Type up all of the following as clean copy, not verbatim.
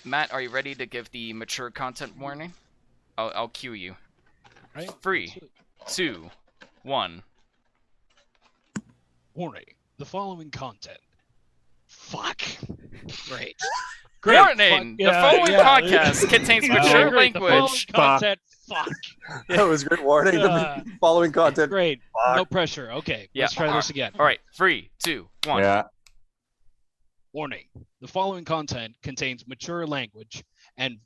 Matt, are you ready to give the mature content warning? I'll cue you. Right? 3, 2, 1. Warning. The following content. Fuck. Great. Warning! The following podcast contains mature great. The following language. content. Fuck. That was great warning. The following content. Great. Fuck. No pressure. Okay. Yeah. Let's try this again. All right. 3, 2, 1. Yeah. Warning. The following content contains mature language and...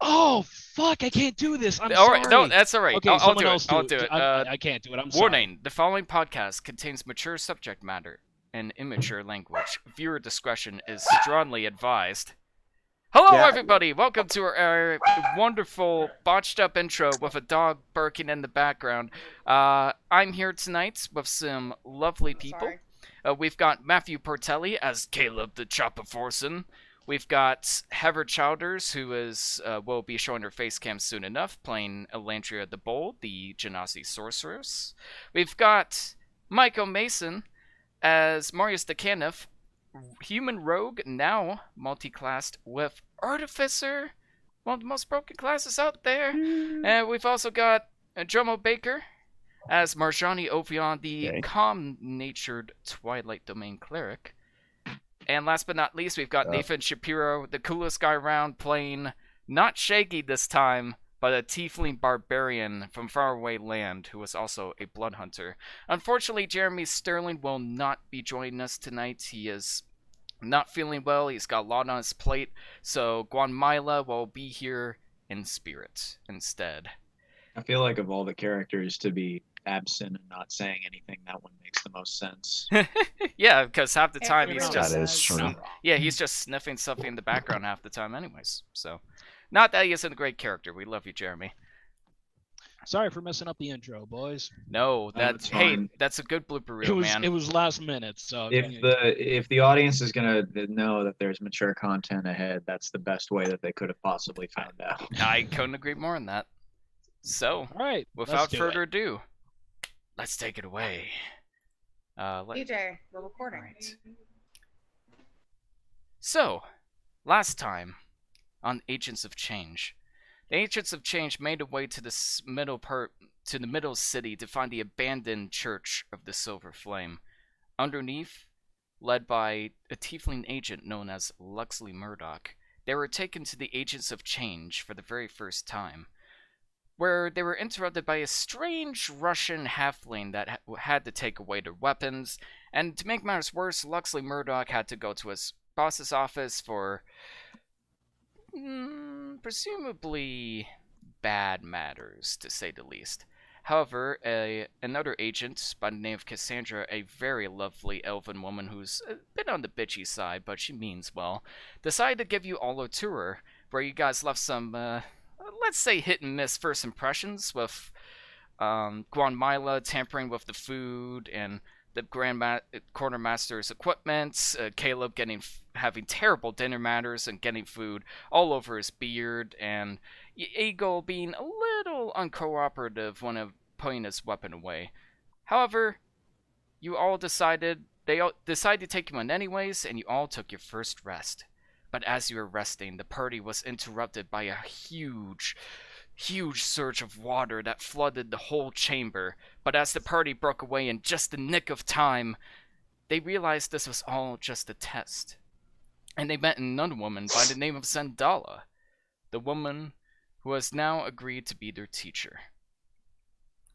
Oh, fuck. I can't do this. I'm All right. sorry. No, that's all right. Okay, I'll someone do else it. I'll do it. I can't do it. I'm sorry. Warning. The following podcast contains mature subject matter and immature language. Viewer discretion is strongly advised. Hello, Yeah. everybody. Welcome to our wonderful botched-up intro with a dog barking in the background. I'm here tonight with some lovely people. We've got Matthew Portelli as Caleb the Chopper Forsen. We've got Heather Chowders, who will be showing her face cam soon enough, playing Elandria the Bold, the Genasi Sorceress. We've got Michael Mason as Marius the Caniff, human rogue, now multi-classed with Artificer, one of the most broken classes out there. And we've also got Jomo Baker as Marjani Ovion, the calm-natured Twilight Domain Cleric. And last but not least, we've got Nathan Shapiro, the coolest guy around, playing not Shaggy this time, but a tiefling barbarian from faraway land who is also a blood hunter. Unfortunately, Jeremy Sterling will not be joining us tonight. He is not feeling well. He's got a lot on his plate, so Guanmila will be here in spirit instead. I feel like of all the characters to be absent and not saying anything, that one makes the most sense. Yeah, because half the time he's That just is true. he's just sniffing something in the background half the time anyways. So, not that he isn't a great character. We love you, Jeremy. Sorry for messing up the intro, boys. No, that's hey, fine. that's a good blooper reel, man. It was last minute, so If the audience is gonna know that there's mature content ahead, that's the best way that they could have possibly found out. I couldn't agree more on that. So, all right. without further ado, let's take it away. DJ, we're recording. Right. So, last time on Agents of Change, the Agents of Change made a way to the middle city to find the abandoned Church of the Silver Flame. Underneath, led by a tiefling agent known as Luxley Murdoch, they were taken to the Agents of Change for the very first time, where they were interrupted by a strange Russian halfling that had to take away their weapons, and to make matters worse, Luxley Murdoch had to go to his boss's office for presumably bad matters, to say the least. However, another agent by the name of Cassandra, a very lovely elven woman who's a bit on the bitchy side, but she means well, decided to give you all a tour, where you guys left some, let's say, hit and miss first impressions with Guanmila tampering with the food and the quartermaster's equipment, Caleb having terrible dinner manners and getting food all over his beard, and Eagle being a little uncooperative when putting his weapon away. However, they all decided to take you in anyways, and you all took your first rest. But as you were resting, the party was interrupted by a huge surge of water that flooded the whole chamber. But as the party broke away in just the nick of time, they realized this was all just a test. And they met another woman by the name of Zendala, the woman who has now agreed to be their teacher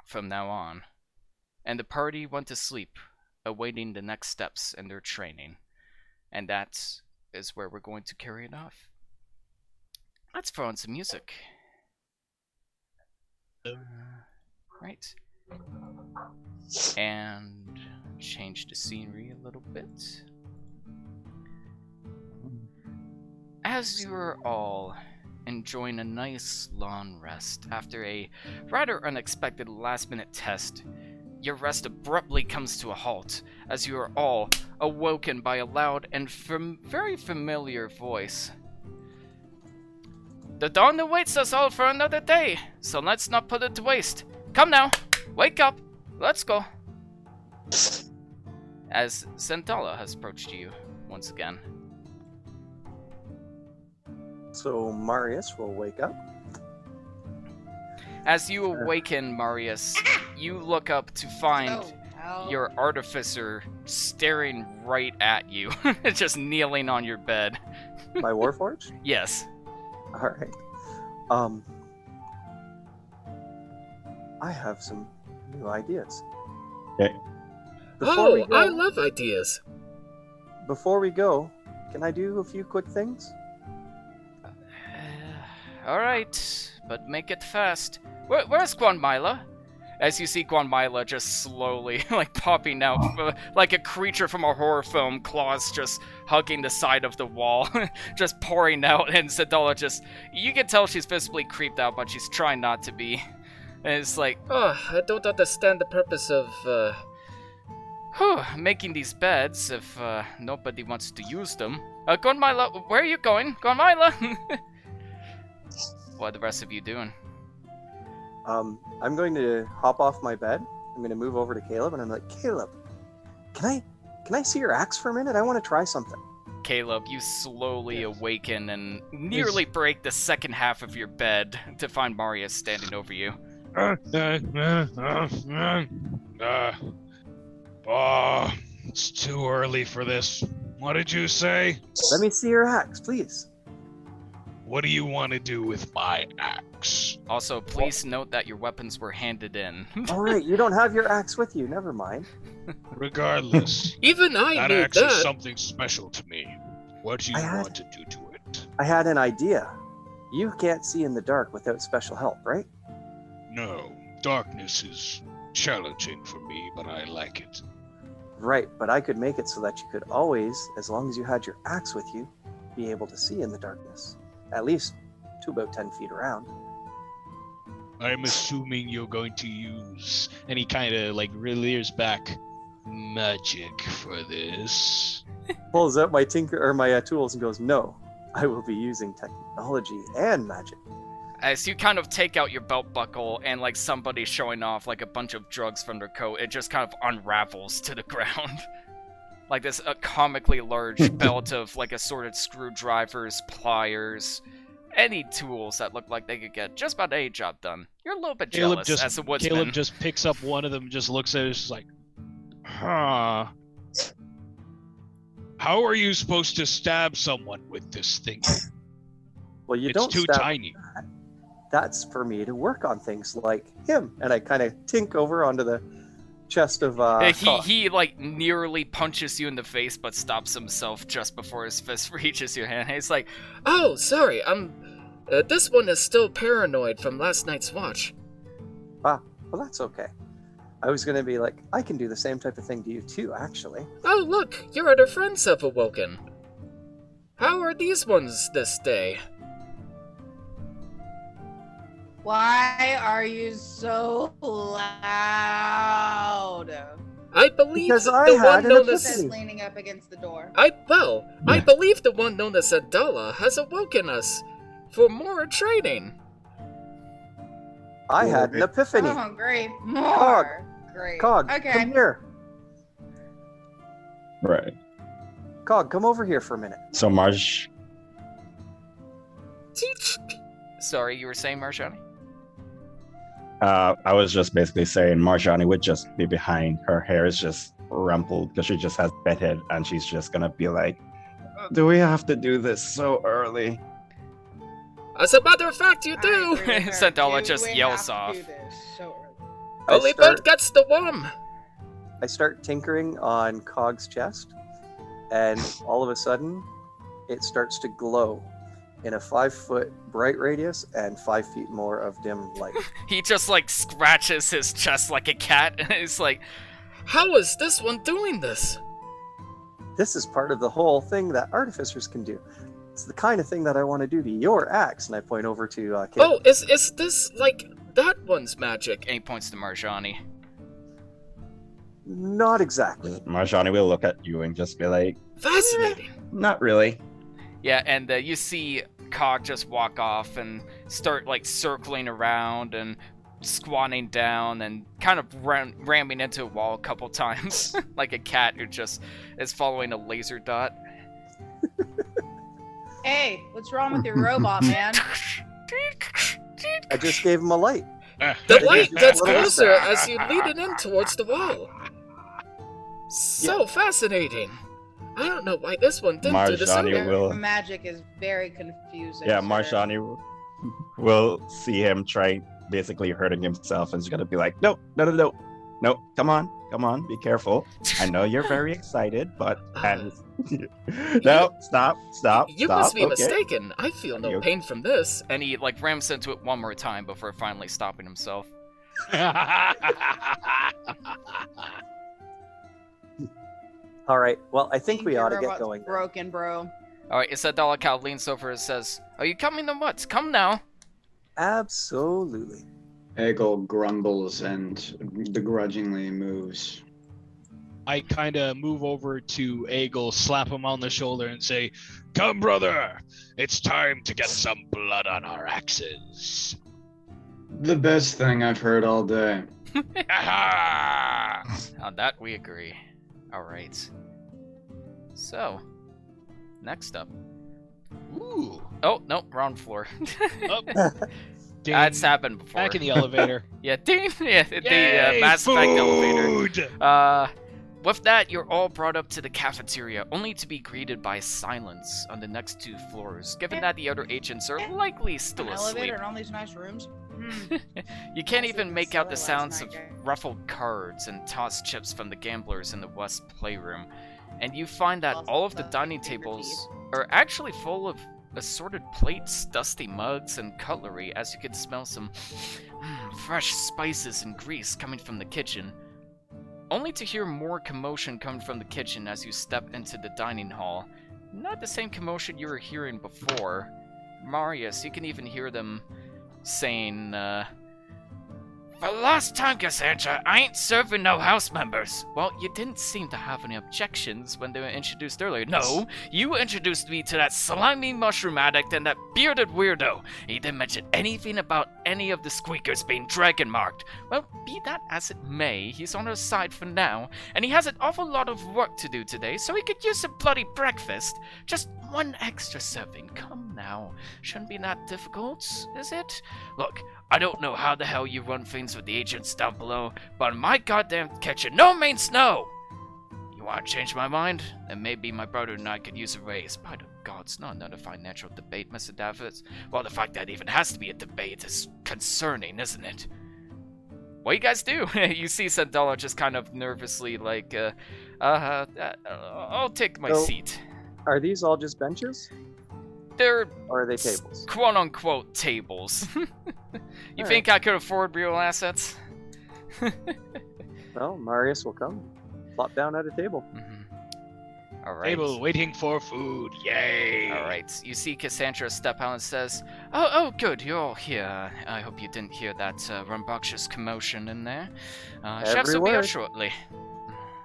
from now on. And the party went to sleep, awaiting the next steps in their training. And that is where we're going to carry it off. Let's throw in some music. Right. And change the scenery a little bit. As you are all enjoying a nice long rest after a rather unexpected last-minute test, your rest abruptly comes to a halt as you are all awoken by a loud and very familiar voice. The dawn awaits us all for another day, so let's not put it to waste. Come now, wake up, let's go. As Zendala has approached you once again. So Marius will wake up. As you awaken, Marius, you look up to find your artificer staring right at you, just kneeling on your bed. My Warforged? Yes. Alright. I have some new ideas. Okay. Before we go, I love ideas. Before we go, can I do a few quick things? Alright, but make it fast. Where's Guanmila? As you see Guanmila just slowly, like, popping out, like a creature from a horror film, claws just hugging the side of the wall, just pouring out, and Sadala just, you can tell she's visibly creeped out, but she's trying not to be. And it's like, I don't understand the purpose of, making these beds if, nobody wants to use them. Guanmila, where are you going? Guanmila! What are the rest of you doing? I'm going to hop off my bed. I'm going to move over to Caleb, and I'm like, Caleb, can I see your axe for a minute? I want to try something. Caleb, you slowly awaken and nearly break the second half of your bed to find Marius standing over you. It's too early for this. What did you say? Let me see your axe, please. What do you want to do with my axe? Also, please note that your weapons were handed in. All right, you don't have your axe with you. Never mind. Regardless, Even I that knew axe that. is something special to me. What do you want to do to it? I had an idea. You can't see in the dark without special help, right? No, darkness is challenging for me, but I like it. Right, but I could make it so that you could always, as long as you had your axe with you, be able to see in the darkness. At least to about 10 feet around. I'm assuming you're going to use, and he kind of like rears back, magic for this. Pulls out my my tools and goes, "No, I will be using technology and magic." As you kind of take out your belt buckle and like somebody showing off like a bunch of drugs from their coat, it just kind of unravels to the ground. Like this comically large belt of like assorted screwdrivers, pliers, any tools that look like they could get just about any job done. You're a little bit jealous as a woodsman. Caleb just picks up one of them, just looks at it, just like, huh. How are you supposed to stab someone with this thing? Well, you It's don't too stab tiny. that. That's for me to work on things like him. And I kind of tink over onto the chest of he like nearly punches you in the face but stops himself just before his fist reaches your hand. He's like, "Oh, sorry, this one is still paranoid from last night's watch." well, that's okay. I was going to be like, I can do the same type of thing to you too, actually. "Oh, look, your other friends have awoken. How are these ones this day?" Why are you so loud? I believe Because I the had one an known epiphany. as Says leaning up against the door. I believe the one known as Adala has awoken us for more training. I had an epiphany. Oh, great. More. Great. Cog, Okay. come here. Right. Cog, come over here for a minute. So Marge, Sorry, you were saying, Marjani? I was just basically saying Marjani would just be behind. Her hair is just rumpled because she just has bedhead, and she's just gonna be like, "Do we have to do this so early?" As a matter of fact, you I do! agree with her. Sandala Do just we yells have to off. do this so early? Only bird gets the worm! I start tinkering on Cog's chest, and all of a sudden, it starts to glow in a 5-foot bright radius and 5 feet more of dim light. He just like scratches his chest like a cat, and he's like, "How is this one doing this?" This is part of the whole thing that artificers can do. It's the kind of thing that I want to do to your axe, and I point over to Caleb. Oh, is this like that one's magic? And he points to Marjani. Not exactly. Marjani will look at you and just be like, Fascinating. "Not really." Yeah, and you see Cog just walk off and start like circling around and squatting down and kind of ramming into a wall a couple times, like a cat who just is following a laser dot. Hey, what's wrong with your robot, man? I just gave him a light. The Just light a gets little closer bit. as you lead it in towards the wall. So fascinating. I don't know why this one didn't do the Marjani same. will- Your magic is very confusing. Yeah, sir. Marjani will see him try basically hurting himself and he's gonna be like, no, come on, be careful. I know you're very excited, but and no, stop. You stop, must be okay. mistaken. I feel no You- pain from this. And he like rams into it one more time before finally stopping himself. All right. Well, I think we Your ought to get robot's going. Broken, bro. Alright, Isadala Cal leans over and says, "Are you coming to what? Come now." Absolutely. Eggle grumbles and begrudgingly moves. I kind of move over to Eggle, slap him on the shoulder, and say, "Come, brother, it's time to get some blood on our axes." The best thing I've heard all day. Aha! On that we agree. Alright. So, next up. Ooh. Oh, no, wrong floor. Up. Ding. That's happened before. Back in the elevator. Yeah, ding! Yeah, the Yay, Mass Effect elevator. food! With that, you're all brought up to the cafeteria, only to be greeted by silence on the next 2 floors, given that the other agents are likely still An asleep. elevator and all these nice rooms. Hmm. You can't I even sleep make out the silly last sounds of night, Jack. ruffled cards and tossed chips from the gamblers in the West Playroom, and you find that Also, all of the the dining favorite tables are actually full of assorted plates, dusty mugs, and cutlery, as you can smell some fresh spices and grease coming from the kitchen. Only to hear more commotion coming from the kitchen as you step into the dining hall. Not the same commotion you were hearing before. Marius, you can even hear them saying, "For the last time, Cassandra, I ain't serving no house members." Well, you didn't seem to have any objections when they were introduced earlier. No, you introduced me to that slimy mushroom addict and that bearded weirdo. He didn't mention anything about any of the squeakers being dragon marked. Well, be that as it may, he's on our side for now, and he has an awful lot of work to do today, so he could use a bloody breakfast. Just one extra serving. Come now. Shouldn't be that difficult, is it? Look, I don't know how the hell you run things with the agents down below, but in my goddamn kitchen, no means no! You want to change my mind? Then maybe my brother and I could use a raise. By the gods, not another financial debate, Mr. Daffodils. Well, the fact that it even has to be a debate is concerning, isn't it? What do you guys do? You see Sandala just kind of nervously like, I'll take my So- seat. Are these all just benches, They're or are they tables? quote-unquote tables. You Alright. think I could afford real assets? Well, Marius will come, plop down at a table. Alright. Table waiting for food. Yay! Alright, you see Cassandra step out and says, Oh, good, you're all here. I hope you didn't hear that rambunctious commotion in there. Chefs Every will be out word. shortly.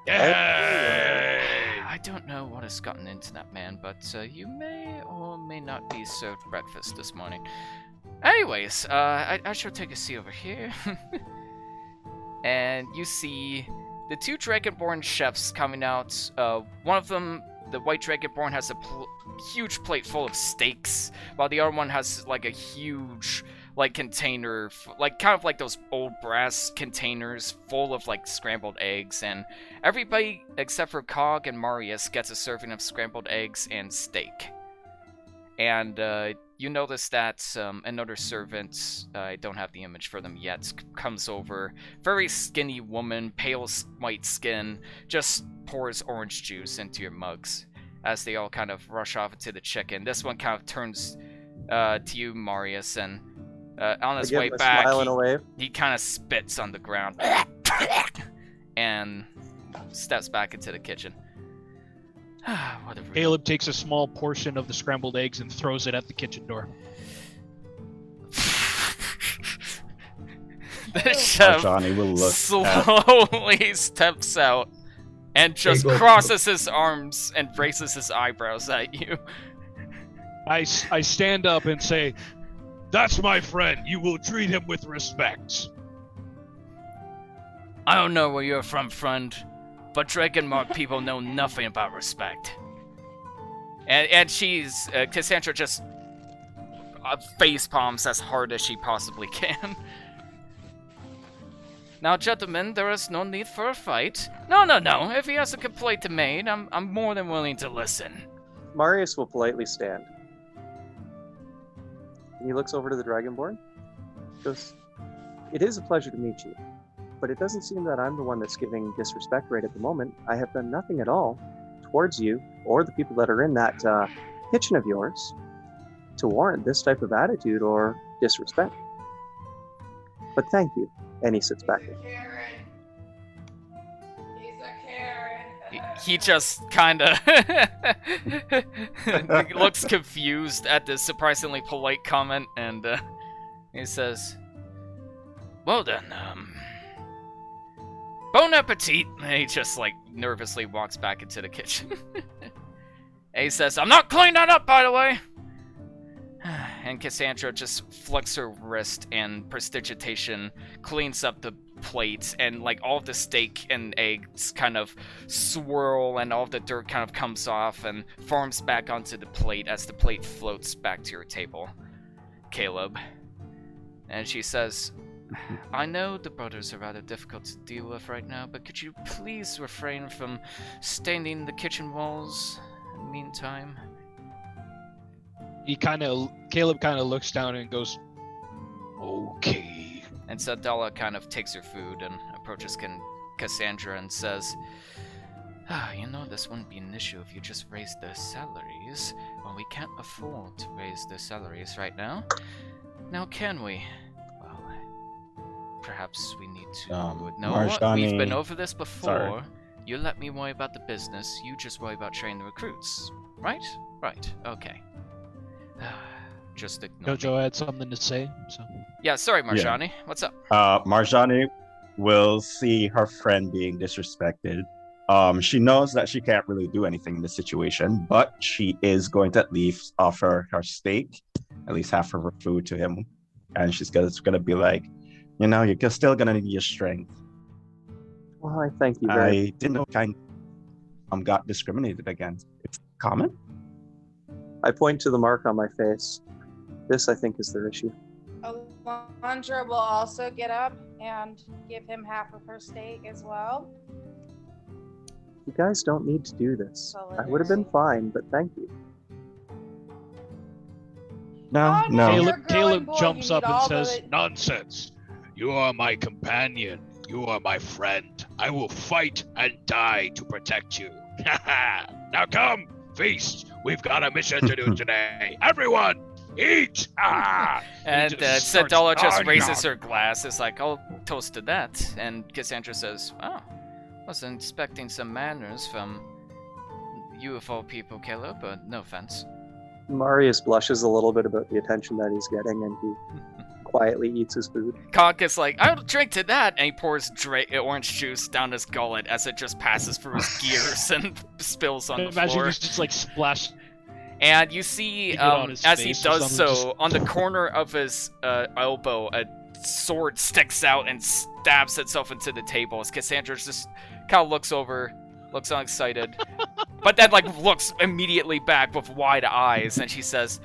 Yay! I don't know what has gotten into that man, but you may or may not be served breakfast this morning. Anyways, I shall take a seat over here. And you see the 2 Dragonborn chefs coming out. One of them, the white Dragonborn, has a huge plate full of steaks, while the other one has like a huge like container, like kind of like those old brass containers full of like scrambled eggs, and everybody except for Cog and Marius gets a serving of scrambled eggs and steak. And you notice that another servant, I don't have the image for them yet, comes over. Very skinny woman, pale white skin, just pours orange juice into your mugs as they all kind of rush off into the chicken. This one kind of turns to you, Marius, and on I his give way him a back, smile and a wave. he kind of spits on the ground and steps back into the kitchen. What a rude. Caleb takes a small portion of the scrambled eggs and throws it at the kitchen door. The chef Johnny will look at slowly steps out and just Hey, go- crosses his arms and raises his eyebrows at you. I stand up and say, "That's my friend. You will treat him with respect." I don't know where you're from, friend, but Dragonmark people know nothing about respect. And she's Cassandra just face palms as hard as she possibly can. Now, gentlemen, there is no need for a fight. No. If he has a complaint to make, I'm more than willing to listen. Marius will politely stand. And he looks over to the Dragonborn. Goes, "It is a pleasure to meet you, but it doesn't seem that I'm the one that's giving disrespect right at the moment. I have done nothing at all towards you or the people that are in that kitchen of yours to warrant this type of attitude or disrespect. But thank you." And he sits back. He just kind of looks confused at this surprisingly polite comment, and he says, "Well then, bon appetit." And he just like nervously walks back into the kitchen. And he says, "I'm not cleaning that up, by the way." And Cassandra just flicks her wrist, and Prestidigitation cleans up the plate, and like all of the steak and eggs kind of swirl, and all of the dirt kind of comes off and forms back onto the plate as the plate floats back to your table, Caleb. And she says, "I know the brothers are rather difficult to deal with right now, but could you please refrain from staining the kitchen walls in the meantime?" Caleb kind of looks down and goes, "Okay." And Sadala kind of takes her food and approaches Cassandra and says, "You know, this wouldn't be an issue if you just raised the salaries. Well, we can't afford to raise the salaries right now. Now, can we? Well, perhaps we need to... No, Marjani- we've been over this before. Sorry. You let me worry about the business. You just worry about training the recruits. Right? Right. Okay. Just ignore me. Jojo had something to say, so. Yeah, sorry, Marjani. What's up? Marjani will see her friend being disrespected. She knows that she can't really do anything in this situation, but she is going to at least offer her steak, at least half of her food to him. And she's gonna be like, you know, you're still gonna need your strength. Well, I thank you very I didn't know kind got discriminated against. It's common? I point to the mark on my face. This, I think, is their issue. Alondra will also get up and give him half of her steak as well. You guys don't need to do this. I would have been Solidarity. fine, but thank you. No, Oh, no. You're Caleb, growing Caleb boy, jumps you up need and all says, the- "Nonsense! You are my companion. You are my friend. I will fight and die to protect you. Now come, feast. We've got a mission to do today. Everyone, eat!" And just starts Sadala just gnawing raises on. her glass. It's like, "I'll toast to that." And Cassandra says, "Oh, wasn't expecting some manners from you of all people, Caleb, but no offense." Marius blushes a little bit about the attention that he's getting, and he quietly eats his food. Cock is like, "I'll drink to that," and he pours orange juice down his gullet as it just passes through his gears and spills on the Imagine floor. he's just like splash. And you see, Get on his as he face or does something, so, on the corner of his elbow, a sword sticks out and stabs itself into the table. As Cassandra just kind of looks over, looks unexcited, but then like looks immediately back with wide eyes, and she says,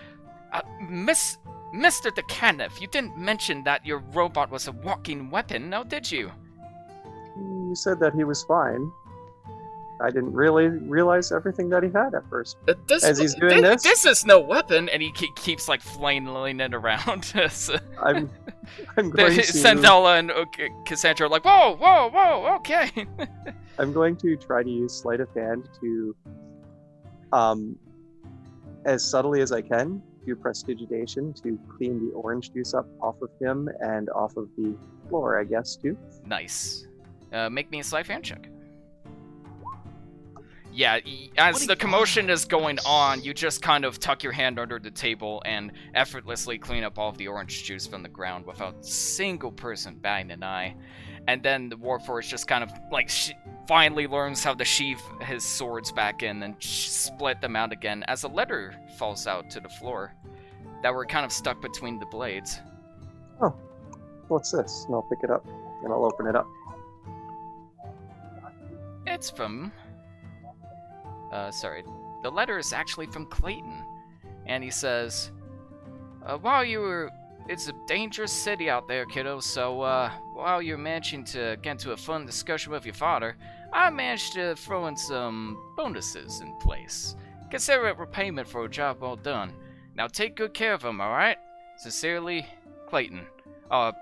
Mr. DeCaniff, you didn't mention that your robot was a walking weapon, now did you?" You said that he was fine. I didn't really realize everything that he had at first. As he's doing this? This is no weapon, and he keeps like flailing it around. I'm going to Sandella and Cassandra are like, whoa, okay. I'm going to try to use sleight of hand to, as subtly as I can, do prestidigitation to clean the orange juice up off of him and off of the floor, I guess, too. Nice. Make me a sleight of hand check. Yeah, as the commotion is going on, you just kind of tuck your hand under the table and effortlessly clean up all of the orange juice from the ground without a single person batting an eye. And then the Warforged just kind of like finally learns how to sheath his swords back in and split them out again as a letter falls out to the floor that were kind of stuck between the blades. Oh, what's this? And I'll pick it up and I'll open it up. It's from... the letter is actually from Clayton. And he says, it's a dangerous city out there, kiddo, so while you're managing to get into a fun discussion with your father, I managed to throw in some bonuses in place. Consider it repayment for a job well done. Now take good care of him, alright? Sincerely, Clayton.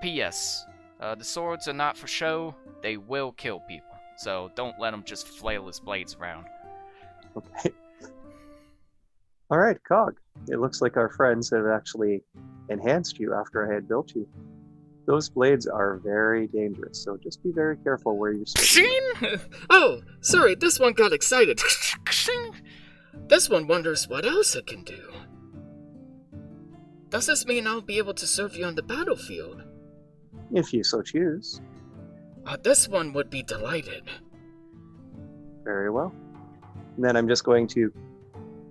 P.S. The swords are not for show, they will kill people. So don't let him just flail his blades around. Okay. All right, Cog. It looks like our friends have actually enhanced you after I had built you. Those blades are very dangerous, so just be very careful where you swing. Oh, sorry, this one got excited. This one wonders what else it can do. Does this mean I'll be able to serve you on the battlefield? If you so choose. This one would be delighted. Very well. And then I'm just going to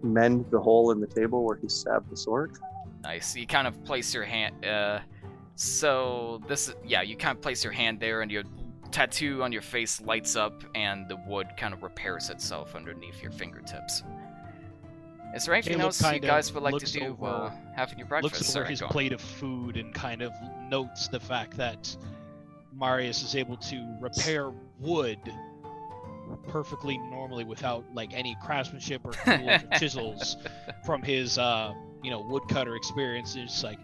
mend the hole in the table where he stabbed the sword. Nice. You kind of place your hand. You kind of place your hand there, and your tattoo on your face lights up, and the wood kind of repairs itself underneath your fingertips. Is there anything else you guys would like to do while having your breakfast? Looks over his plate of food and kind of notes the fact that Marius is able to repair wood perfectly normally without like any craftsmanship or tools or chisels from his woodcutter experience. It's like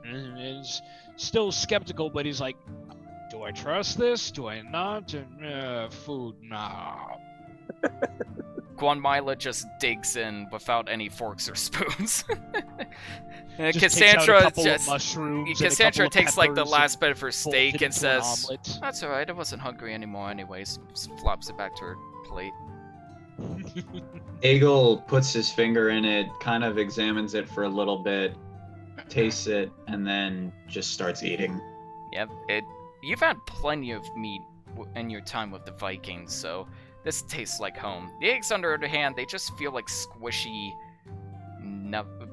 and is still skeptical, but he's like, do I trust this? Do I not? Food, nah. Guanmila just digs in without any forks or spoons. Just Cassandra Cassandra takes like the last bit of her steak and says, omelet. "That's all right. I wasn't hungry anymore, anyways." Just flops it back to her plate. Eagle puts his finger in it, kind of examines it for a little bit, tastes it, and then just starts eating. Yep. You've had plenty of meat in your time with the Vikings, so this tastes like home. The eggs, on the other hand, they just feel like squishy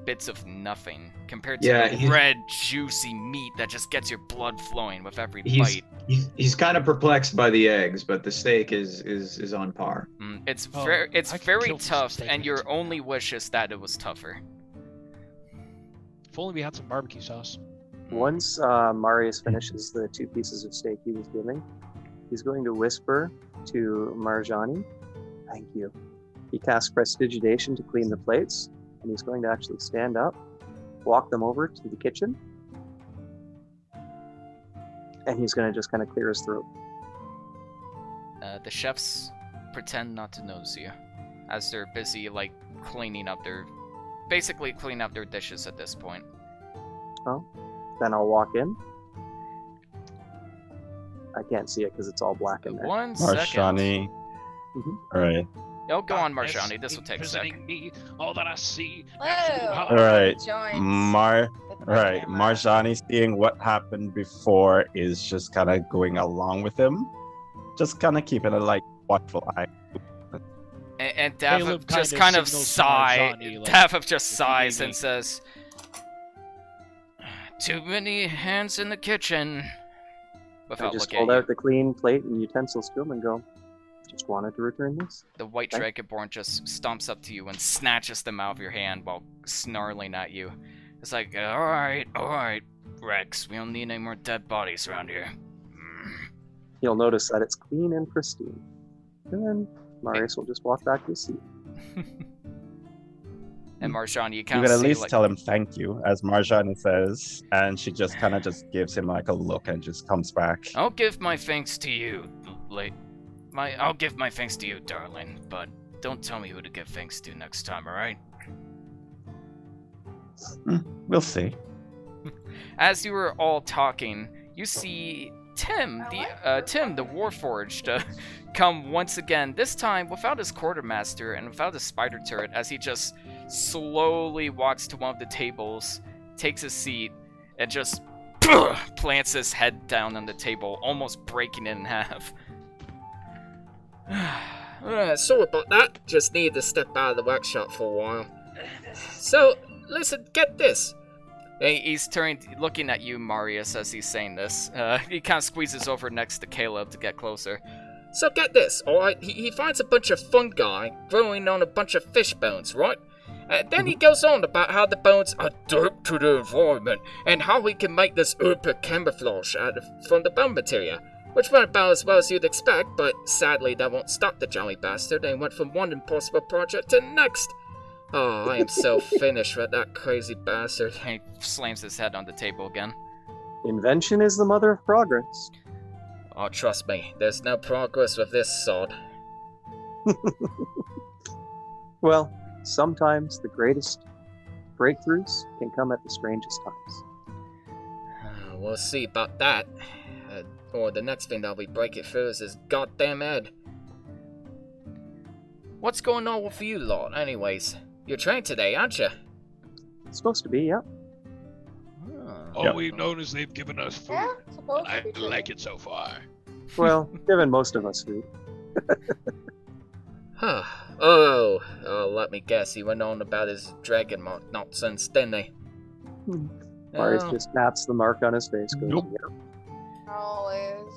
bits of nothing compared to the red, juicy meat that just gets your blood flowing with every bite. He's kind of perplexed by the eggs, but the steak is on par. It's very tough, and your only wish is that it was tougher. If only we had some barbecue sauce. Once Marius finishes the 2 pieces of steak he was giving, he's going to whisper to Marjani, "Thank you." He casts Prestidigitation to clean the plates, and he's going to actually stand up, walk them over to the kitchen, and he's going to just kind of clear his throat. The chefs pretend not to notice you, as they're busy like cleaning up their dishes at this point. Oh, then I'll walk in. I can't see it because it's all black in there. 1 second. Marjani. Mm-hmm. Alright. Oh, go on, Marjani. This will take a sec. Me, all that I see. Alright. Joins. Marjani, seeing what happened before, is just kind of going along with him. Just kind of keeping a watchful eye. And Daviv just kind of sighs. Daviv just sighs and says, "Too many hands in the kitchen." I just hold out the clean plate and utensils to him and go, "Just wanted to return this." The white dragonborn just stomps up to you and snatches them out of your hand while snarling at you. It's like, all right, Rex, we don't need any more dead bodies around here. You'll notice that it's clean and pristine. And then Marius will just walk back to his seat. And Marjani, you You kind can of at see, least tell him thank you, as Marjani says, and she just kind of just gives him a look and just comes back. I'll give my thanks to you, I'll give my thanks to you, darling, but don't tell me who to give thanks to next time, alright? We'll see. As you were all talking, you see Tim, the Warforged, come once again, this time without his quartermaster and without his spider turret, as he just slowly walks to one of the tables, takes a seat, and just plants his head down on the table, almost breaking it in half. Sorry about that. Just needed to step out of the workshop for a while. So, listen, get this. He's looking at you, Marius, as he's saying this. He kind of squeezes over next to Caleb to get closer. So get this, alright? He finds a bunch of fungi growing on a bunch of fish bones, right? Then he goes on about how the bones adapt to the environment and how he can make this epic camouflage from the bone material. Which went about as well as you'd expect, but sadly that won't stop the jolly bastard and went from one impossible project to the next. Oh, I am so finished with that crazy bastard. He slams his head on the table again. Invention is the mother of progress. Oh, trust me, there's no progress with this sod. Well, sometimes the greatest breakthroughs can come at the strangest times. We'll see about that. Or the next thing that we break it through is his goddamn head. What's going on with you lot, anyways? You're trained today, aren't you? It's supposed to be, yeah. All Yep. we've known is they've given us food. Yeah, supposed I to be. like it so far. Well, given most of us food. Huh. Oh, let me guess, he went on about his dragon mark nonsense, didn't he? Marius Oh. just taps the mark on his face. Goes, Nope. "Yeah." Always.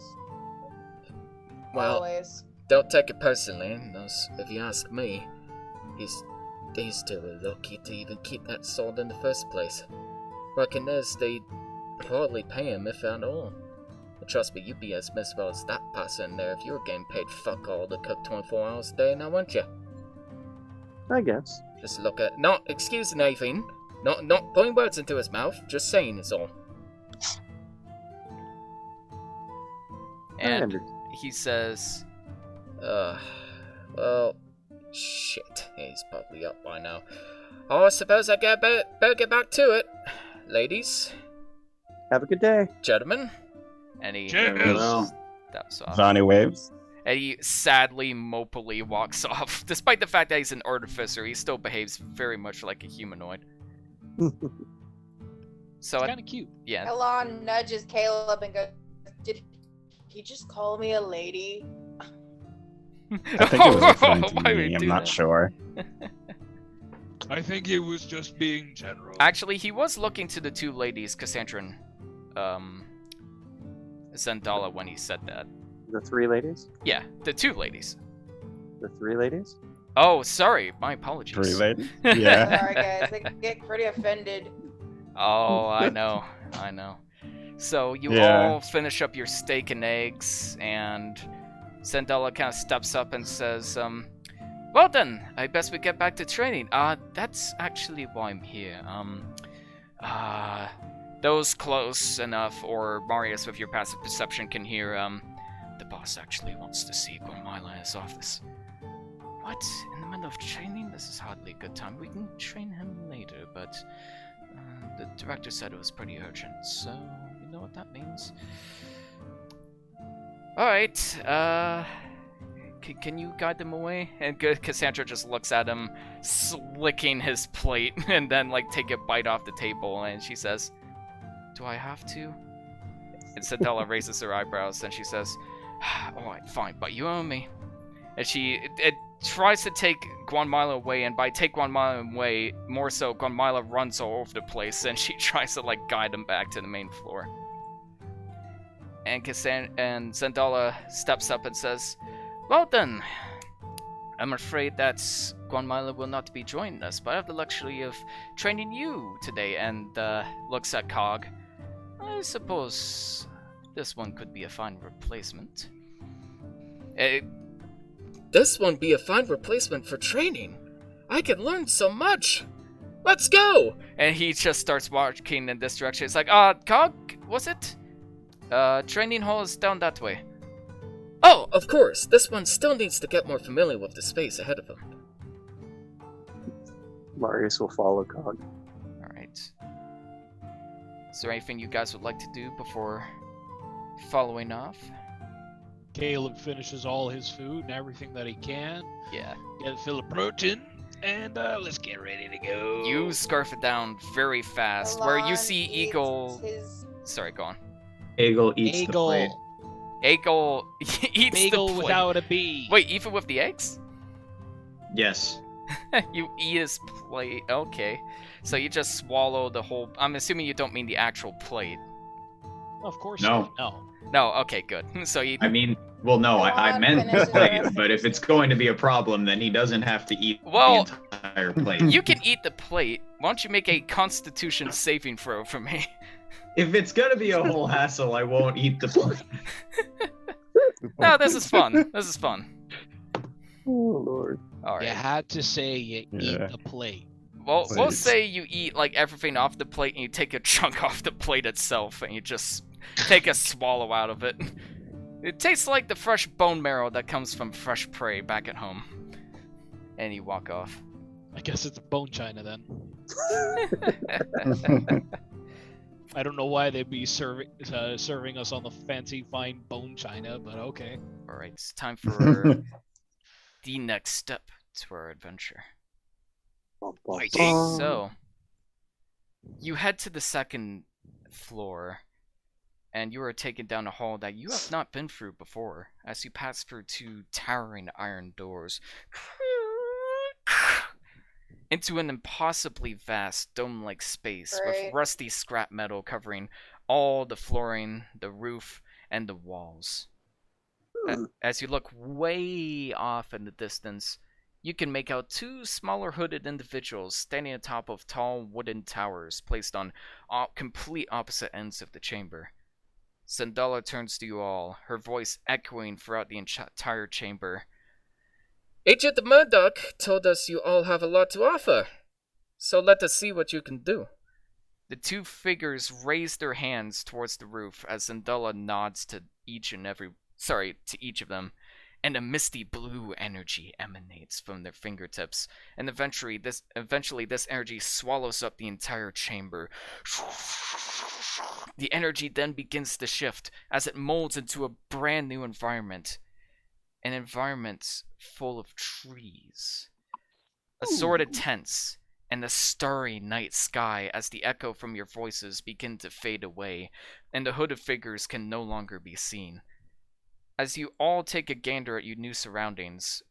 Well, Always. don't take it personally, if you ask me. He's too lucky to even keep that sword in the first place. Reckon they'd hardly pay him, if at all. But trust me, you'd be as miserable as that person there if you were getting paid fuck all to cook 24 hours a day, now wouldn't you? I guess. Just look at... Not excusing anything. Not putting words into his mouth, just saying is all. I And understand. he says, Well, shit, he's probably up by now. Oh, I suppose I better get back to it. Ladies, Have a good day. gentlemen, and he Cheers. Well, steps off. Johnny waves. And he sadly, mopily walks off. Despite the fact that he's an artificer, he still behaves very much like a humanoid. So, It's kind of cute. yeah. Elon nudges Caleb and goes, "Did he just call me a lady?" I think it was referring to Why would me. he I'm do not that? sure. I think he was just being general. Actually, he was looking to the two ladies, Cassandra and Zendala, when he said that. The three ladies? Yeah, the two ladies. The three ladies? Oh, sorry, my apologies. Three ladies? Yeah. Sorry, guys. They get pretty offended. Oh, I know, I know. So you Yeah. all finish up your steak and eggs, and Zendala kind of steps up and says, well then, I best we get back to training. That's actually why I'm here. Those close enough, or Marius with your passive perception can hear, the boss actually wants to see Gormila in his office. What? In the middle of training? This is hardly a good time. We can train him later, but the director said it was pretty urgent, so you know what that means. Alright, can you guide them away? And Cassandra just looks at him, slicking his plate, and then, like, take a bite off the table, and she says, do I have to? And Zendala raises her eyebrows, and she says, alright, fine, but you owe me. And she tries to take Guanmila away, and by take Guanmila away, more so, Guanmila runs all over the place, and she tries to, like, guide him back to the main floor. And Zendala steps up and says, well then, I'm afraid that Guanmila will not be joining us, but I have the luxury of training you today, and looks at Cog. I suppose this one could be a fine replacement. this one be a fine replacement for training. I can learn so much. Let's go! And he just starts walking in this direction. It's like, Cog, was it? Training hall is down that way. Oh, of course, this one still needs to get more familiar with the space ahead of him. Marius will follow Cog. Alright. Is there anything you guys would like to do before following off? Caleb finishes all his food and everything that he can. Yeah. Get a fill of protein, and let's get ready to go. You scarf it down very fast. Where you Elon see eats Eagle... his- Sorry, go on. Eagle eats the Bagel. plate. Eagle eats Bagel the plate. without a B. Wait, even with the eggs? Yes. You eat his plate. Okay. So you just swallow the whole... I'm assuming you don't mean the actual plate. Of course No. not. No. No, okay, good. So you I mean, well, no, Go I on, meant the finish it. plate, but if it's going to be a problem, then he doesn't have to eat Well, the entire plate. you can eat the plate. Why don't you make a Constitution saving throw for me? If it's gonna be a whole hassle, I won't eat the plate. No, this is fun. This is fun. Oh Lord. All You right. had to say you eat Yeah. the plate. Well, we'll Please. say you eat like everything off the plate and you take a chunk off the plate itself and you just take a swallow out of it. It tastes like the fresh bone marrow that comes from fresh prey back at home. And you walk off. I guess it's bone china then. I don't know why they'd be serving us on the fancy fine bone china, but okay. Alright, it's time for the next step to our adventure. So, you head to the second floor, and you are taken down a hall that you have not been through before, as you pass through two towering iron doors into an impossibly vast dome-like space with Great. rusty scrap metal covering all the flooring, the roof, and the walls. As you look way off in the distance, you can make out two smaller hooded individuals standing atop of tall wooden towers placed on complete opposite ends of the chamber. Sandala turns to you all, her voice echoing throughout the entire chamber. Agent Murdoch told us you all have a lot to offer, so let us see what you can do. The two figures raise their hands towards the roof as Sandala nods to each of them, and a misty blue energy emanates from their fingertips, and eventually this energy swallows up the entire chamber. The energy then begins to shift as it molds into a brand new environment. An environment full of trees, assorted tents, and the starry night sky as the echo from your voices begin to fade away, and the hooded figures can no longer be seen. As you all take a gander at your new surroundings,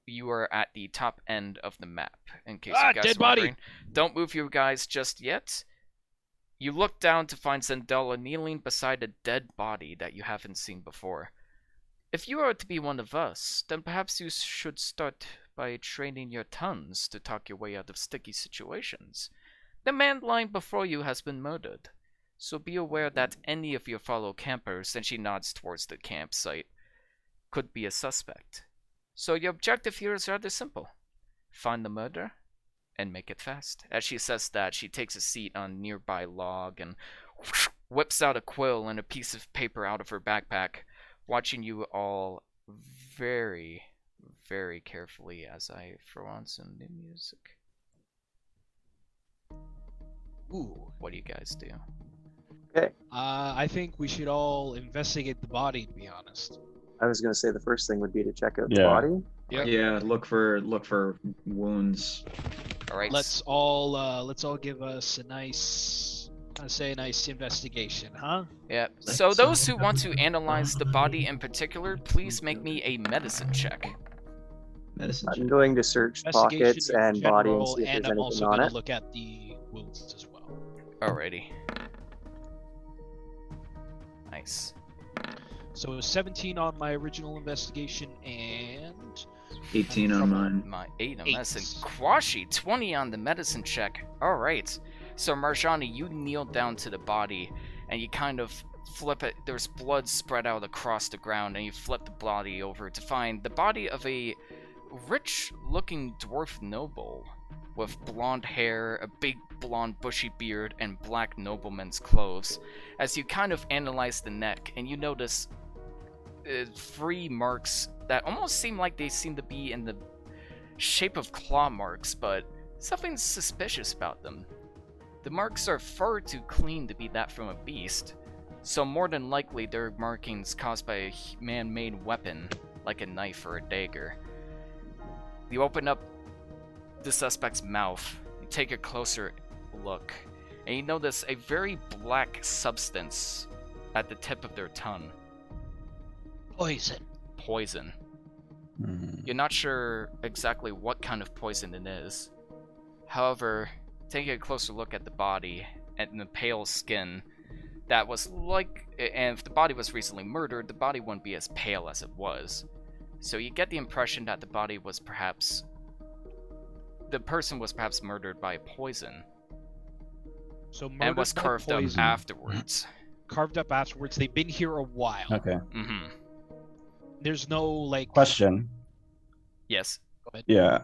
you are at the top end of the map, in case you guys dead are body! wondering. Don't move you guys just yet. You look down to find Zendela kneeling beside a dead body that you haven't seen before. If you are to be one of us, then perhaps you should start by training your tongues to talk your way out of sticky situations. The man lying before you has been murdered, so be aware that any of your fellow campers, and she nods towards the campsite, could be a suspect. So your objective here is rather simple. Find the murderer, and make it fast. As she says that, she takes a seat on a nearby log and whips out a quill and a piece of paper out of her backpack, watching you all very, very carefully as I throw on some new music. Ooh. What do you guys do? I think we should all investigate the body, to be honest. I was going to say the first thing would be to check out the Yeah. body. Yep. Yeah, look for wounds. Alright. Let's all give us a nice investigation, huh? Yeah. So those who want to analyze the body in particular, please make me a medicine check. Medicine I'm check. going to search Investigation pockets in and body and general, see if and there's I'm anything also on gonna it. look at the wounds as well. Alrighty. Nice. So 17 on my original investigation and 18 on mine. My 8 on Eight. medicine. Kwashi, 20 on the medicine check. Alright. So Marjani, you kneel down to the body and you kind of flip it. There's blood spread out across the ground and you flip the body over to find the body of a rich looking dwarf noble with blonde hair, a big blonde bushy beard, and black nobleman's clothes. As you kind of analyze the neck and you notice 3 marks that almost seem like they seem to be in the shape of claw marks, but something's suspicious about them. The marks are far too clean to be that from a beast, so more than likely they're markings caused by a man-made weapon, like a knife or a dagger. You open up the suspect's mouth, you take a closer look, and you notice a very black substance at the tip of their tongue. Poison. You're not sure exactly what kind of poison it is. However, taking a closer look at the body and the pale skin, that was like, and if the body was recently murdered, the body wouldn't be as pale as it was. So you get the impression that the body was perhaps, the person was perhaps murdered by poison So and murdered was by carved up poison, afterwards. carved up afterwards. They've been here a while. Okay. Mm-hmm. There's no like. Question. Yes. Go ahead. Yeah.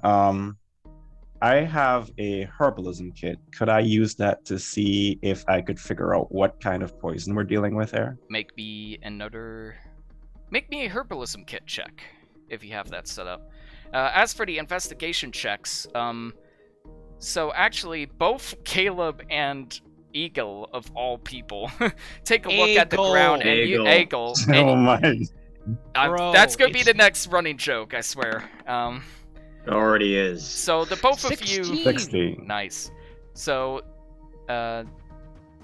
I have a herbalism kit. Could I use that to see if I could figure out what kind of poison we're dealing with here? Make me a herbalism kit check, if you have that set up. As for the investigation checks, so actually both Caleb and Eagle, of all people, take a look at the Eagle. ground and you, Eagle. Eagle, Oh my. Bro, that's gonna be it's- the next running joke, I swear. It already is. So the both of you, 16. 16. nice. So,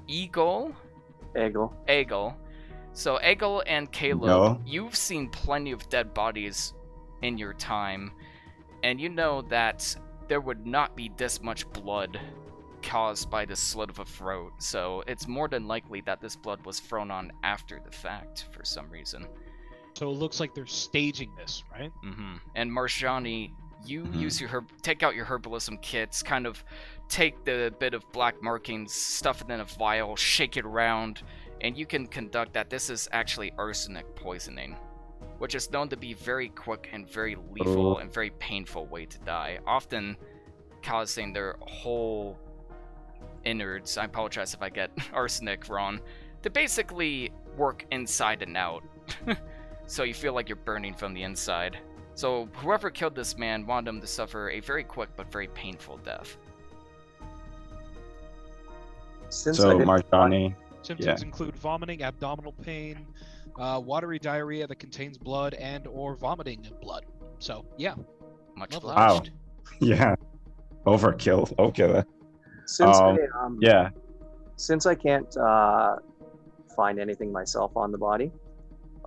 Eagle, Eggle. So Eggle and Caleb, No. you've seen plenty of dead bodies in your time, and you know that there would not be this much blood caused by the slit of a throat, so it's more than likely that this blood was thrown on after the fact for some reason. So it looks like they're staging this, right? And Marjani, you use your take out your herbalism kits, kind of take the bit of black markings, stuff it in a vial, shake it around, and you can conduct that this is actually arsenic poisoning, which is known to be very quick and very lethal and very painful way to die, often causing their whole innards, I apologize if I get arsenic wrong, to basically work inside and out. So you feel like you're burning from the inside. So whoever killed this man wanted him to suffer a very quick but very painful death. Since So I didn't Marjani, Symptoms include vomiting, abdominal pain, watery diarrhea that contains blood, and/or vomiting of blood. So yeah, Much Lovely. obliged. yeah, overkill. Okay. since Yeah. since I can't find anything myself on the body,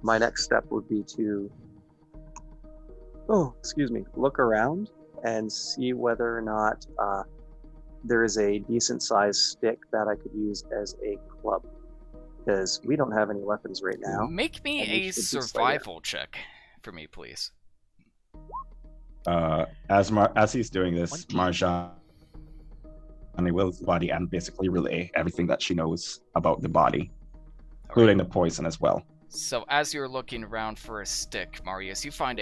my next step would be to look around and see whether or not there is a decent sized stick that I could use as a club, because we don't have any weapons right now. Make me and we a should just, survival check for me, please. As he's doing this, 20. Marjani will body and basically relay everything that she knows about the body, including the poison as well. So as you're looking around for a stick, Marius, you find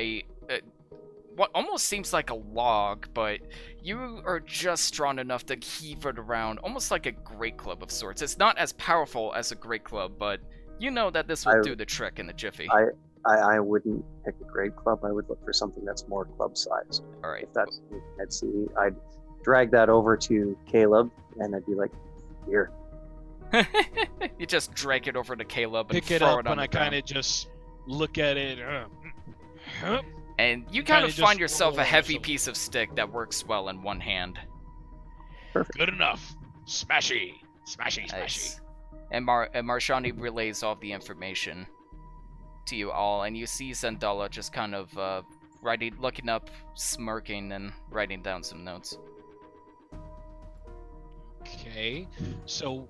what almost seems like a log, but you are just strong enough to heave it around, almost like a great club of sorts. It's not as powerful as a great club, but you know that this will do the trick in a jiffy. I wouldn't pick a great club. I would look for something that's more club sized. All right. If that's something I'd see, I'd drag that over to Caleb and I'd be like, here. You just drag it over to Caleb and pick it throw up it on and the I ground. kind of just look at it. And you kinda kind of just find yourself a roll heavy yourself. piece of stick that works well in one hand. Good enough. Smashy. Smashy, smashy. Nice. And Marshani relays all the information to you all, and you see Zendala just kind of looking up, smirking, and writing down some notes. Okay, so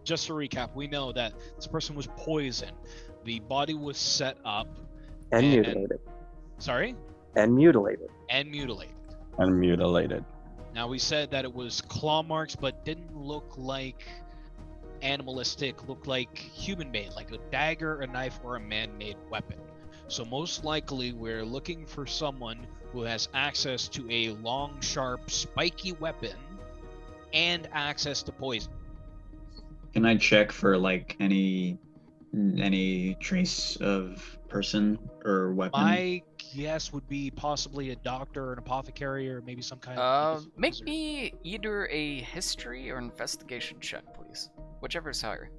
just to recap, we know that this person was poisoned. The body was set up. And And- mutilated. Sorry? And mutilated. And mutilated. And mutilated. Now we said that it was claw marks, but didn't look like animalistic, looked like human-made, like a dagger, a knife, or a man-made weapon. So most likely we're looking for someone who has access to a long, sharp, spiky weapon and access to poison. Can I check for like any trace of person or weapon? My guess would be possibly a doctor, an apothecary, or maybe some kind of. Make me either a history or investigation check, please. Whichever is higher.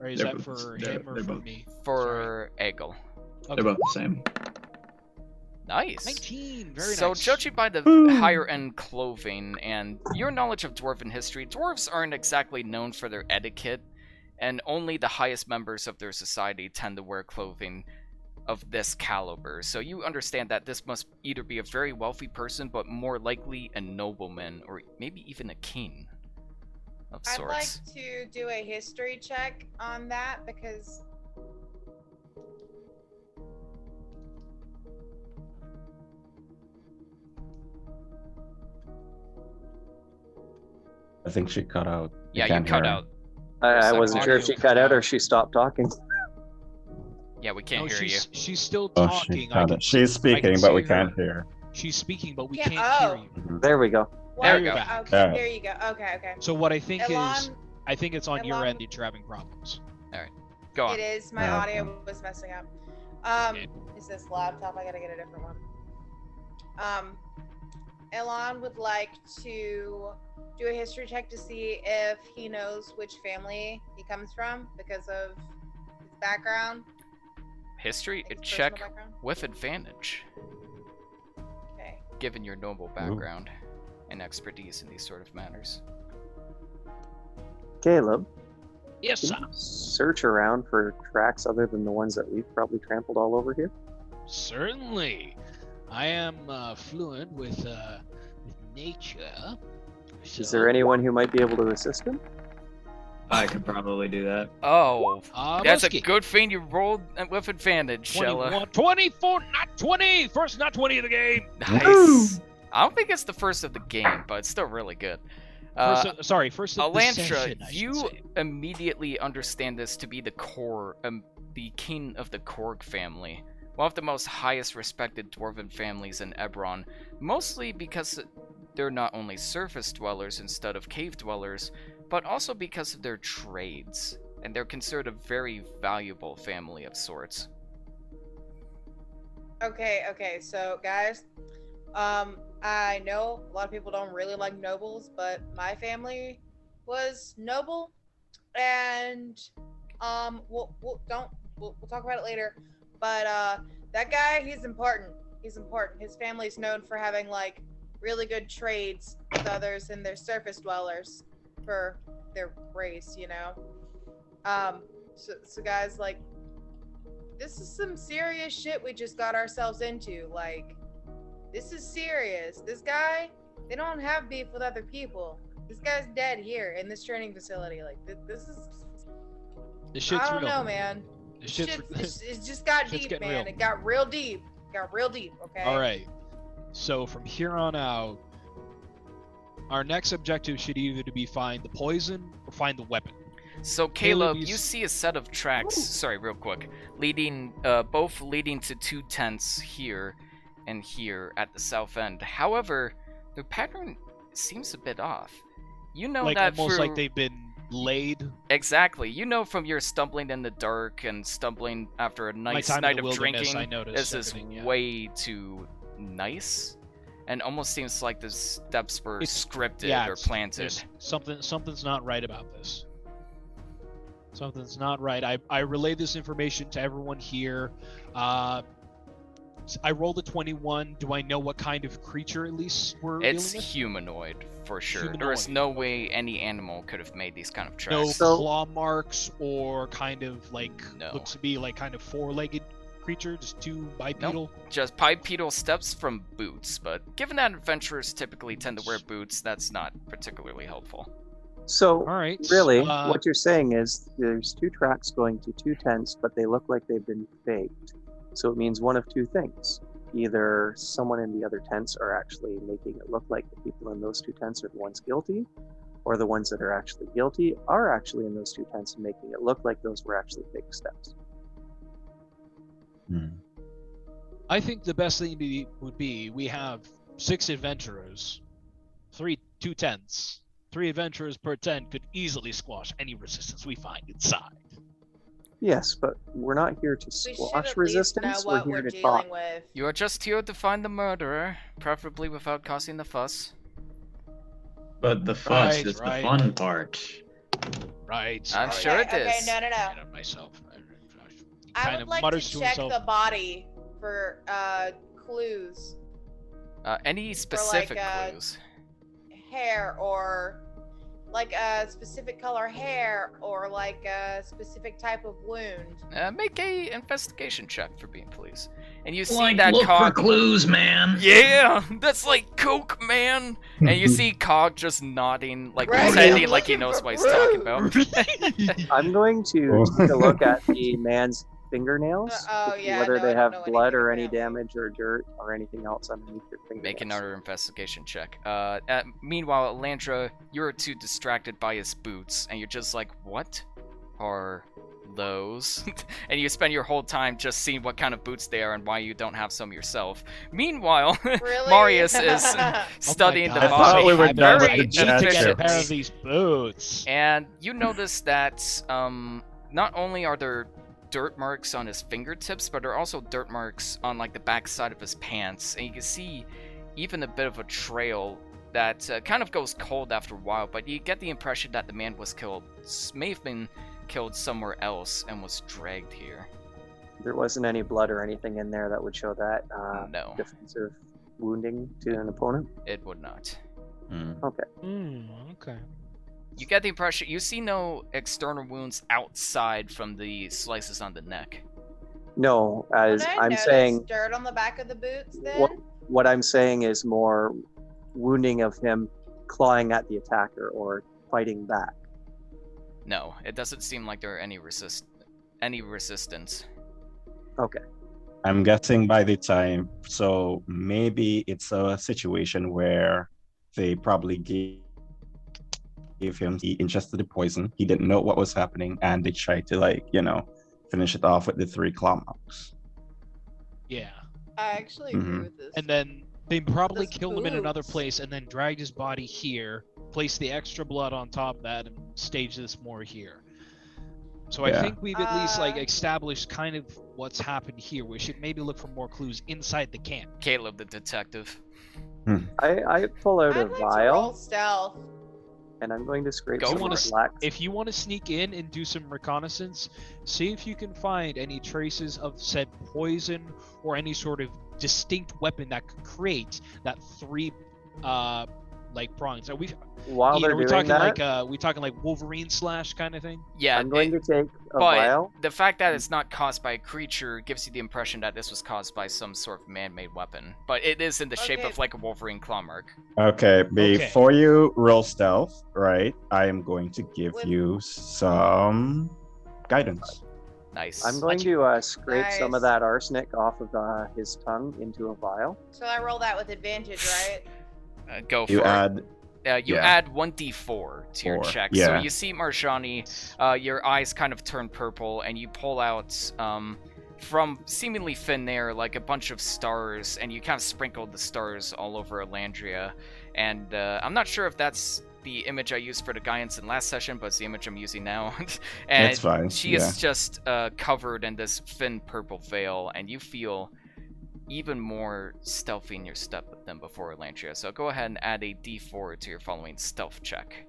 Or is They're that both- for they're- him or they're for both- me? For Eggle. Okay. They're both the same. Nice. 19. Very So, nice. judging by the higher end clothing and your knowledge of dwarven history, dwarves aren't exactly known for their etiquette, and only the highest members of their society tend to wear clothing of this caliber. So you understand that this must either be a very wealthy person, but more likely a nobleman, or maybe even a king. of I'd sorts. like to do a history check on that because I think she cut out. Yeah, you can't cut hear her. out. I second. wasn't sure if she cut out or she stopped talking. Yeah, we can't No, hear you. she's still Oh, talking. she cut it. She's I speaking, can but we see her. can't hear her. She's speaking, but we Yeah, can't hear oh. you. Mhm. There we go. There we What? go. Okay, Yeah. there you go. Okay. So what I think is, Elon, I think it's on your Elon- end that you're having problems. Go on. it is. My Yeah. audio was messing up. Okay. Is this laptop? I gotta get a different one. Elon would like to do a history check to see if he knows which family he comes from because of his background. History his check personal background. with advantage, Okay. given your noble background and expertise in these sort of matters. Caleb, Yes, can sir. you search around for tracks other than the ones that we've probably trampled all over here? Certainly. I am fluent with nature. Is there anyone who might be able to assist him? I could probably do that. Oh, that's a Muskie. good thing you rolled with advantage, Shella. 21, 24, not 20! First not 20 of the game! Nice. I don't think it's the first of the game, but it's still really good. First of the Elantra, session, I should you say. immediately understand this to be the the king of the Korg family, one of the most highest respected dwarven families in Ebron, mostly because they're not only surface dwellers instead of cave dwellers, but also because of their trades, and they're considered a very valuable family of sorts. Okay, so guys, I know a lot of people don't really like nobles, but my family was noble, and we'll talk about it later. But that guy, he's important. He's important. His family's known for having like really good trades with others and their surface dwellers for their race, you know. So guys, like, this is some serious shit we just got ourselves into. Like, this is serious. This guy, they don't have beef with other people. This guy's dead here in this training facility. Like, this is. This shit's I don't real. know, man. This shit's It just got shit's deep, getting man. real. It got real deep. Okay. All right. So from here on out, our next objective should either to be find the poison or find the weapon. So Caleb, you you s- see a set of tracks. Sorry, real quick, both leading to two tents here and here at the south end. However, the pattern seems a bit off. You know Like that almost through... like they've been laid. Exactly. You know from your stumbling in the dark and stumbling after a My nice time in night the of wilderness, drinking. I noticed This is everything, yeah. way too nice, and almost seems like the steps were It's- scripted yeah, or it's- planted. there's something's not right about this. Something's not right. I relayed this information to everyone here. I rolled a 21. Do I know what kind of creature at least we're It's dealing with? humanoid for sure. There is Humanoid. no way any animal could have made these kind of No tracks. So- claw marks or kind of like No. looks to be like kind of four-legged creature, just two bipedal. Just bipedal steps from boots, but given that adventurers typically tend to wear boots, that's not particularly helpful. So, All right. really, uh, what you're saying is there's two tracks going to two tents, but they look like they've been faked. So it means one of two things. Either someone in the other tents are actually making it look like the people in those two tents are the ones guilty, or the ones that are actually guilty are actually in those two tents and making it look like those were actually fake steps. Hmm. I think the best thing would be we have 6 adventurers, 2 tents. 3 adventurers per tent could easily squash any resistance we find inside. Yes, but we're not here to We should squash at least resistance. know We're what here we're to dealing talk. with. You are just here to find the murderer, preferably without causing the fuss. But the fuss Right, is right. the fun part. Right. I'm right. sure it Okay, is. no. Get on myself. He I kind would of like mutters to to check himself. the body for clues, Any specific like, clues? hair or like a specific color hair or like a specific type of wound? Make a investigation check for me, please. And you see Like, that look for Cog. clues, man. Yeah, that's like Coke, man. And you see Cog just nodding, like Right, pretending I'm like he looking knows for what he's talking about. I'm going to take a look at the man's fingernails, Oh, to see yeah, whether no, they I don't have know blood anything or about any that. damage or dirt or anything else underneath your fingernails. Make another investigation check. Meanwhile, Landra, you're too distracted by his boots, and you're just like, what are those? And you spend your whole time just seeing what kind of boots they are and why you don't have some yourself. Meanwhile, Really? Marius is studying Oh the my I God. thought body we were I've done been with the itching to get a gesture. pair of these boots. And you notice that not only are there dirt marks on his fingertips, but there are also dirt marks on like the back side of his pants, and you can see even a bit of a trail that kind of goes cold after a while, but you get the impression that the man was killed, may have been killed somewhere else and was dragged here. There wasn't any blood or anything in there that would show that No, defensive wounding to an opponent. it would not. Okay. Okay. You get the impression, you see no external wounds outside from the slices on the neck. No, Would as I I'm notice saying, dirt on the back of the boots then? what I'm saying is more wounding of him clawing at the attacker or fighting back. No, it doesn't seem like there are any resistance. Okay. I'm guessing by the time, so maybe it's a situation where they probably gave him, he ingested the poison, he didn't know what was happening, and they tried to, like, finish it off with the 3 claw marks. Yeah. I actually agree Mhm. with this. And then they probably Those killed him in another boots. place and then dragged his body here, placed the extra blood on top of that, and staged this more here. So I Yeah. think we've at least like Uh, established kind of what's happened here. We should maybe look for more clues inside the camp. Caleb, the detective. I pull out a I'd like to roll vial stealth. and I'm going to scrape Go some for it. black. If you want to sneak in and do some reconnaissance, see if you can find any traces of said poison or any sort of distinct weapon that could create that 3 like prongs. Are we While they're we doing talking that, we talking like Wolverine slash kind of thing? Yeah, I'm going to take a but vial. the fact that it's not caused by a creature gives you the impression that this was caused by some sort of man-made weapon. But it is in the shape Okay. of like a Wolverine claw mark. Okay, before you roll stealth, right, I am going to give With- you some guidance. Nice. I'm going to scrape some of Nice. that arsenic off of his tongue into a vial. So I roll that with advantage, right? Go for You it. add, You yeah. add 1d4 to your 4, check. So yeah. you see Marjani, your eyes kind of turn purple, and you pull out from seemingly thin air like a bunch of stars, and you kind of sprinkle the stars all over Elandria. And I'm not sure if that's the image I used for the guidance in last session, but it's the image I'm using now. And That's fine, she yeah. is just covered in this thin purple veil, and you feel even more stealthy in your step than before, Elandria. So go ahead and add a d4 to your following stealth check.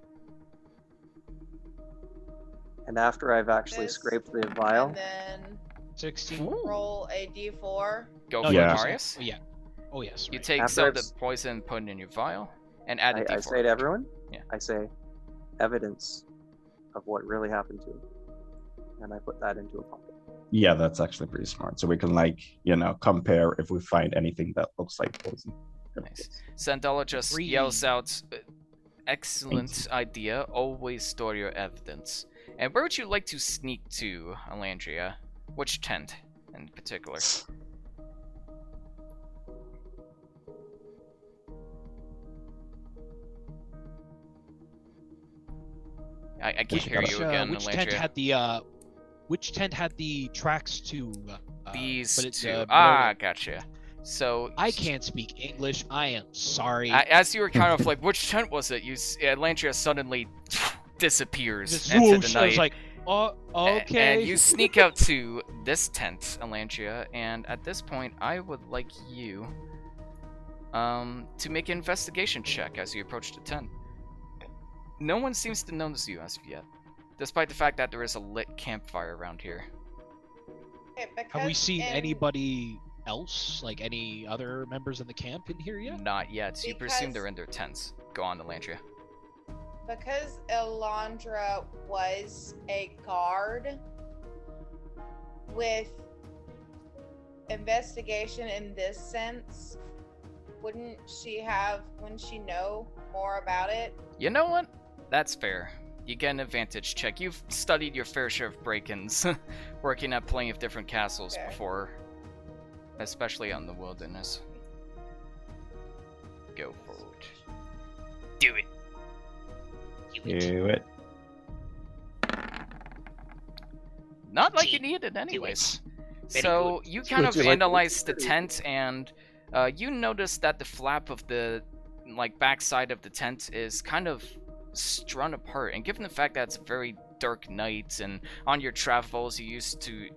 And after I've actually This, scraped the vial, And then 16. roll a d4. Go No, for yeah. it, Marius. Oh, yeah. Oh yes. You right. take After some of I've the s- poison and put it in your vial, and add a I d4. say to everyone, Yeah. I say, evidence of what really happened to him. And I put that into a pocket. Yeah, that's actually pretty smart. So we can, like, compare if we find anything that looks like poison. Nice. Sandala just Free. yells out, excellent idea, always store your evidence. And where would you like to sneak to, Elandria? Which tent in particular? I can't Which hear you again, which tent Elandria. had the which tent had the tracks to These but it's, two. Miller- Gotcha. So I can't speak English. I am sorry. As you were kind of like, which tent was it? Elandria suddenly disappears Just into whoosh, the I was night. like, oh, okay. And you sneak out to this tent, Elandria, and at this point, I would like you to make an investigation check as you approach the tent. No one seems to notice you as of yet, despite the fact that there is a lit campfire around here. Okay, Have we because seen in- anybody else, like any other members in the camp in here yet? Not yet. You presume Because- they're in their tents. Go on, Elandria. because Elandra was a guard with investigation in this sense, wouldn't she know more about it? You know what? That's fair. You get an advantage check. You've studied your fair share of break-ins, working at plenty of different castles Okay. before, especially out in the wilderness. Go for it. Do it. Do it. Not like you need it anyways. Very So good. you kind Would of you like to analyze the consider- tent, and you notice that the flap of the backside of the tent is kind of strung apart. And given the fact that it's a very dark night, and on your travels you're used to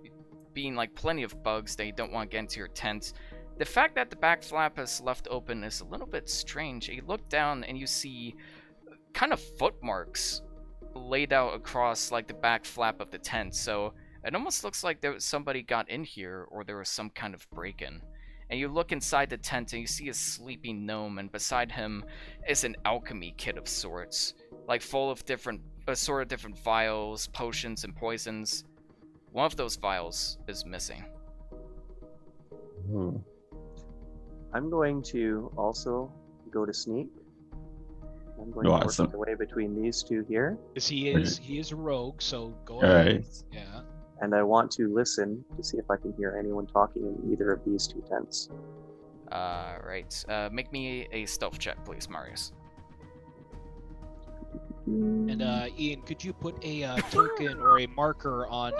being plenty of bugs that you don't want to get into your tent, the fact that the back flap is left open is a little bit strange. You look down and you see kind of footmarks laid out across the back flap of the tent. So it almost looks like somebody got in here, or there was some kind of break-in. And you look inside the tent and you see a sleeping gnome, and beside him is an alchemy kit of sorts, full of different vials, potions, and poisons. One of those vials is missing. Hmm. I'm going to also go to sneak. I'm going Oh, to work awesome. my way between these two here, Because he is a rogue, so go All ahead. right. Yeah. and I want to listen to see if I can hear anyone talking in either of these two tents. Right. Make me a stealth check, please, Marius. And Ian, could you put a token or a marker on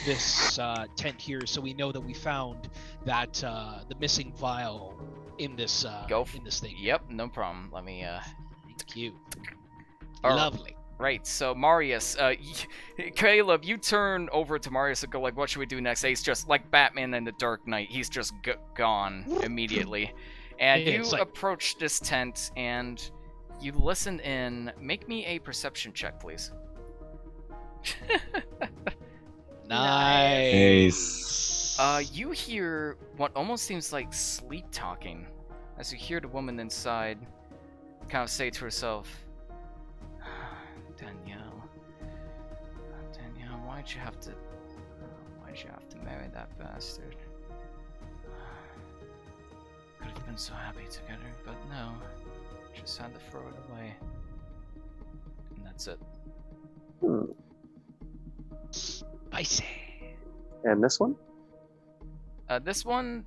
this tent here, so we know that we found that the missing vial in this in this thing? Yep, no problem. Let me, Thank you. Alright. Lovely. Right, so Marius, Caleb, you turn over to Marius and go what should we do next? He's just like Batman in the Dark Knight. He's just gone immediately. And Yeah, you it's like- approach this tent and you listen in. Make me a perception check, please. Nice. You hear what almost seems like sleep talking, as you hear the woman inside kind of say to herself, Danielle, why'd you have to marry that bastard? Could have been so happy together, but no, just had to throw it away. And that's it. Hmm. Spicy. And this one? This one,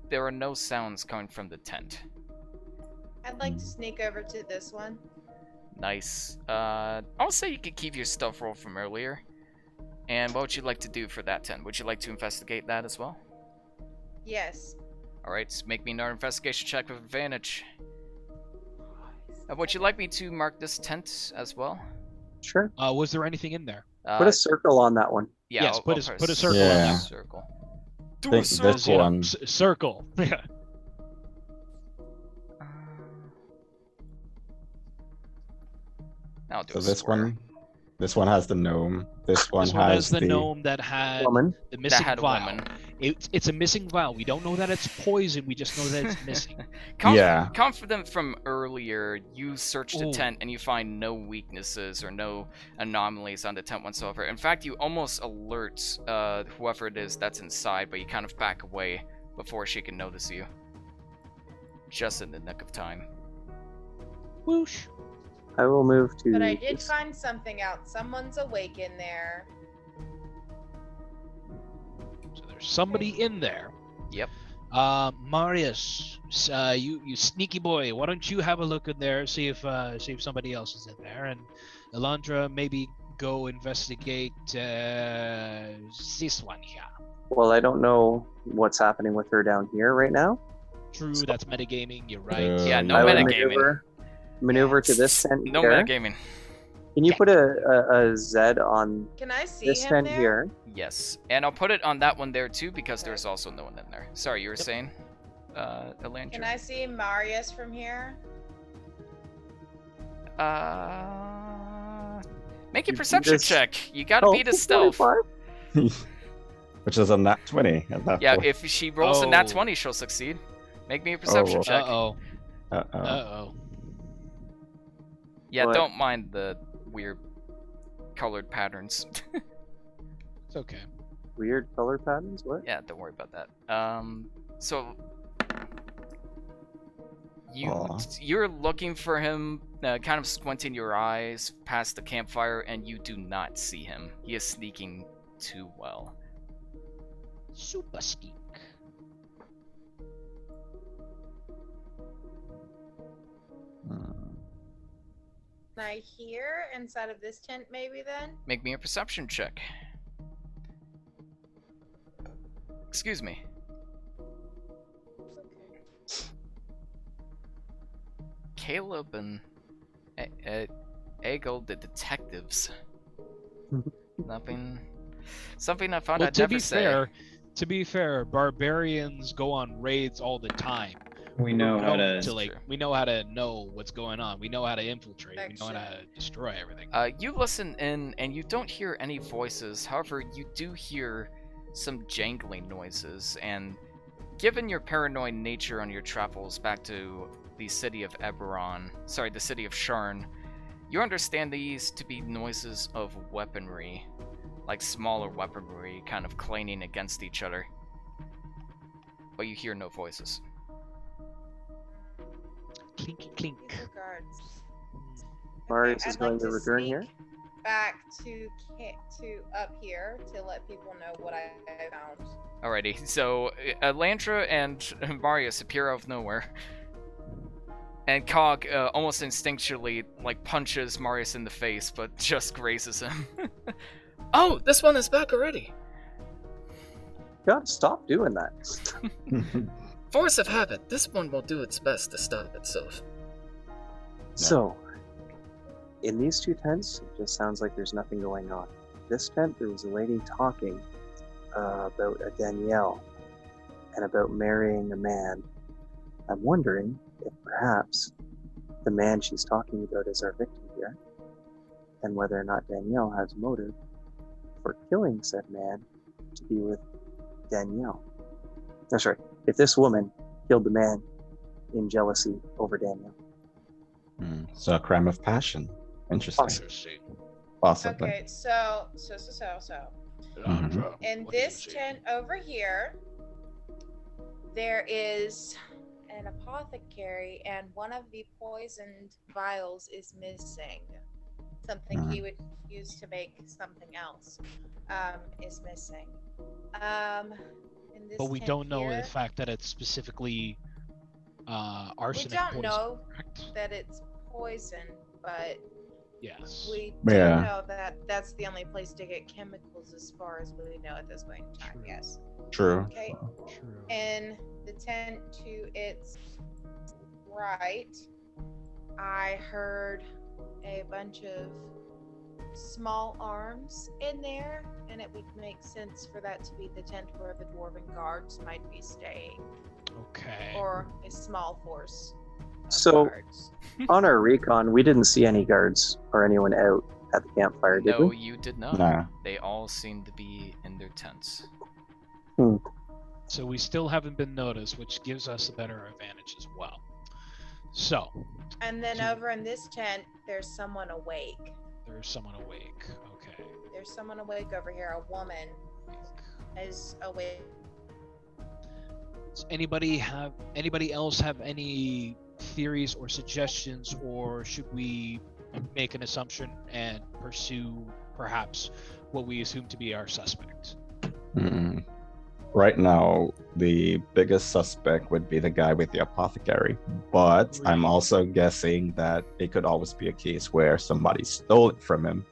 there are no sounds coming from the tent. I'd like to sneak over to this one. Nice. I'll say you could keep your stuff roll from earlier. And what would you like to do for that tent? Would you like to investigate that as well? Yes. Alright, make me another investigation check with advantage. Would you like me to mark this tent as well? Sure. Was there anything in there? Put a circle on that one. Yeah, Yes, I'll put a press circle on Yeah. that. Circle. I think this You know, one. circle. Yeah. I'll do So a this square. this one has the gnome. This one This one has has the gnome that had Woman. the That missing had a vial. woman. It's a missing vial. We don't know that it's poison. We just know that it's missing. Yeah. Confident from earlier, you search the Ooh. tent and you find no weaknesses or no anomalies on the tent whatsoever. In fact, you almost alert whoever it is that's inside, but you kind of back away before she can notice you. Just in the nick of time. Whoosh. I will move to. But I did this- find something out. Someone's awake in there. So there's somebody in there. Yep. Marius, you sneaky boy, why don't you have a look in there, see if somebody else is in there, and Elandra, maybe go investigate this one here. Well, I don't know what's happening with her down here right now. True, that's metagaming. You're right. Yeah, no I would metagaming. maneuver to this tent No here. metagaming. Can you put a Z on Can I see this him tent there? here? Yes. And I'll put it on that one there too, because there's also no one in there. Sorry, you were saying, Elandra? Can I see Marius from here? Make a You perception just- check. You gotta beat a stealth. 25? Which is a nat 20 at that Yeah, point. if she rolls a nat Oh. 20, she'll succeed. Make me a perception well. check. Uh-oh. Uh-oh. Uh-oh. Yeah, What? don't mind the weird colored patterns. It's okay. Weird color patterns? What? Yeah, don't worry about that. So Aw. you're looking for him, kind of squinting your eyes past the campfire, and you do not see him. He is sneaking too well. Super sneak. Hmm. Can I hear inside of this tent, maybe then? Make me a perception check. Excuse me. It's okay. Caleb and Egil, the detectives. Nothing. Something I found Well, I'd to never be say. fair, barbarians go on raids all the time. We know how to. We know how to know what's going on. We know how to infiltrate. We know how to Action. destroy everything. You listen in, and you don't hear any voices. However, you do hear some jangling noises. And given your paranoid nature on your travels back to the city of Eberron, the city of Sharn, you understand these to be noises of weaponry, like smaller weaponry, kind of clanging against each other. But you hear no voices. Clink, clink. These are guards. Marius Okay, is I'd going like to return sneak here. Back to up here to let people know what I found. Alrighty, so Landra and Marius appear out of nowhere. And Cog almost instinctually punches Marius in the face, but just grazes him. Oh, this one is back already. God, stop doing that. Force of habit. This one will do its best to stop itself. So, in these two tents, it just sounds like there's nothing going on. This tent, there was a lady talking about a Danielle and about marrying a man. I'm wondering if perhaps the man she's talking about is our victim here, and whether or not Danielle has motive for killing said man to be with Danielle. That's right. If this woman killed the man in jealousy over Danielle. So a crime of passion. Interesting. Interesting. Possibly. Okay, so. Mhm. In What do you this see? tent over here, there is an apothecary, and one of the poisoned vials is missing. Something he would use to make something else is missing. In this But we tent don't know here, the fact that it's specifically arsenic we don't poison, know correct? that it's poison, but Yes. we do Yeah. know that that's the only place to get chemicals as far as we know at this point in time. True. Yes. True. Okay. True. In the tent to its right, I heard a bunch of small arms in there, and it would make sense for that to be the tent where the dwarven guards might be staying, Okay. or a small force of So- guards. On our recon, we didn't see any guards or anyone out at the campfire, did No, we? you did not. Nah. They all seem to be in their tents. So we still haven't been noticed, which gives us a better advantage as well. So And then over in this tent, there's someone awake. there's someone awake. Okay. There's someone awake over here. A woman is awake. Does anybody else have any theories or suggestions, or should we make an assumption and pursue perhaps what we assume to be our suspect? Mm. Right now, the biggest suspect would be the guy with the apothecary, but I'm Really? also guessing that it could always be a case where somebody stole it from him.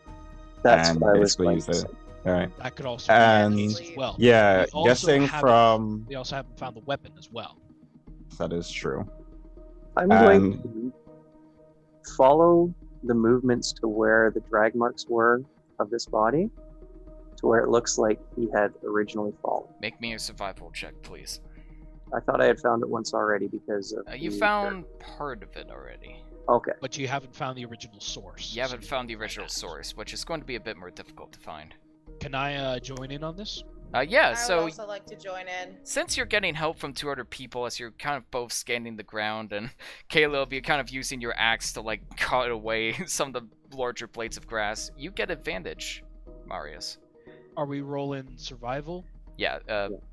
That's and what I was basically going use to it. say. All right. That could also And be the case as well. Yeah, We also guessing haven't- from We also haven't found the weapon as well. that is true. I'm going And- to follow the movements to where the drag marks were of this body, to where it looks like he had originally fallen. Make me a survival check, please. I thought I had found it once already because of You the- found part of it already. Okay. But you haven't found the original source. You haven't so found the find original that. source, which is going to be a bit more difficult to find. Can I join in on this? Yeah, I so would also like to join in. since you're getting help from two other people as you're kind of both scanning the ground, and Caleb, you're kind of using your axe to like cut away some of the larger blades of grass, you get advantage, Marius. Are we rolling survival? Yeah,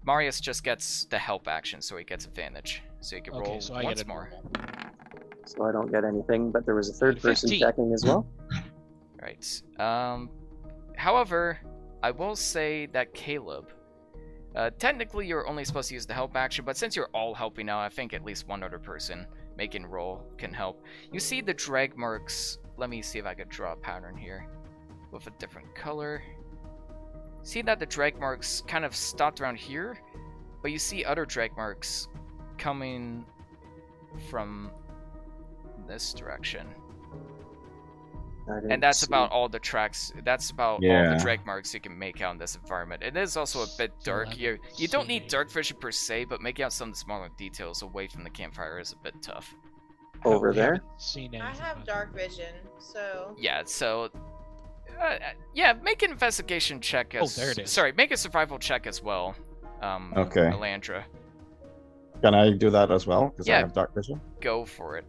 Marius just gets the help action, so he gets advantage. So you can roll Okay, so I once get a more. normal. So I don't get anything, but there was a third person 15. checking as well. Right. However, I will say that Caleb, technically you're only supposed to use the help action, but since you're all helping out, I think at least one other person making roll can help. You see the drag marks. Let me see if I could draw a pattern here with a different color. See that the drag marks kind of stopped around here, but you see other drag marks coming from this direction. And that's about all the tracks. That's about all Yeah. the drag marks you can make out in this environment. It is also a bit dark. You don't need dark vision per se, but making out some of the smaller details away from the campfire is a bit tough. Over We there. haven't seen I anything have about dark vision, so Yeah, so yeah, make an investigation check as there it is. Sorry, make a survival check as well. Okay. Elandra, Can I do that as well? Because Yeah. I have dark vision. go for it.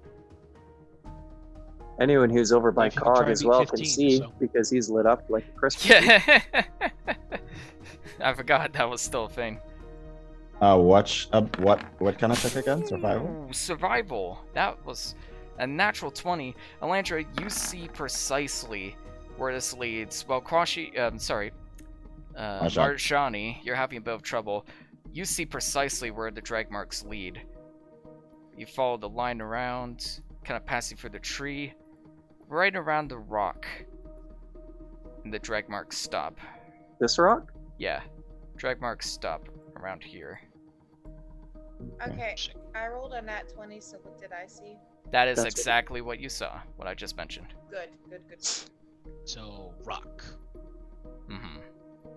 Anyone who's over by If you can try Cog to as beat well 15 can or see so. because he's lit up like a Christmas tree. Yeah. I forgot that was still a thing. What kind of check again? Survival? Ooh, survival. That was a natural 20. Elandra, you see precisely where this leads. Well, Marjani, you're having a bit of trouble. You see precisely where the drag marks lead. You follow the line around, kind of passing through the tree, right around the rock. And the drag marks stop. This rock? Yeah, drag marks stop around here. okay. I rolled a nat 20, so what did I see? That is That's exactly what you saw, what I just mentioned. Good, good, good. So rock. Mm-hmm.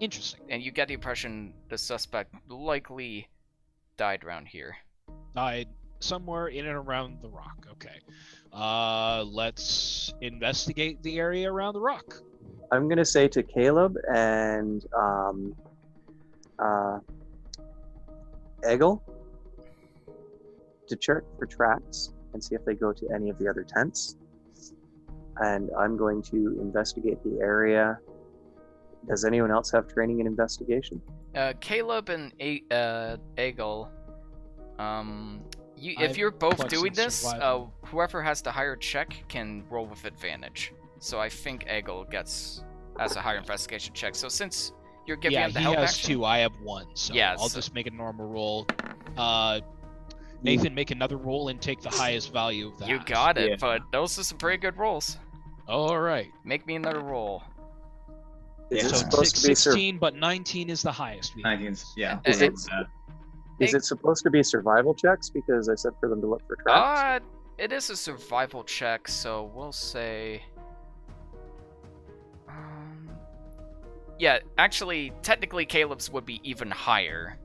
Interesting. And you get the impression the suspect likely died around here. Died somewhere in and around the rock. Okay. Let's investigate the area around the rock. I'm gonna say to Caleb and Eggle to check for tracks and see if they go to any of the other tents. And I'm going to investigate the area. Does anyone else have training in investigation? Caleb and Egel, if I've you're both plugged doing some this, survival. whoever has the higher check can roll with advantage. So I think Egel has a higher investigation check. So since you're giving Yeah, him the he help has action, 2. I have 1. So Yeah, I'll so- just make a normal roll. Nathan, make another roll and take the highest value of that. you got it. Yeah. But those are some pretty good rolls. All right. Make me another roll. Is Yeah. it So supposed to be 16, but 19 is the highest. 19's, yeah. Is it- Uh, Is it supposed to be survival checks? Because I said for them to look for tracks. It is a survival check, so we'll say. Yeah, actually, technically, Caleb's would be even higher.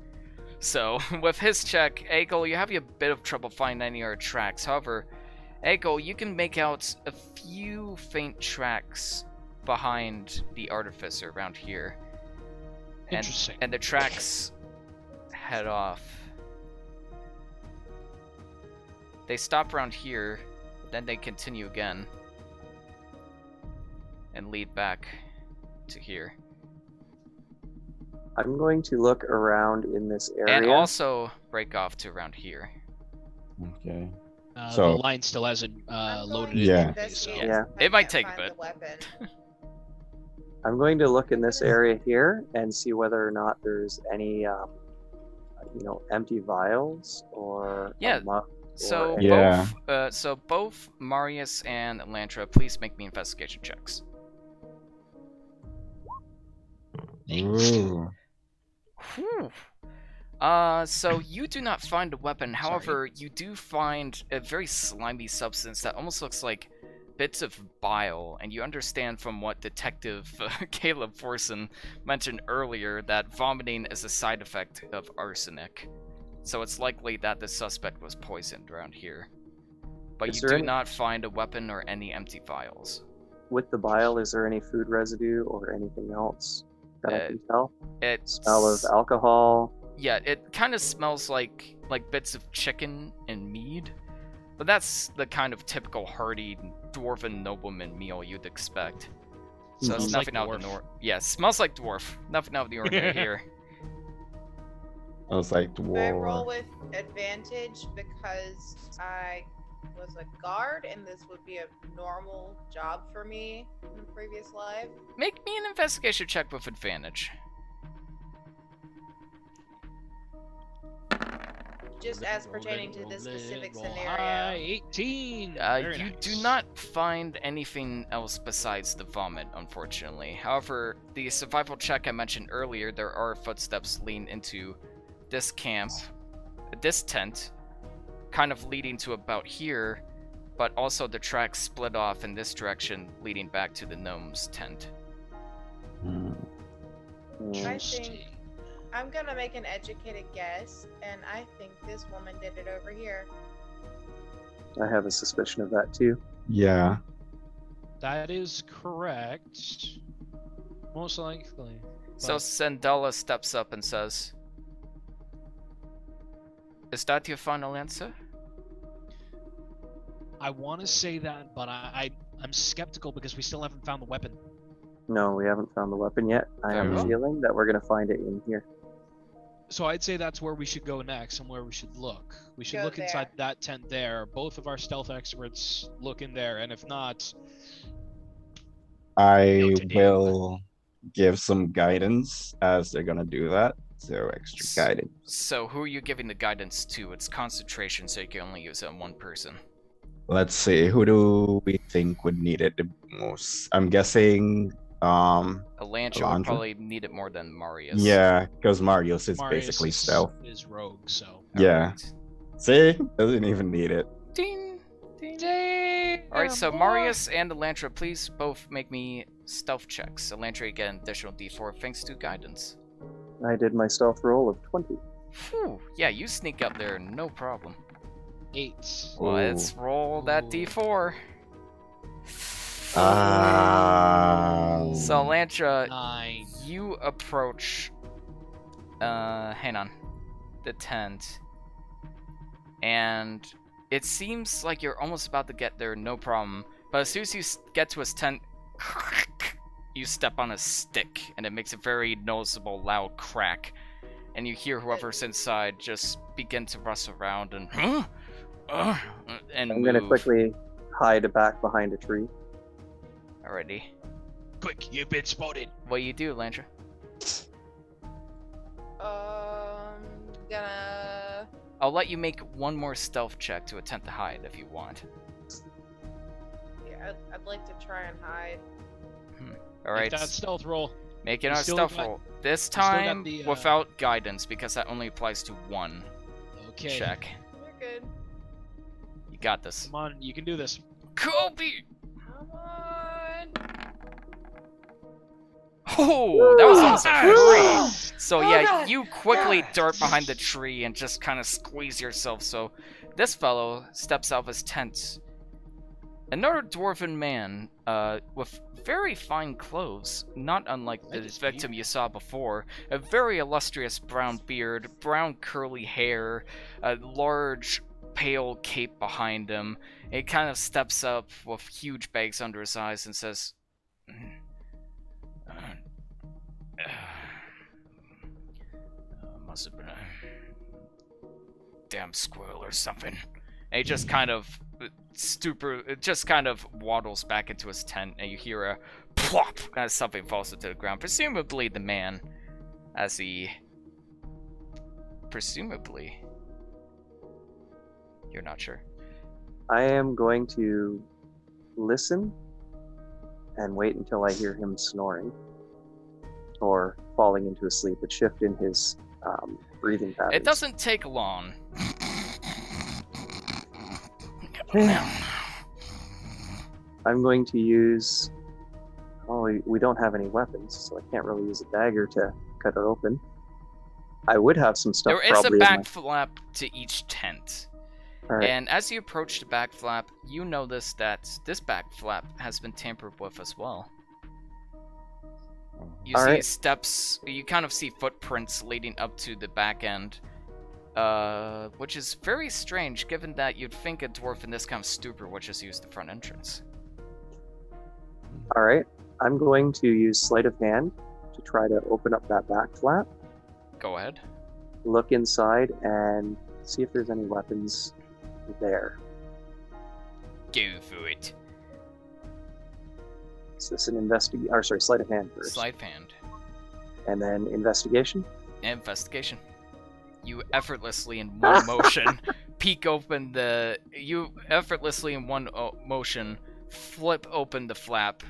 So, with his check, Egel, you have a bit of trouble finding any other tracks. However, Egel, you can make out a few faint tracks behind the artificer around here. Interesting. And the tracks head off. They stop around here, then they continue again. And lead back to here. I'm going to look around in this area. And also break off to around here. Okay. The So- line still hasn't I'm loaded going in. to Yeah. for me, investigate so- Yeah. if I It might can't take a find bit. the weapon. I'm going to look in this area here and see whether or not there's any, empty vials or Yeah, a mug So or Yeah. both Marius and Elantra, please make me investigation checks. Ooh. Whew. So you do not find a weapon. However, you do find a very slimy substance that almost looks like bits of bile, and you understand from what Detective Caleb Forson mentioned earlier that vomiting is a side effect of arsenic. So it's likely that the suspect was poisoned around here. But Is you there do any- not find a weapon or any empty vials. with the bile, is there any food residue or anything else? that I can tell. It Smell of alcohol. Yeah, it kind of smells like bits of chicken and mead, but that's the kind of typical hearty dwarven nobleman meal you'd expect. So it's Smells like nothing out of dwarf. the yeah, smells like dwarf. Nothing out of the ordinary here. I was like, Do I roll whoa. with advantage because I was a guard and this would be a normal job for me in the previous life? Make me an investigation check with advantage. Just as pertaining to this specific Roll scenario. high, 18. Very You nice. do not find anything else besides the vomit, unfortunately. However, the survival check I mentioned earlier, there are footsteps leading into this camp, this tent, kind of leading to about here, but also the tracks split off in this direction, leading back to the gnome's tent. Hmm. I think I'm gonna make an educated guess, and I think this woman did it over here. I have a suspicion of that too. Yeah. That is correct. Most likely. So But- Sandala steps up and says, "Is that your final answer?" I want to say that, but I'm skeptical because we still haven't found the weapon. No, we haven't found the weapon yet. I have Very a well. feeling that we're gonna find it in here. So I'd say that's where we should go next and where we should look. We should Go look inside there. that tent there. Both of our stealth experts look in there, and if not, I Noted. will give some guidance as they're gonna do that. So extra guidance. So who are you giving the guidance to? It's concentration, so you can only use it on one person. Let's see, who do we think would need it the most? I'm guessing, Elantra would Elantra? probably need it more than Marius. yeah, because Marius is Marius basically is, stealth. is rogue, so. Yeah. Alright. See, doesn't even need it. Ding, ding. Alright, so Marius and Elantra, please both make me stealth checks. Elantra, you get an additional d4 thanks to guidance. I did my stealth roll of 20. Phew, yeah, you sneak up there, no problem. 8. Let's roll that Ooh. d4. Ah. So Elantra, 9. you approach, hang on, the tent, and it seems like you're almost about to get there, no problem, but as soon as you get to his tent, you step on a stick, and it makes a very noticeable loud crack, and you hear whoever's inside just begin to rustle around and, and I'm gonna move. quickly hide back behind a tree. Alrighty. Quick, you've been spotted. What do you do, Elantra? Gonna. I'll let you make one more stealth check to attempt to hide if you want. Yeah, I'd like to try and hide. Alright, That stealth roll. make it we a still stealth got- roll. This still got time the, without guidance, because that only applies to one Okay. check. You're good. You got this. Come on, you can do this. Kobe! Come on. Oh, that was almost a 3. So Oh, yeah, God. you quickly God. dart behind the tree and just kind of squeeze yourself. So this fellow steps out of his tent. Another dwarven man, with very fine clothes, not unlike the That is victim you saw before. A very illustrious brown beard, brown curly hair, a large pale cape behind him. He kind of steps up with huge bags under his eyes and says, must have been a damn squirrel or something. And he just kind of just kind of waddles back into his tent, and you hear a plop as something falls into the ground. Presumably the man, as he... Presumably. You're not sure. I am going to listen and wait until I hear him snoring or falling into a sleep, a shift in his breathing patterns. It doesn't take long. I'm going to use. Oh, we don't have any weapons, so I can't really use a dagger to cut it open. I would have some stuff. There is a probably in my- back flap to each tent. All right. And as you approach the back flap, you notice that this back flap has been tampered with as well. You All see right. steps. You kind of see footprints leading up to the back end, which is very strange, given that you'd think a dwarf in this kind of stupor would just use the front entrance. All right. I'm going to use sleight of hand to try to open up that back flap, Go ahead. look inside, and see if there's any weapons there. Go for it. Is this an sleight of hand first, Sleight of hand. and then investigation? Investigation. You effortlessly in one motion peek open the. You effortlessly in one motion flip open the flap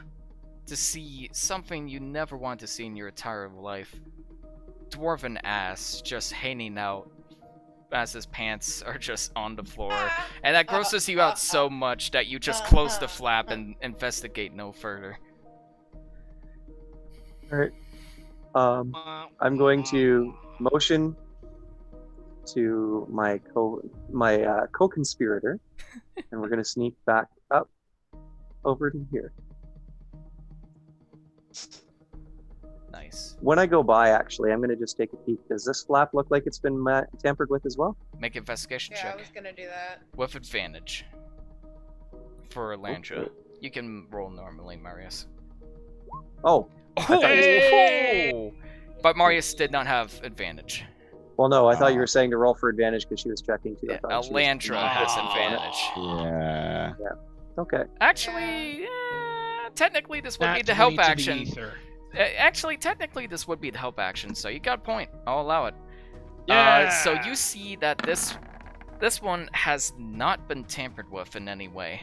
to see something you never want to see in your entire life. Dwarven ass just hanging out as his pants are just on the floor. And that grosses you out so much that you just close the flap and investigate no further. All right. I'm going to motion to my co-conspirator, and we're going to sneak back up over to here. Nice. When I go by, actually, I'm going to just take a peek. Does this flap look like it's been tampered with as well? Make an investigation Yeah, I check was gonna do that. with advantage for Landra. You can roll normally, Marius. Oh, Oh! But Marius did not have advantage. well, no, I thought you were saying to roll for advantage because she was checking too. I Yeah, thought she was- Alandra has advantage. Yeah. Okay. Actually, technically this would be Nat the help 20 to the action. ether. Actually, technically this would be the help action, so you got a point. I'll allow it. Yeah. So you see that this one has not been tampered with in any way.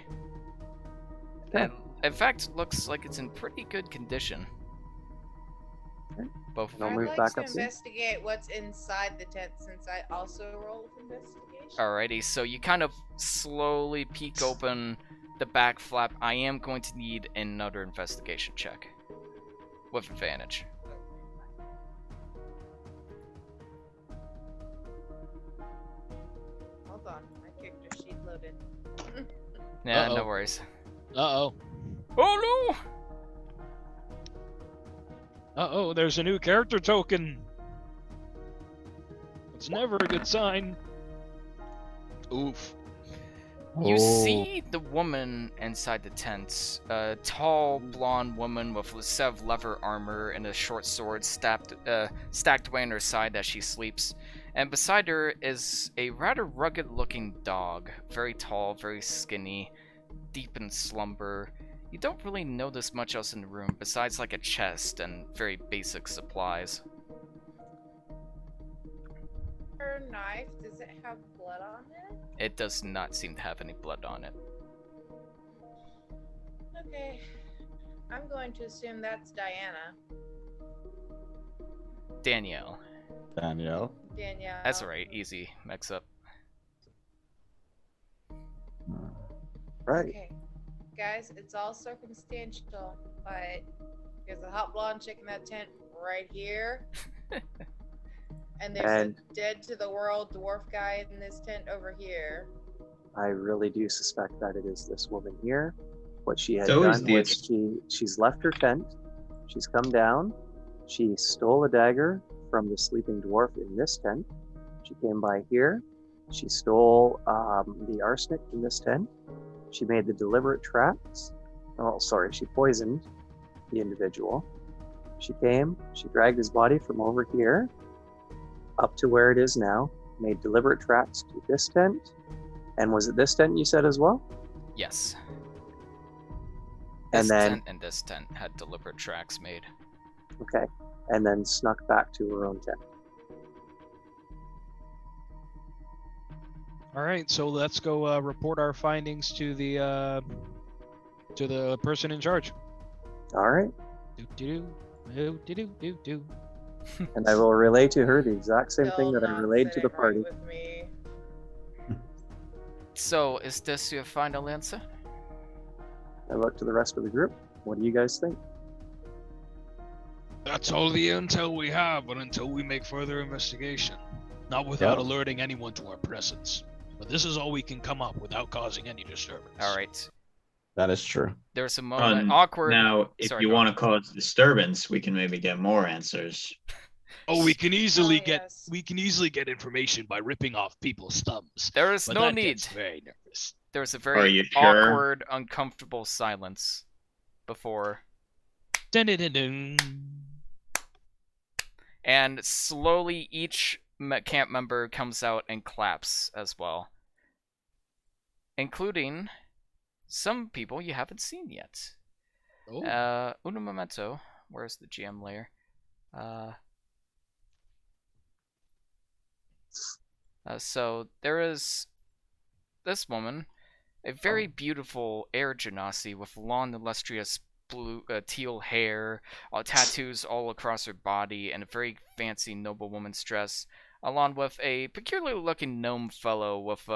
And in fact, looks like it's in pretty good condition. Okay. Both of I'll them. move I'd back like up to there. investigate what's inside the tent since I also rolled investigation. Alrighty, so you kind of slowly peek open the back flap. I am going to need another investigation check. With advantage. Hold on, my character sheet loaded. Yeah, Uh-oh. no worries. Uh-oh. Oh Uh-oh, there's a new character token. It's never a good sign. Oof. no! You Oh. see the woman inside the tent. A tall, blonde woman with a set of leather armor and a short sword stacked away on her side as she sleeps. And beside her is a rather rugged-looking dog. Very tall, very skinny, deep in slumber. You don't really notice much else in the room besides like a chest and very basic supplies. Her knife, does it have blood on it? It does not seem to have any blood on it. Okay. I'm going to assume that's Diana. Danielle. Danielle. Danielle. That's alright, easy mix up. Right. Okay. Guys, it's all circumstantial, but there's a hot blonde chick in that tent right here. And there's And- a dead to the world dwarf guy in this tent over here. I really do suspect that it is this woman here. What she has It's always done the was she's left her tent. She's come down. She stole a dagger from the sleeping dwarf in this tent. She came by here. She stole the arsenic in this tent. She made the deliberate traps. Oh, sorry, she poisoned the individual. She came. She dragged his body from over here up to where it is now. Made deliberate traps to this tent. And was it this tent you said as well? Yes. And This then- tent and this tent had deliberate tracks made. Okay. And then snuck back to her own tent. All right, so let's go report our findings to the person in charge. All right. Do. And I will relay to her the exact same thing Still that I not relayed to the sitting right party. with me. So, is this your final answer? I look to the rest of the group. What do you guys think? That's all the intel we have, but until we make further investigation. Not without Yeah. alerting anyone to our presence. But this is all we can come up without causing any disturbance. Alright. That is true. There's a moment, Um, awkward. Now, if Sorry, you go want to cause disturbance, we can maybe get more answers. Oh, we can easily yes. get information by ripping off people's thumbs. There is But no that need. gets very nervous. There's a Are very you sure? awkward, uncomfortable silence before, Dun-dun-dun-dun. and slowly each camp member comes out and claps as well, including some people you haven't seen yet. Oh. Uno momento. Where's the GM layer? So there is this woman, a very beautiful air genasi with long, illustrious blue, teal hair, tattoos all across her body, and a very fancy noblewoman's dress, along with a peculiar-looking gnome fellow with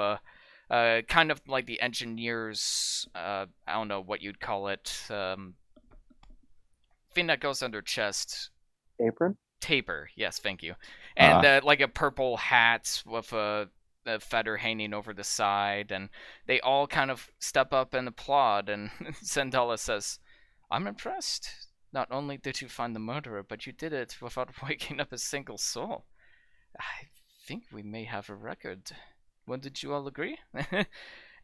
kind of like the engineer's, I don't know what you'd call it, thing that goes under chest. Apron? Taper, yes, thank you. And like a purple hat with a feather hanging over the side, and they all kind of step up and applaud, and Zendala says, "I'm impressed. Not only did you find the murderer, but you did it without waking up a single soul. I think we may have a record. Wouldn't you all agree?"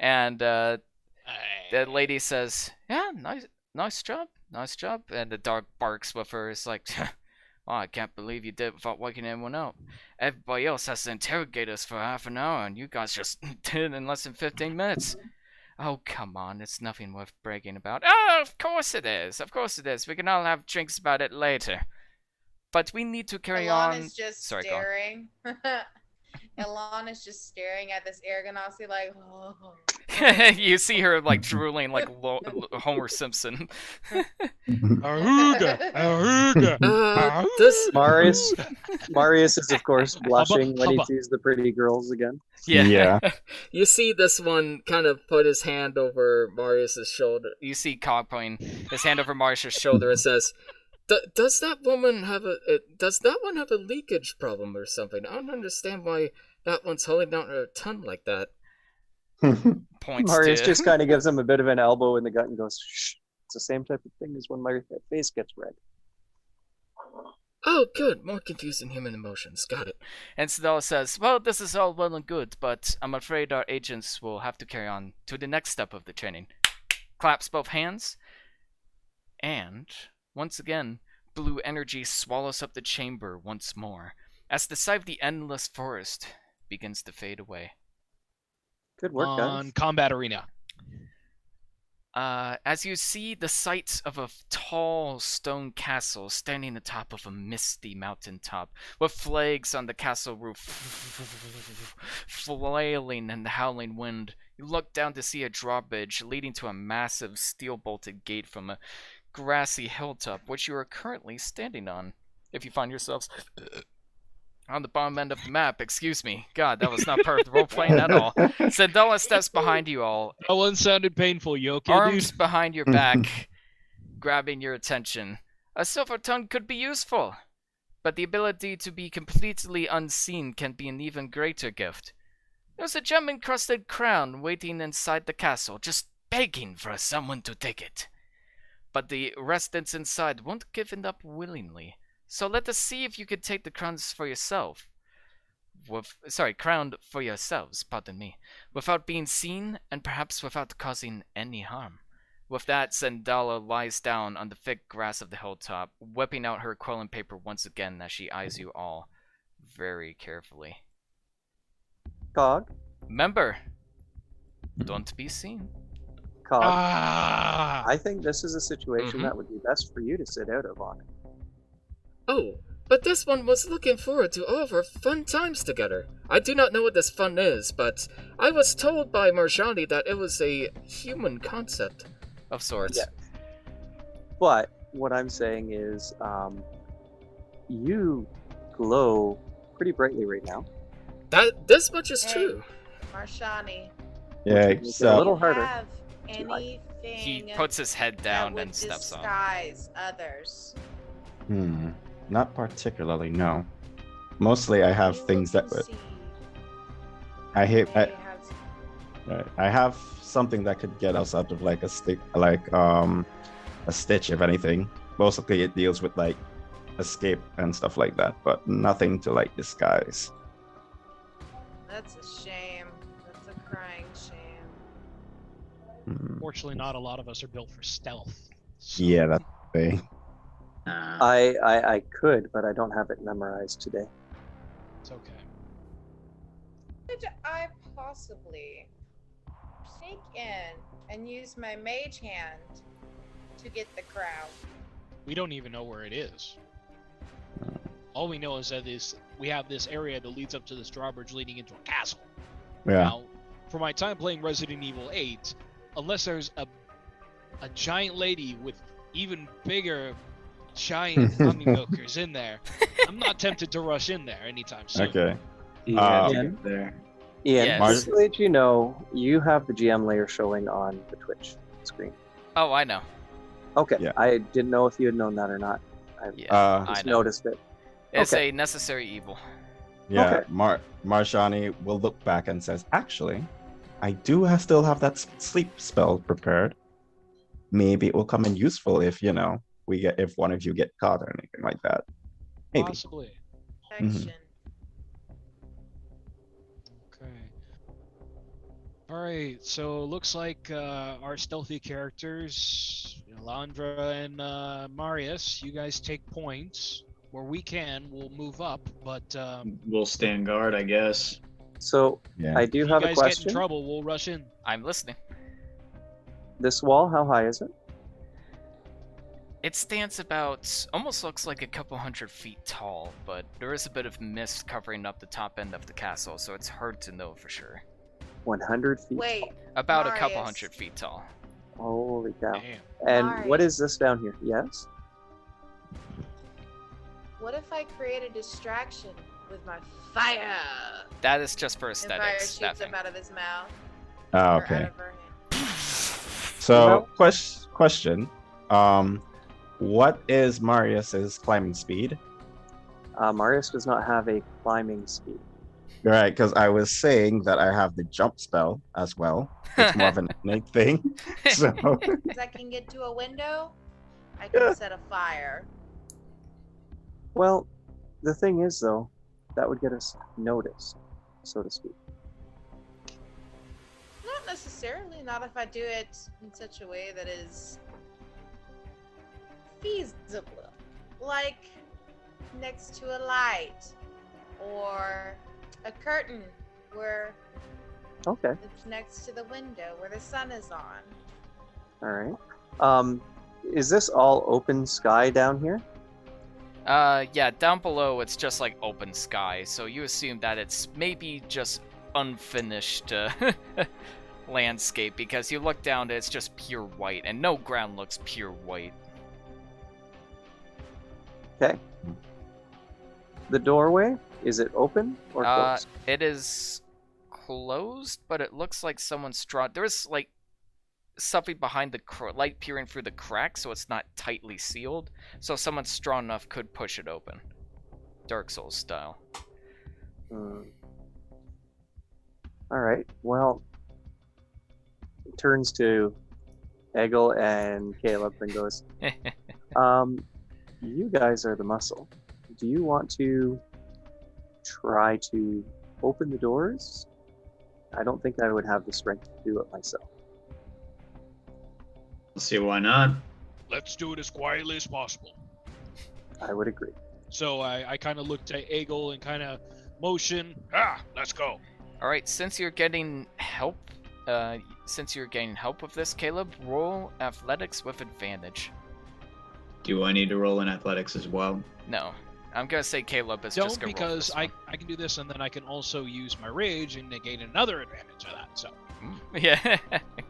And the lady says, "Yeah, nice job. And the dog barks with her. It's like, "Oh, I can't believe you did it without waking anyone up. Everybody else has to interrogate us for half an hour, and you guys just did it in less than 15 minutes. Oh, come on, it's nothing worth bragging about." "Oh, of course it is. We can all have drinks about it later. But we need to carry Elon on." is just Sorry, go on. staring. Elon is just staring at this air genasi like, oh. You see her like drooling like Homer Simpson. Ahuga! Ahuga! This Marius is of course blushing when he hubba. sees the pretty girls again. Yeah. you see this one kind of put his hand over Marius's shoulder. You see Cog putting his hand over Marsha's shoulder and says, Does that one have a leakage problem or something? I don't understand why that one's holding down her tongue like that. points Marius to... just kind of gives him a bit of an elbow in the gut and goes, "Shh. It's the same type of thing as when my face gets red." Oh, good. More confusing human emotions. Got it. And Sedala says, "Well, this is all well and good, but I'm afraid our agents will have to carry on to the next step of the training." Claps both hands, and once again, blue energy swallows up the chamber once more, as the sight of the endless forest begins to fade away. Good work, On guys. Combat Arena. As you see the sight of a tall stone castle standing atop of a misty mountaintop, with flags on the castle roof flailing in the howling wind, you look down to see a drawbridge leading to a massive steel-bolted gate from a grassy hilltop, which you are currently standing on. If you find yourselves on the bottom end of the map, excuse me. God, that was not part of the role-playing at all. Zendala steps behind you all, That one sounded painful. You okay, arms dude? behind your back, grabbing your attention. A silver tongue could be useful, but the ability to be completely unseen can be an even greater gift. There's a gem-encrusted crown waiting inside the castle, just begging for someone to take it. But the residents inside won't give it up willingly. So let us see if you could take the crowns for yourself. Crown for yourselves, pardon me, without being seen and perhaps without causing any harm. With that, Zendala lies down on the thick grass of the hilltop, whipping out her quill and paper once again as she eyes you all very carefully. Cog, Remember, don't be seen. Cog. Ah! I think this is a situation Mhm. that would be best for you to sit out of on. Oh, but this one was looking forward to all of our fun times together. I do not know what this fun is, but I was told by Marjani that it was a human concept. Of sorts. Yeah. But what I'm saying is, you glow pretty brightly right now. This much is Hey. true. Marshani, Yeah, Make it a so little harder. have anything He puts his head that down would and steps off. disguise others? not particularly, no. Mostly I have You things will that would see I hate they I, have- Right. I have something that could get us out of like a stick, like a stitch, if anything. Mostly it deals with like escape and stuff like that, but nothing to like disguise. That's a shame. That's a crying shame. Fortunately, not a lot of us are built for stealth. So Yeah, that's the thing. I could, but I don't have it memorized today. it's okay. Could I possibly sneak in and use my mage hand to get the crown? We don't even know where it is. All we know is that we have this area that leads up to this drawbridge leading into a castle. Yeah. Now, for my time playing Resident Evil 8, unless there's a giant lady with even bigger giant mummy milkers in there, I'm not tempted to rush in there anytime soon. Okay. Yeah, Ian? there. Ian, Yes. just to let you know, you have the GM layer showing on the Twitch screen. Oh, I know. Okay, Yeah. I didn't know if you had known that or not. I Yeah, I just know. noticed it. It's Okay. a necessary evil. Yeah, Okay. Marshani will look back and says, "Actually, I do still have that sleep spell prepared. Maybe it will come in useful if if one of you get caught or anything like that. Maybe." Possibly. Protection. Okay. All right. So looks like our stealthy characters, Landra and Marius, you guys take points. Where we can, we'll move up. But We'll stand guard, I guess. So Yeah. I do if you have a guys get in question. trouble, we'll rush in. I'm listening. This wall, how high is it? It stands about, almost looks like a couple 100 feet tall, but there is a bit of mist covering up the top end of the castle, so it's hard to know for sure. 100 feet. Wait, About a couple Marius. 100 feet tall. Holy cow. Damn. And what Marius. is this down here? Yes? what if I create a distraction with my fire? That is just for And fire aesthetics. shoots That him thing. out of his mouth. Oh, or out okay. of her hand. So, question. What is Marius's climbing speed? Marius does not have a climbing speed. Right, because I was saying that I have the jump spell as well. It's more of an innate thing. So, Because I can get to a window, I can set a fire. Well, the thing is, though, that would get us noticed, so to speak. Not necessarily, not if I do it in such a way that is feasible. Like next to a light or a curtain where Okay, it's next to the window where the sun is on. all right. Is this all open sky down here? Yeah, down below it's just like open sky, so you assume that it's maybe just unfinished landscape, because you look down, it's just pure white, and no ground looks pure white. Okay. The doorway, is it open or closed? It is closed, but it looks like someone's drawn. There's like something behind the light peering through the crack, so it's not tightly sealed. So someone strong enough could push it open, Dark Souls style. All right. Well, it turns to Eggle and Caleb and goes, you guys are the muscle. Do you want to try to open the doors? I don't think I would have the strength to do it myself. Let's see why not. Let's do it as quietly as possible. I would agree. So I kind of looked at Egel and kind of motion. Let's go. All right, since you're getting help with this, Caleb, roll athletics with advantage. Do I need to roll in athletics as well? No, I'm gonna say Caleb is Don't, just gonna roll for because this I can do this and then I can also use my rage and gain another advantage of that. So one. Yeah,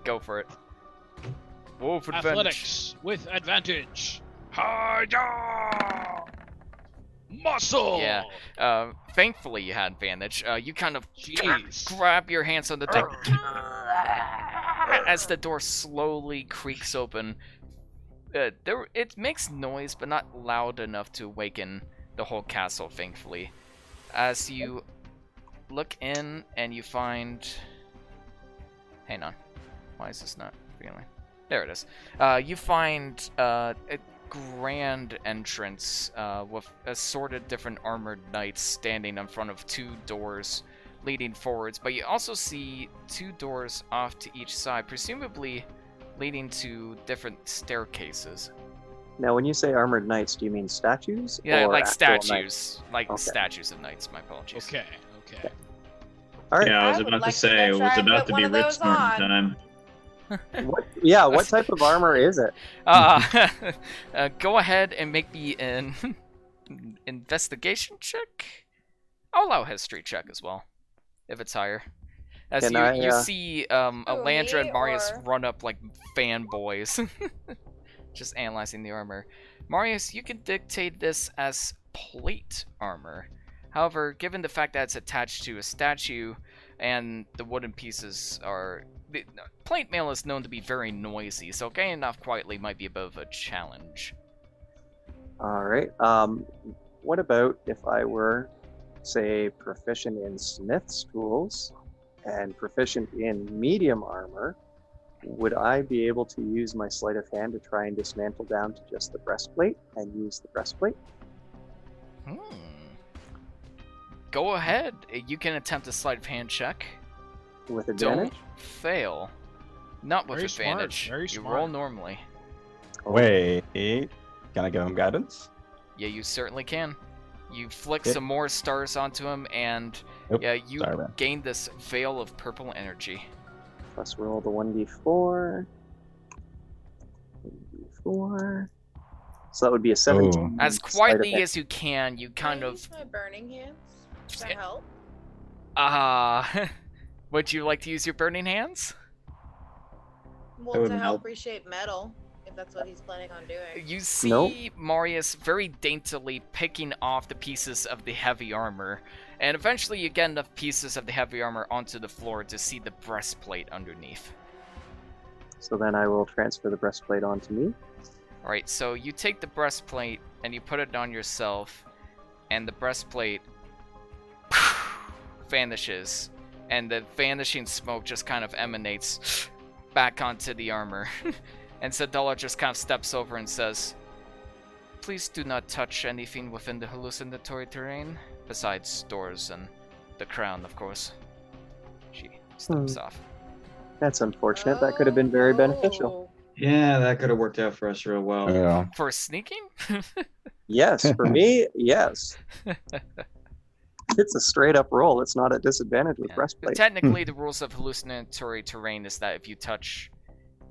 go for it. Roll for advantage. athletics with advantage. Hi-ya! Muscle! Yeah. Thankfully you had advantage. You kind of Jeez. grab your hands on the door as the door slowly creaks open. It makes noise, but not loud enough to awaken the whole castle, thankfully. As you look in and you find Hang on. Why is this not feeling? There it is. You find a grand entrance with assorted different armored knights standing in front of 2 doors leading forwards, but you also see 2 doors off to each side, presumably leading to different staircases. Now, when you say armored knights, do you mean statues? Yeah, or like actual knights? Like Okay. statues of knights. My apologies. Okay. Okay. All right. Yeah, I was I would about like to to say, go it try was and about put to one be of rip those snorting on. time. What type of armor is it? Go ahead and make me an investigation check. I'll allow history check as well, if it's higher. As Can you I, see Alandra me and Marius or- run up like fanboys, just analyzing the armor. Marius, you can dictate this as plate armor. However, given the fact that it's attached to a statue and the wooden pieces are... Plate mail is known to be very noisy, so getting it off quietly might be a bit of a challenge. All right. What about if I were, say, proficient in smith's tools and proficient in medium armor? Would I be able to use my sleight of hand to try and dismantle down to just the breastplate and use the breastplate? Go ahead. You can attempt a sleight of hand check. With advantage? Don't fail. Not with Very smart, advantage. very You smart. roll normally. Wait, can I give him guidance? Yeah, you certainly can. You flick Yeah. some more stars onto him, and Oop, yeah, you sorry, man. gain this veil of purple energy. Let's roll the 1d4. 1d4. So that would be a 17. As sleight of quietly hand. as you can, you kind Can I of use my burning hands? Does that Yeah. help? would you like to use your burning hands? Well, That to wouldn't help help. reshape metal, if that's what he's planning on doing. You see Nope. Marius very daintily picking off the pieces of the heavy armor, and eventually you get enough pieces of the heavy armor onto the floor to see the breastplate underneath. So then I will transfer the breastplate onto me. Alright, so you take the breastplate and you put it on yourself, and the breastplate vanishes, and the vanishing smoke just kind of emanates back onto the armor. And Sadala just kind of steps over and says, "Please do not touch anything within the hallucinatory terrain, besides doors and the crown, of course." She steps off. That's unfortunate. That could have been very beneficial. Yeah, that could have worked out for us real well. Yeah. For sneaking? Yes, for me, yes. It's a straight up roll. It's not a disadvantage with Yeah. breastplate. Technically, the rules of hallucinatory terrain is that if you touch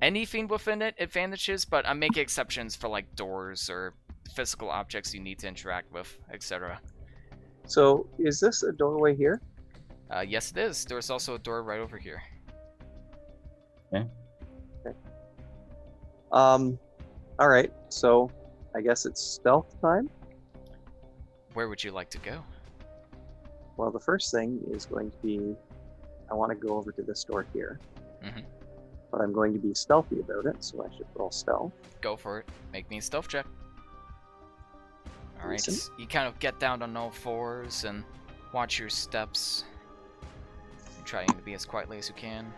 anything within it, it vanishes, but I'm making exceptions for like doors or physical objects you need to interact with, etc. So is this a doorway here? Yes, it is. There's also a door right over here. All right. So I guess it's stealth time. Where would you like to go? Well, the first thing is going to be I want to go over to this door here. Mhm. But I'm going to be stealthy about it, so I should roll stealth. Go for it. Make me a stealth check. Alright, Decent. you kind of get down on all fours and watch your steps. You're trying to be as quietly as you can.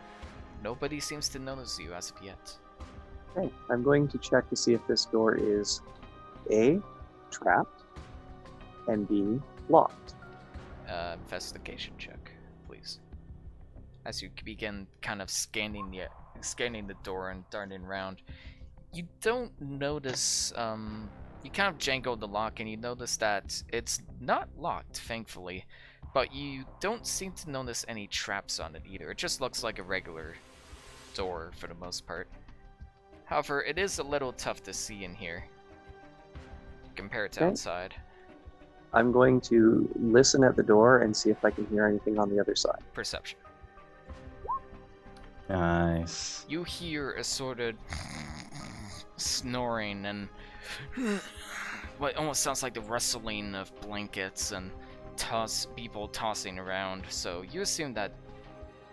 Nobody seems to notice you as of yet. Okay. I'm going to check to see if this door is A, trapped, and B, locked. Investigation check, please. As you begin kind of scanning the door and darting around, you don't notice. You kind of jangle the lock, and you notice that it's not locked, thankfully. But you don't seem to notice any traps on it either. It just looks like a regular door for the most part. However, it is a little tough to see in here compared to Okay. outside. I'm going to listen at the door and see if I can hear anything on the other side. Perception. Nice. You hear assorted snoring and what almost sounds like the rustling of blankets and people tossing around. So you assume that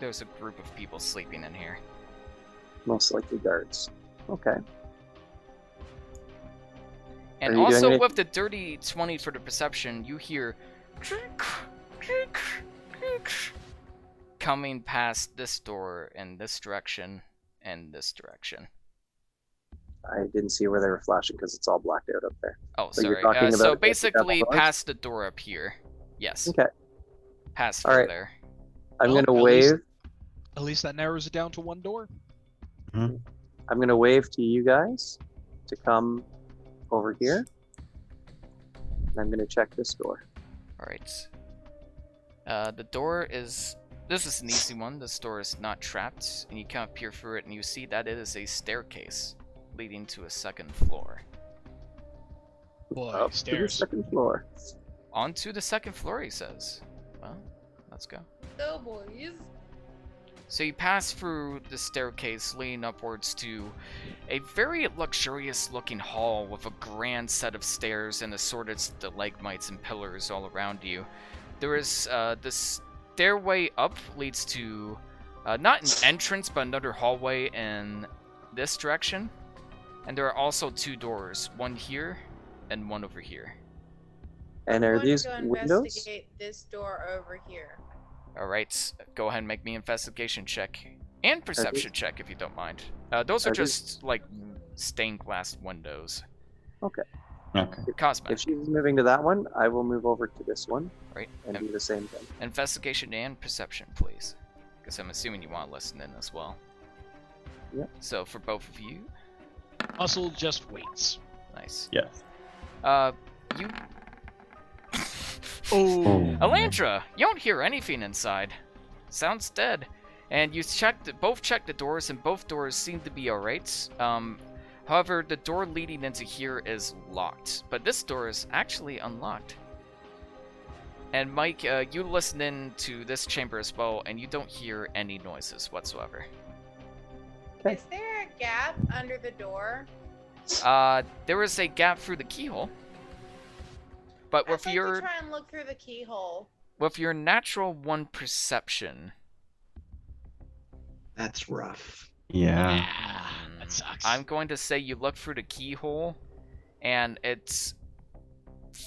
there's a group of people sleeping in here. Most likely guards. Okay. And Are you doing also any- with the dirty 20 for the perception, you hear coming past this door in this direction and this direction. I didn't see where they were flashing because it's all blacked out up there. Oh, So you're sorry. talking So about basically, double doors? past the door up here. Yes. Okay. Past All through right. there. I'm Well, gonna at least- wave. At least that narrows it down to one door. I'm gonna wave to you guys to come over here. And I'm gonna check this door. All right. The door is. This is an easy one. This door is not trapped, and you can peer through it, and you see that it is a staircase leading to a second floor. Boy, Up to the stairs. second floor. Onto the second floor, he says. Well, let's go. So, boys. So you pass through the staircase leading upwards to a very luxurious looking hall with a grand set of stairs and assorted stalagmites and pillars all around you. There is this stairway up leads to not an entrance but another hallway in this direction. And there are also two doors, one here and one over here. And I'm are going these to go windows? investigate this door over here. Alright, go ahead and make me an investigation check. And perception check if you don't mind. Those are Are these- just like stained glass windows. Okay. Cosmetic. If she's moving to that one, I will move over to this one Right. and do the same thing. Investigation and perception, please. Because I'm assuming you want to listen in as well. Yep. So for both of you, Muscle just waits. nice. Yes. You, Oh. Elandra, you don't hear anything inside. Sounds dead. And you both checked the doors, and both doors seem to be alright. However, the door leading into here is locked, but this door is actually unlocked. And Mike, you listen in to this chamber as well, and you don't hear any noises whatsoever. Okay. Is there a gap under the door? There is a gap through the keyhole, but I'd with like your to try and look through the keyhole. natural 1 perception, That's rough. Yeah. That sucks. I'm going to say you look through the keyhole, and it's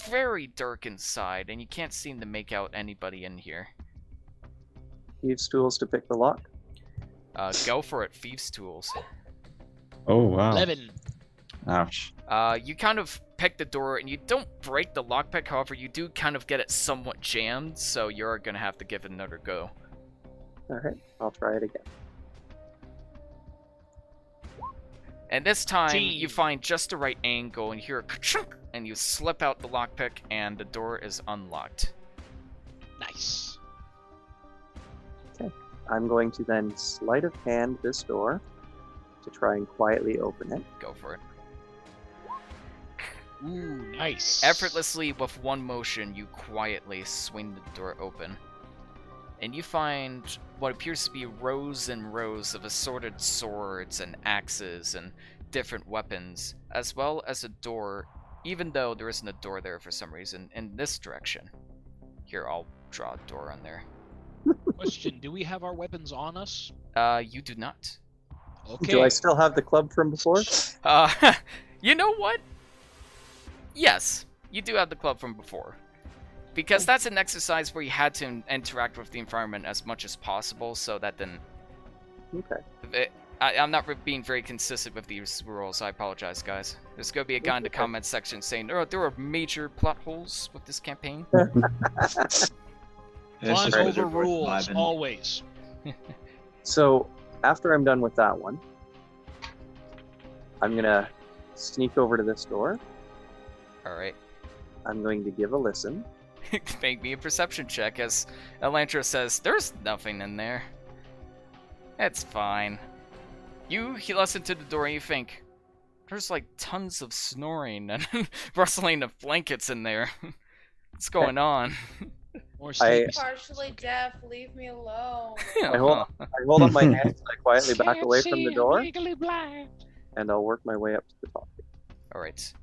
very dark inside, and you can't seem to make out anybody in here. Thieves' tools to pick the lock. Go for it, thieves' tools. Oh wow. 11. Ouch. You kind of pick the door, and you don't break the lockpick. However, you do kind of get it somewhat jammed, so you're gonna have to give it another go. All right, I'll try it again. And this time, Team. you find just the right angle, and you hear a ka-chunk, and you slip out the lockpick, and the door is unlocked. Nice. I'm going to then sleight of hand this door to try and quietly open it. Go for it. Ooh, nice. Effortlessly, with one motion, you quietly swing the door open. And you find what appears to be rows and rows of assorted swords and axes and different weapons, as well as a door, even though there isn't a door there for some reason, in this direction. Here, I'll draw a door on there. Question: do we have our weapons on us? You do not. Okay. Do I still have the club from before? You know what? Yes, you do have the club from before. Because that's an exercise where you had to interact with the environment as much as possible, so that then... Okay. I'm not being very consistent with these rules, I apologize, guys. There's gonna be a guy in the Okay. comments section saying, oh, there are major plot holes with this campaign. It's Fun just over Wizard Voice rules, vibing. always. So after I'm done with that one, I'm gonna sneak over to this door. Alright. I'm going to give a listen. Make me a perception check, as Elantra says, there's nothing in there. It's fine. You listen to the door and you think, there's like tons of snoring and rustling of blankets in there. What's going on? More I- sleepy. Partially deaf, leave me alone. I hold up my hands and I quietly back away from the door, and I'll work my way up to the top. Alright.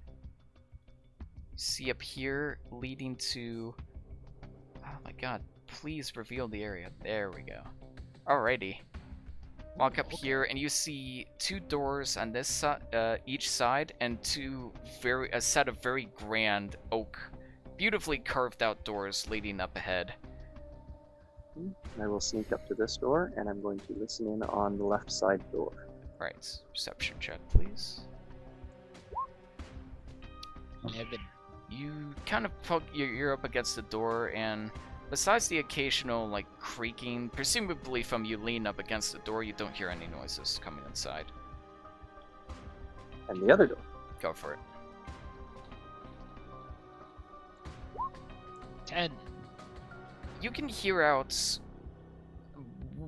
See up here, leading to... Oh my god, please reveal the area. There we go. Alrighty. Walk up here, and you see two doors on this each side, and a set of very grand oak, beautifully carved out doors leading up ahead. I will sneak up to this door, and I'm going to listen in on the left side door. Right, perception check, please. Evan. You kind of poke your ear up against the door, and besides the occasional, like, creaking, presumably from you leaning up against the door, you don't hear any noises coming inside. And the other door. Go for it. 10. You can hear out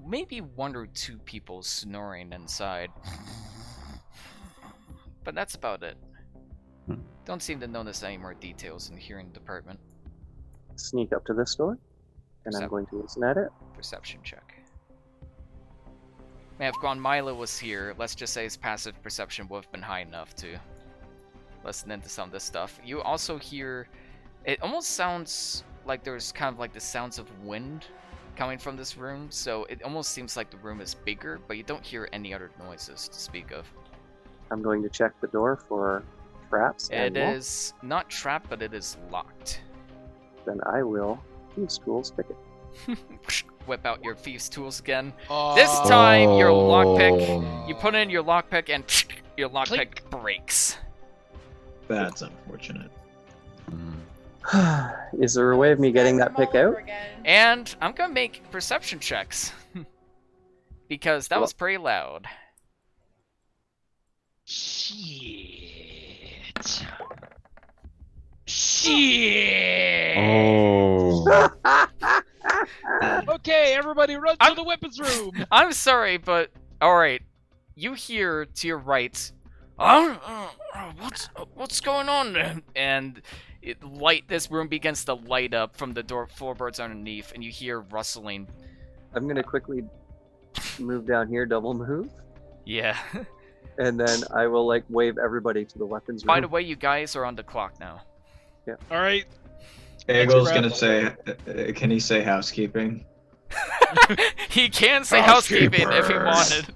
maybe one or two people snoring inside. But that's about it. Don't seem to notice any more details in the hearing department. Sneak up to this door, and I'm going to listen at it. Perception check. Man, if Guanmilo was here, let's just say his passive perception would have been high enough to listen into some of this stuff. You also hear, it almost sounds like there's kind of like the sounds of wind coming from this room, so it almost seems like the room is bigger, but you don't hear any other noises to speak of. I'm going to check the door for traps. It and locks. is not trapped, but it is locked. Then I will use tools pick it. Whip out your thieves' tools again. This time, your lockpick, Oh. you put in your lockpick, and your lockpick Clink. breaks. That's unfortunate. Is there a way of me getting that Start pick them all out? over again. And I'm gonna make perception checks. Because that was pretty loud. Shit. Shit. Oh. Okay, everybody run to the weapons room. I'm sorry, but alright. You hear to your right, what's going on? And this room begins to light up from the door floorboards underneath, and you hear rustling. I'm going to quickly move down here, double move, Yeah. and then I will like wave everybody to the weapons room. By the way, you guys are on the clock now. All right. Eagle's grab gonna the- say, can he say housekeeping? He can say housekeeping if he Housekeepers.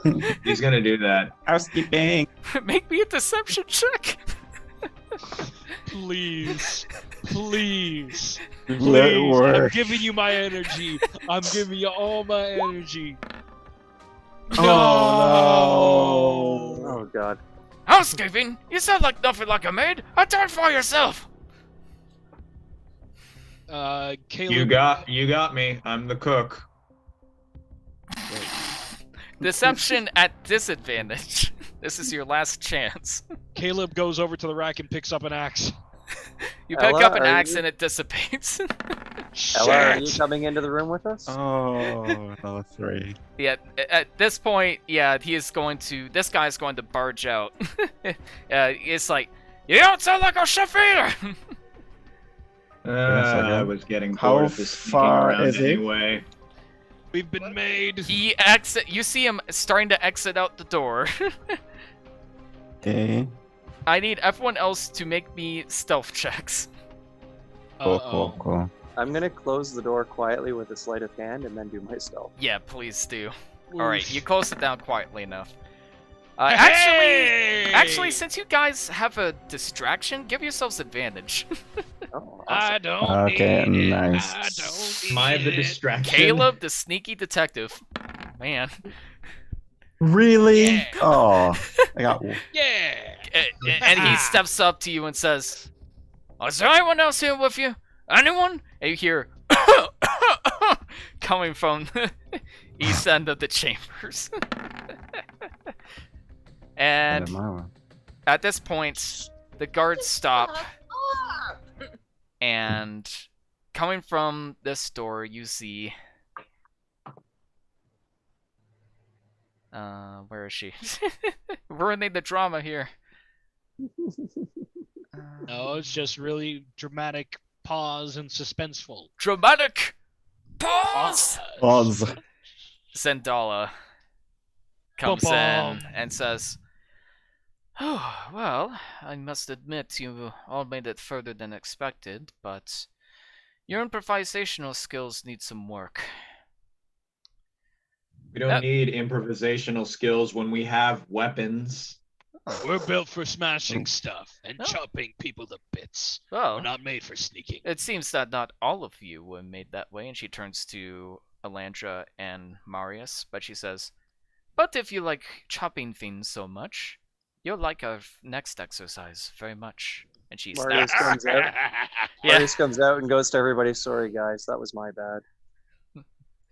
wanted. He's gonna do that. Housekeeping. Make me a deception check. Please. Please. Let it Please. I'm work. giving you my energy. I'm giving you all my energy. Oh no. Oh god. Housekeeping? You sound like nothing like a maid. Attend for yourself. Caleb. You got me. I'm the cook. Deception at disadvantage. This is your last chance. Caleb goes over to the rack and picks up an axe. You pick Ella, up an are axe you- and it dissipates. Ella, are you coming into the room with us? Oh, no, 3. Yeah, at this point, yeah, this guy's going to barge out. It's like, you don't sound like a chef either! I was getting How bored of this sneaking far around is it? anyway. We've been made. You see him starting to exit out the door. Okay. I need everyone else to make me stealth checks. Cool. I'm gonna close the door quietly with a sleight of hand and then do my stealth. Yeah, please do. Oof. Alright, you close it down quietly enough. Hey! Actually, since you guys have a distraction, give yourselves advantage. Oh, I awesome. don't Okay, need nice. it. I don't Am I need the it. distraction? Caleb, the sneaky detective. Man. Really? Yeah. Oh, I got. Yeah. And he steps up to you and says, is there anyone else here with you? Anyone? And you hear coming from the east end of the chambers. And at this point, the guards stop, and coming from this door, you see. Where is she? Ruining the drama here. No, it's just really dramatic pause and suspenseful. Dramatic pause! Pause. Zendala comes Bum-bum. in and says, oh, well, I must admit you all made it further than expected, but your improvisational skills need some work. We don't need improvisational skills when we have weapons. We're built for smashing stuff and Oh. chopping people to bits. Oh, We're not made for sneaking. it seems that not all of you were made that way, and she turns to Alandra and Marius, but she says, "But if you like chopping things so much, you'll like our next exercise very much." And she Marius snaps. comes out. Yeah. Marius comes out and goes to everybody, "Sorry guys, that was my bad."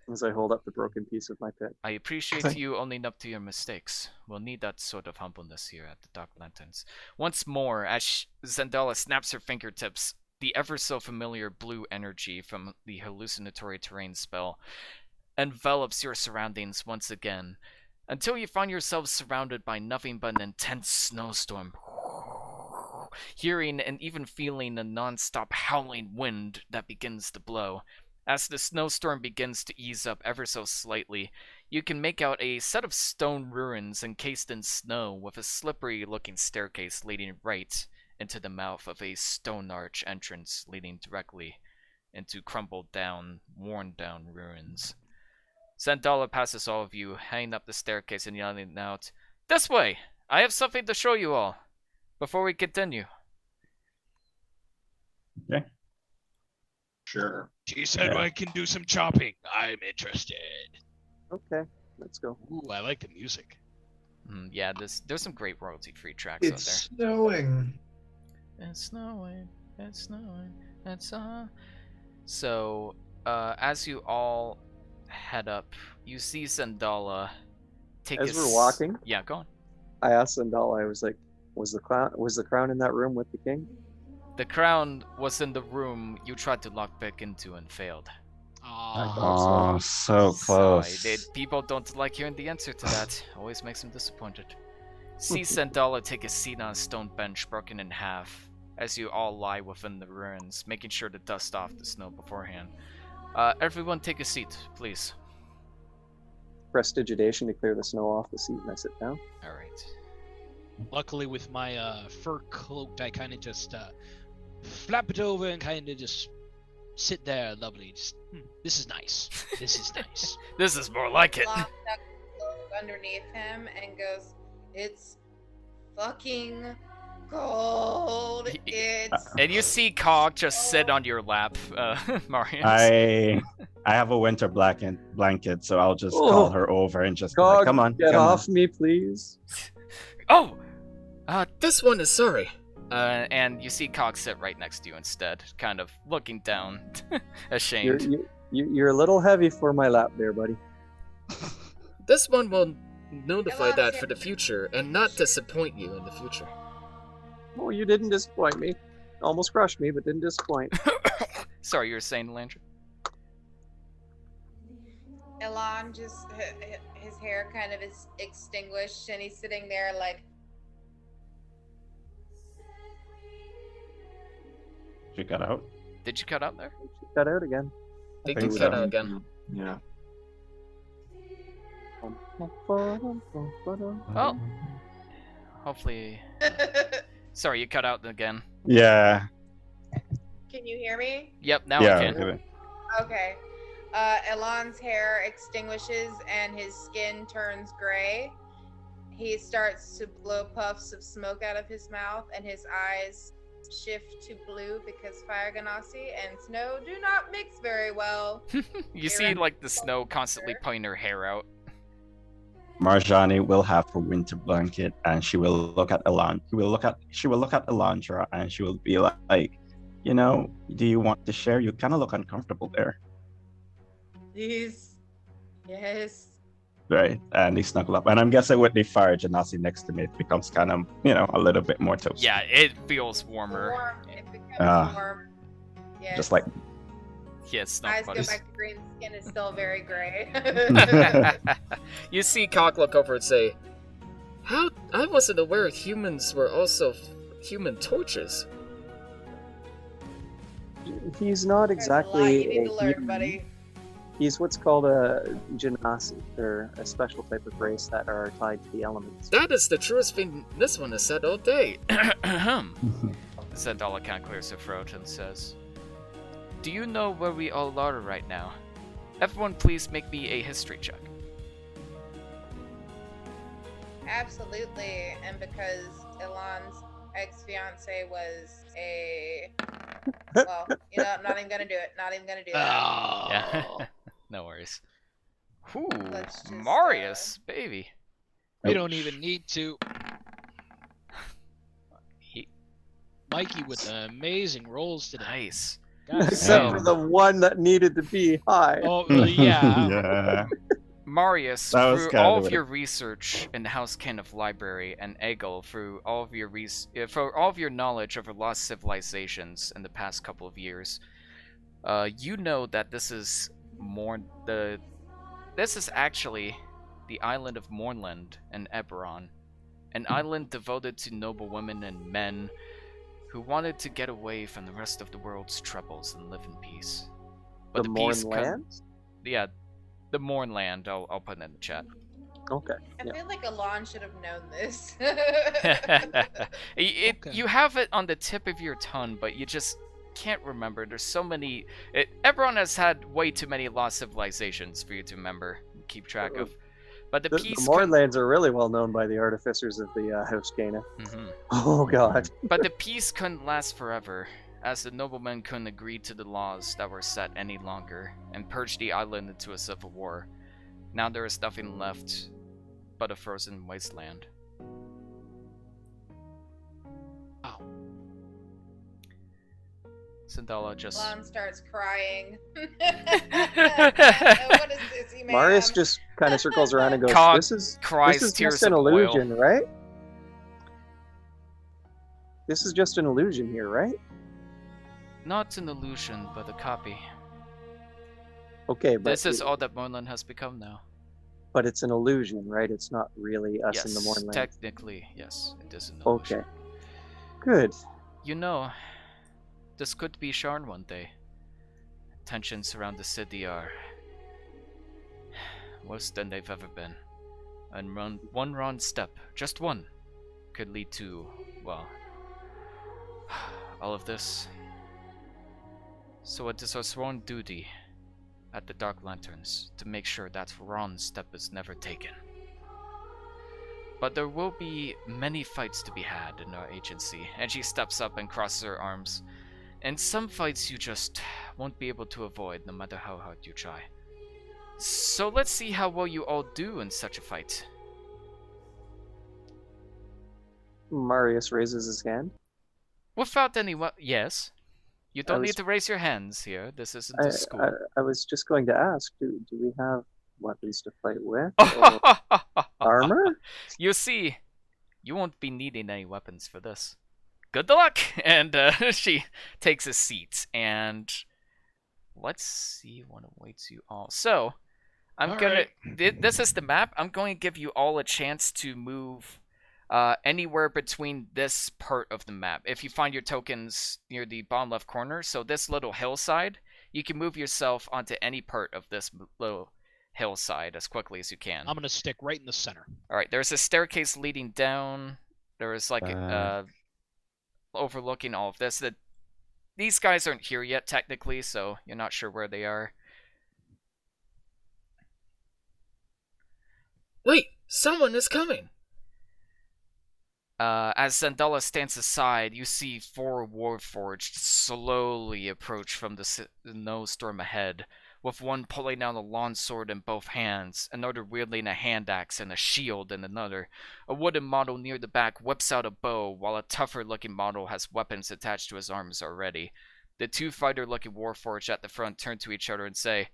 As I hold up the broken piece of my pit. I appreciate you owning up to your mistakes. We'll need that sort of humbleness here at the Dark Lanterns. Once more, as Zendala snaps her fingertips, the ever so familiar blue energy from the hallucinatory terrain spell envelops your surroundings once again, until you find yourselves surrounded by nothing but an intense snowstorm. Hearing and even feeling a non-stop howling wind that begins to blow. As the snowstorm begins to ease up ever so slightly, you can make out a set of stone ruins encased in snow with a slippery-looking staircase leading right into the mouth of a stone arch entrance leading directly into crumbled down, worn down ruins. Zendala passes all of you, hanging up the staircase and yelling out, "This way! I have something to show you all, before we continue." Sure. She said Yeah. I can do some chopping. I'm interested. Okay, let's go. Ooh, I like the music. Yeah, there's some great royalty-free tracks out It's there. snowing. It's snowing, it's So, as you all head up, you see Zendala take As a we're walking, Yeah, go on. I asked Zendala, I was like, was the crown in that room with the king? The crown was in the room you tried to lock back into and failed. Oh, so close. People don't like hearing the answer to that. Always makes them disappointed. See Zendala take a seat on a stone bench broken in half, as you all lie within the ruins, making sure to dust off the snow beforehand. Everyone take a seat, please. Prestidigitation to clear the snow off the seat, and I sit down. Alright. Luckily, with my fur cloak, I kind of just flap it over and kind of just sit there, lovely. Just, this is nice. This is nice. This is more like it. Locks that cloak underneath him and goes, "It's fucking cold. It's And you see Cog just sit on your lap, Marius. I have a winter blanket, so I'll just call her over and just be like, Cog, come on, get come on." off me, please. Oh! This one is sorry. And you see Cog sit right next to you instead, kind of looking down, ashamed. You're a little heavy for my lap there, buddy. This one will notify Hello, that for the future and not disappoint you in the future. Oh, you didn't disappoint me. Almost crushed me, but didn't disappoint. Sorry, you were saying, Landry? Elon just his hair kind of is extinguished, and he's sitting there like, She got out. Did you cut out there? She cut out again. They think can so. cut out again. Yeah. Well, hopefully. Sorry, you cut out again. Yeah. "Can you hear me?" Yep, now yeah. I can. Okay. Okay. Elon's hair extinguishes and his skin turns gray. He starts to blow puffs of smoke out of his mouth, and his eyes shift to blue because fire ganassi and snow do not mix very well. You see, like, the snow constantly pulling her hair out. Marjani will have her winter blanket, and she will look at Elan. She will look at Elandra, and she will be like, you know, do you want to share? You kind of look uncomfortable there, Please. Yes. right? And they snuggle up, and I'm guessing with the fire genasi next to me, it becomes kind of, a little bit more toasty. Yeah, it feels warmer. Warm. It becomes Ah. warm. Yes. Just like. Yeah, snow Eyes go buddies. back to green. Skin is still very gray. You see Cock look over and say, "How? I wasn't aware humans were also human torches." He's not There's a lot you exactly need a to learn, human. buddy. He's what's called a genasi. They're a special type of race that are tied to the elements. That is the truest thing this one has said all day. Zendala kind of clears her throat and says, "Do you know where we all are right now? Everyone please make me a history check." Absolutely, and because Elon's ex-fiance was a well, I'm not even gonna do it. Not even gonna do that. Yeah. Oh. No worries. Whew, Let's just, Marius, baby. We don't even need to. He, Mikey with the amazing rolls today. nice. God Except damn. for the one that needed to be high. Oh, well, yeah. Yeah. Marius, That was through kinda all of what your research in the House Kenneth Library, and Egil, through all of your for all of your knowledge over lost civilizations in the past couple of years, you know that this is this is actually the island of Mornland in Eberron, an island devoted to noble women and men who wanted to get away from the rest of the world's troubles and live in peace. But The peace Mornlands? yeah, the Mornland. I'll put it in the chat. Okay. I Yeah. feel like Elon should have known this. Okay. Okay. You have it on the tip of your tongue, but you just can't remember. There's so many. Everyone has had way too many lost civilizations for you to remember, and keep track of. But the The peace. Mornlands are really well known by the artificers of the House Cana. Mhm. Oh god. But the peace couldn't last forever, as the noblemen couldn't agree to the laws that were set any longer, and purged the island into a civil war. Now there is nothing left but a frozen wasteland. Wow. Sindala just. Elon starts crying. What is this, man? Marius just kind of circles around and goes, Cog this cries is tears just an of oil. illusion, right? This is just an illusion here, right? Not an illusion, but a copy. Okay, but This is all that Mornland has become now. but it's an illusion, right? It's not really us Yes, in the Mornlands. technically, yes, it is an illusion. Okay. Good. You know, this could be Sharn one day. Tensions around the city are worse than they've ever been. And one wrong step, just one, could lead to, well, all of this. So it is our sworn duty at the Dark Lanterns to make sure that wrong step is never taken. But there will be many fights to be had in our agency, and she steps up and crosses her arms. And some fights you just won't be able to avoid no matter how hard you try. So let's see how well you all do in such a fight. Marius raises his hand. Without any yes. You don't was- need to raise your hands here. This isn't I, a school. I was just going to ask, do we have weapons to fight with? Or armor? You see, you won't be needing any weapons for this. Good luck! And she takes a seat, and let's see what awaits you all. So, I'm gonna. This is the map. I'm going to give you all a chance to move anywhere between this part of the map. If you find your tokens near the bottom left corner, so this little hillside, you can move yourself onto any part of this little hillside as quickly as you can. I'm gonna stick right in the center. All right, there's a staircase leading down. There is like overlooking all of this. These guys aren't here yet technically, so you're not sure where they are. Wait, someone is coming. As Zandala stands aside, you see 4 Warforged slowly approach from the snowstorm ahead, with one pulling out a long sword in both hands, another wielding a hand axe and a shield in another. A wooden model near the back whips out a bow, while a tougher-looking model has weapons attached to his arms already. The 2 fighter-looking Warforged at the front turn to each other and say,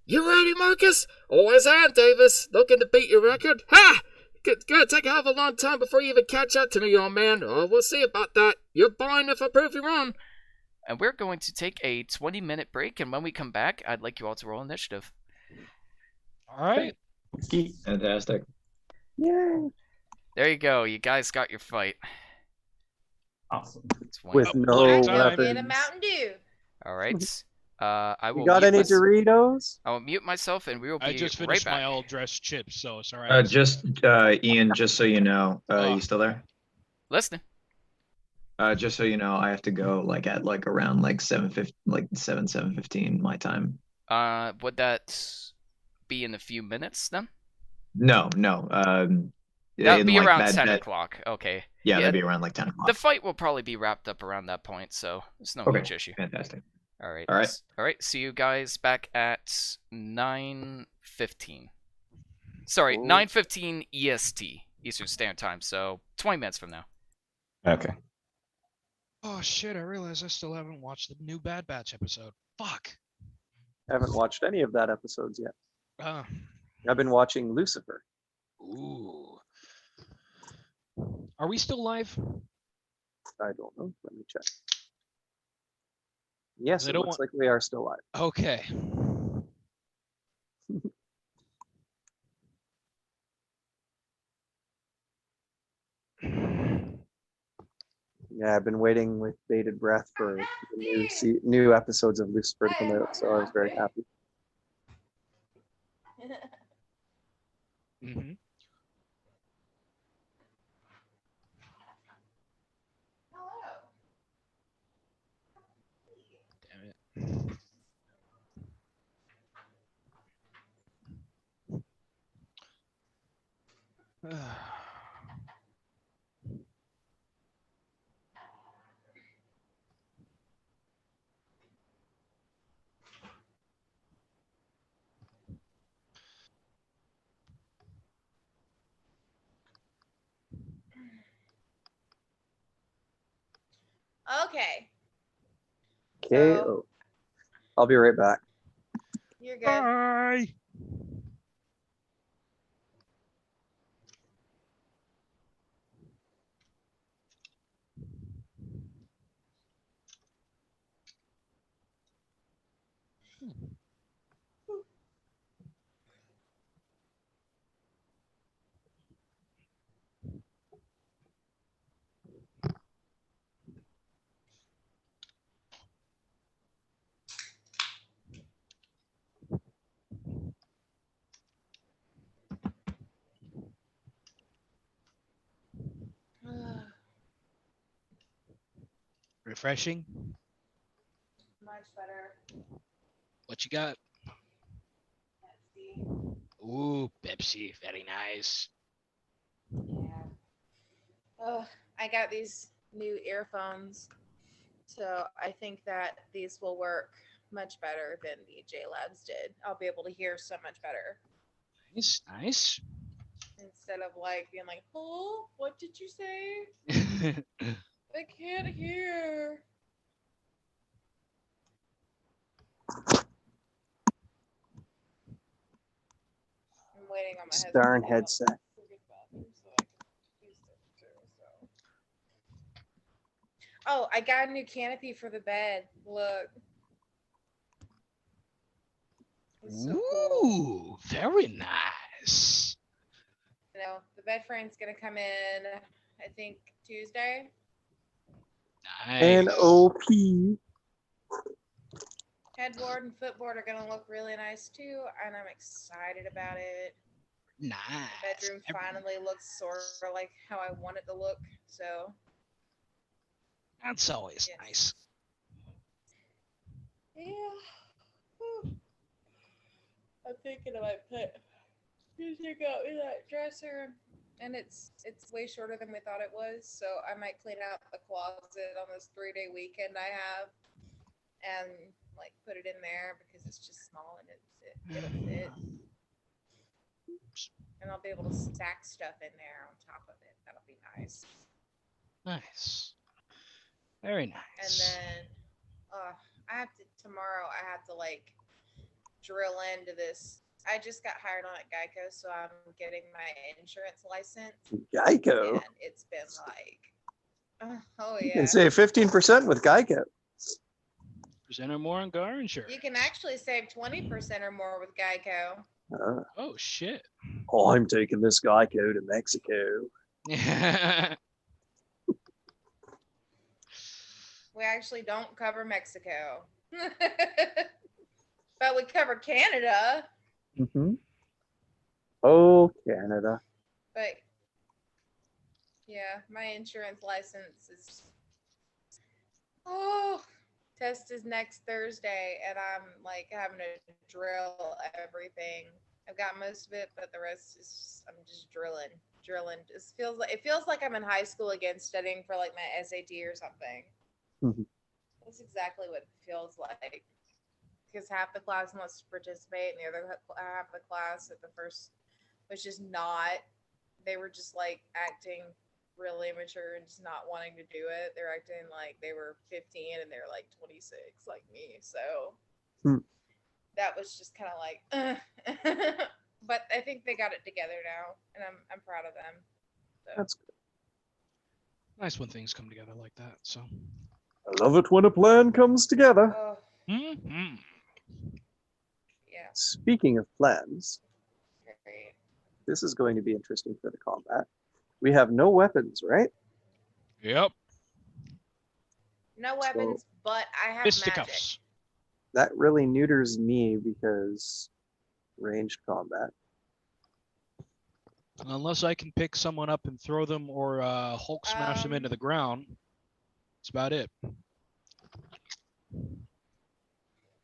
You ready, Marcus? Always am, Davis. Looking to beat your record? Ha! Gonna take a hell of a long time before you even catch up to me, young man. Oh, we'll see about that. You're blind if I prove you wrong. and we're going to take a 20-minute break, and when we come back, I'd like you all to roll initiative. All right. Fantastic. Yay! There you go. You guys got your fight. Awesome. With Oh, no time. Get a weapons. Mountain Dew. All right. I will You got mute any Doritos? I will mute myself, and we will be I just right finished back. my all-dressed chips, so it's all right. Ian, just so you know, Oh. you still there? Listening. Just so you know, I have to go at around 7:15 my time. Would that be in a few minutes then? No, no. That'd In be like around that, 10 that o'clock. Okay. yeah, Yeah, that'd be around like 10 the o'clock. fight will probably be wrapped up around that point, so it's no Okay, huge issue. fantastic. All right. All right. All right. See you guys back at 9:15. Sorry, Ooh. 9:15 EST, Eastern Standard Time. So 20 minutes from now. Okay. Oh shit! I realize I still haven't watched the new Bad Batch episode. Fuck. Haven't watched any of that episodes yet. Uh, I've been watching Lucifer. ooh. Are we still live? I don't know. Let me check. Yes, They it don't looks want- like we are still live. Okay. Yeah, I've been waiting with bated breath for the new episodes of Lucifer to come out, so I was very happy. Mm-hmm. Damn it. Okay, KO. I'll be right back. you're good. Bye. Refreshing. Much better. What you got? Pepsi. Ooh, Pepsi. Very nice. Yeah. Oh, I got these new earphones, so I think that these will work much better than the JLabs did. I'll be able to hear so much better Nice, nice. instead of like being like, "Oh, what did you say? I can't hear." I'm waiting on my This husband. darn to get out headset. of the freaking bathroom so I can use it too, so. Oh, I got a new canopy for the bed. Look. It's so cool. Ooh, very nice. You know, the bed frame's gonna come in, I think, Tuesday. Nice. NOP. Headboard and footboard are gonna look really nice too, and I'm excited about it. Nice. The bedroom finally looks sort of like how I want it to look, so That's always Yes. nice. yeah. Whew. I'm thinking I might put music out in that dresser, and it's way shorter than we thought it was, so I might clean out the closet on this 3-day weekend I have, and like put it in there because it's just small and it'll fit. And I'll be able to stack stuff in there on top of it. That'll be nice. Nice. Very And nice. then tomorrow I have to like drill into this. I just got hired on at Geico, so I'm getting my insurance license. Geico. And it's been like, oh You yeah. can save 15% with Geico. Present or more on car insurance. You can actually save 20% or more with Geico. Oh shit. I'm taking this Geico to Mexico. We actually don't cover Mexico. But we cover Canada. Mm-hmm. Oh, Canada. But yeah, my insurance license is test is next Thursday, and I'm like having to drill everything I've got most of it, but the rest is I'm just drilling. It feels like I'm in high school again, studying for like my SAT or something. Mhm. That's exactly what it feels like. Because half the class wants to participate, and the other half of the class at the first was just not. They were just like acting really immature and just not wanting to do it. They're acting like they were 15 and they're like 26, like me. So Hmm. that was just kind of like, but I think they got it together now, and I'm proud of them. So. That's good. Nice when things come together like that. So. I love it when a plan comes together. Oh, Hmm. yeah, Speaking of plans, great. this is going to be interesting for the combat. We have no weapons, right? Yep. No weapons, but I have magic. Fisticuffs. That really neuters me because ranged combat. Unless I can pick someone up and throw them or Hulk smash them into the ground, that's about it.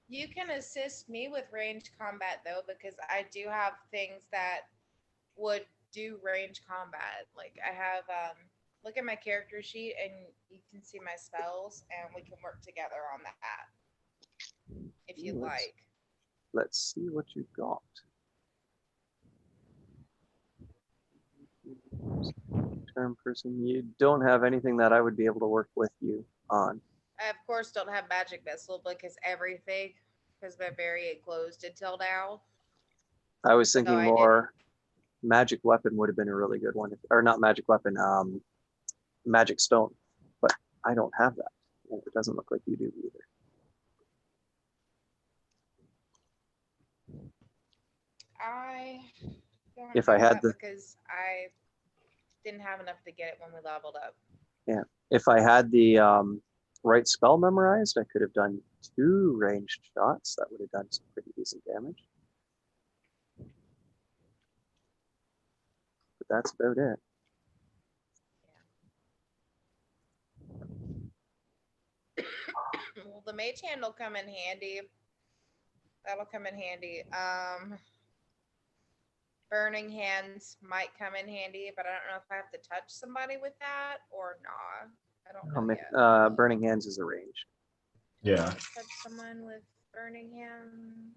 You can assist me with ranged combat though, because I do have things that would do range combat. Like I have look at my character sheet and you can see my spells and we can work together on that if you like. Let's see what you've got. Term person, you don't have anything that I would be able to work with you on. I of course don't have magic missile because everything has been very closed until now. I was thinking I more magic weapon would have been a really good one, or not magic weapon, magic stone, but I don't have that. And it doesn't look like you do either. I don't If have I had that the because I didn't have enough to get it when we leveled up. yeah, if I had the right spell memorized, I could have done 2 ranged shots. That would have done some pretty decent damage. But that's about it. Well, the mage hand will come in handy. That'll come in handy. Burning hands might come in handy, but I don't know if I have to touch somebody with that or not. I don't know yet. Burning hands is arranged. Yeah. Touch someone with burning hands.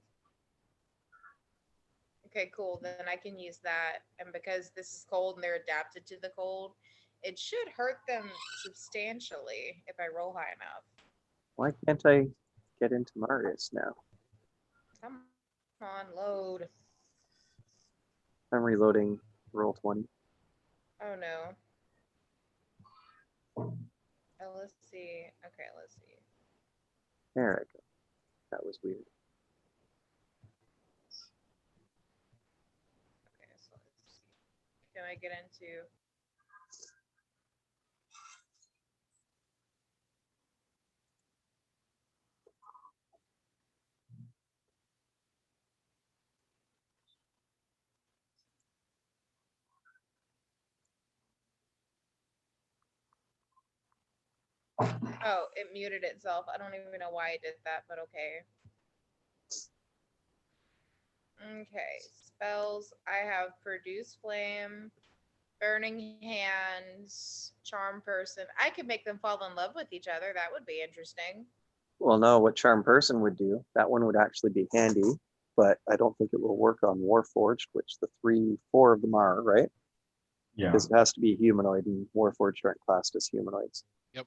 Okay, cool. Then I can use that. And because this is cold and they're adapted to the cold, it should hurt them substantially if I roll high enough. Why can't I get into Marius now? Come on, load. I'm reloading roll 20. Oh no. Oh, let's see. Okay, let's see. There I go. That was weird. Okay, so let's see. Can I get into Oh, it muted itself. I don't even know why it did that, but okay. Okay, spells. I have Produce Flame, Burning Hands, Charm Person. I could make them fall in love with each other. That would be interesting. Well, no, what Charm Person would do, that one would actually be handy, but I don't think it will work on Warforged, which the 4 of them are, right? Yeah. Because it has to be humanoid, and Warforged aren't classed as humanoids. Yep.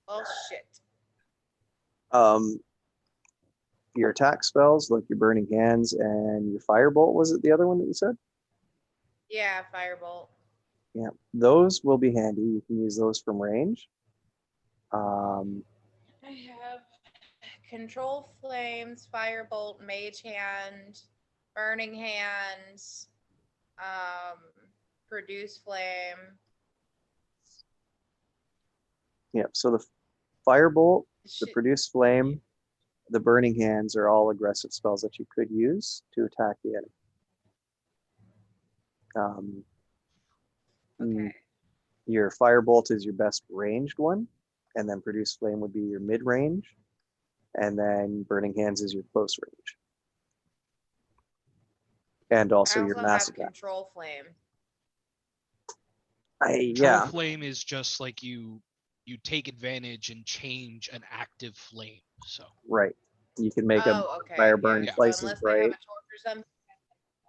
Well, shit. Your attack spells, like your Burning Hands and your Firebolt, was it the other one that you said? Yeah, Firebolt. Yeah, those will be handy. You can use those from range. I have Control Flames, Firebolt, Mage Hand, Burning Hands, Produce Flame. Yeah, so the Firebolt, the Shit. Produce Flame, the Burning Hands are all aggressive spells that you could use to attack the enemy. Okay. Your Firebolt is your best ranged one, and then Produce Flame would be your mid-range, and then Burning Hands is your close range. And I also your also have massive. control flame. Yeah. Control flame is just like you take advantage and change an active flame. So Right. You can make a Oh, okay. fire burn Yeah. So places unless they have a bright. torch or something.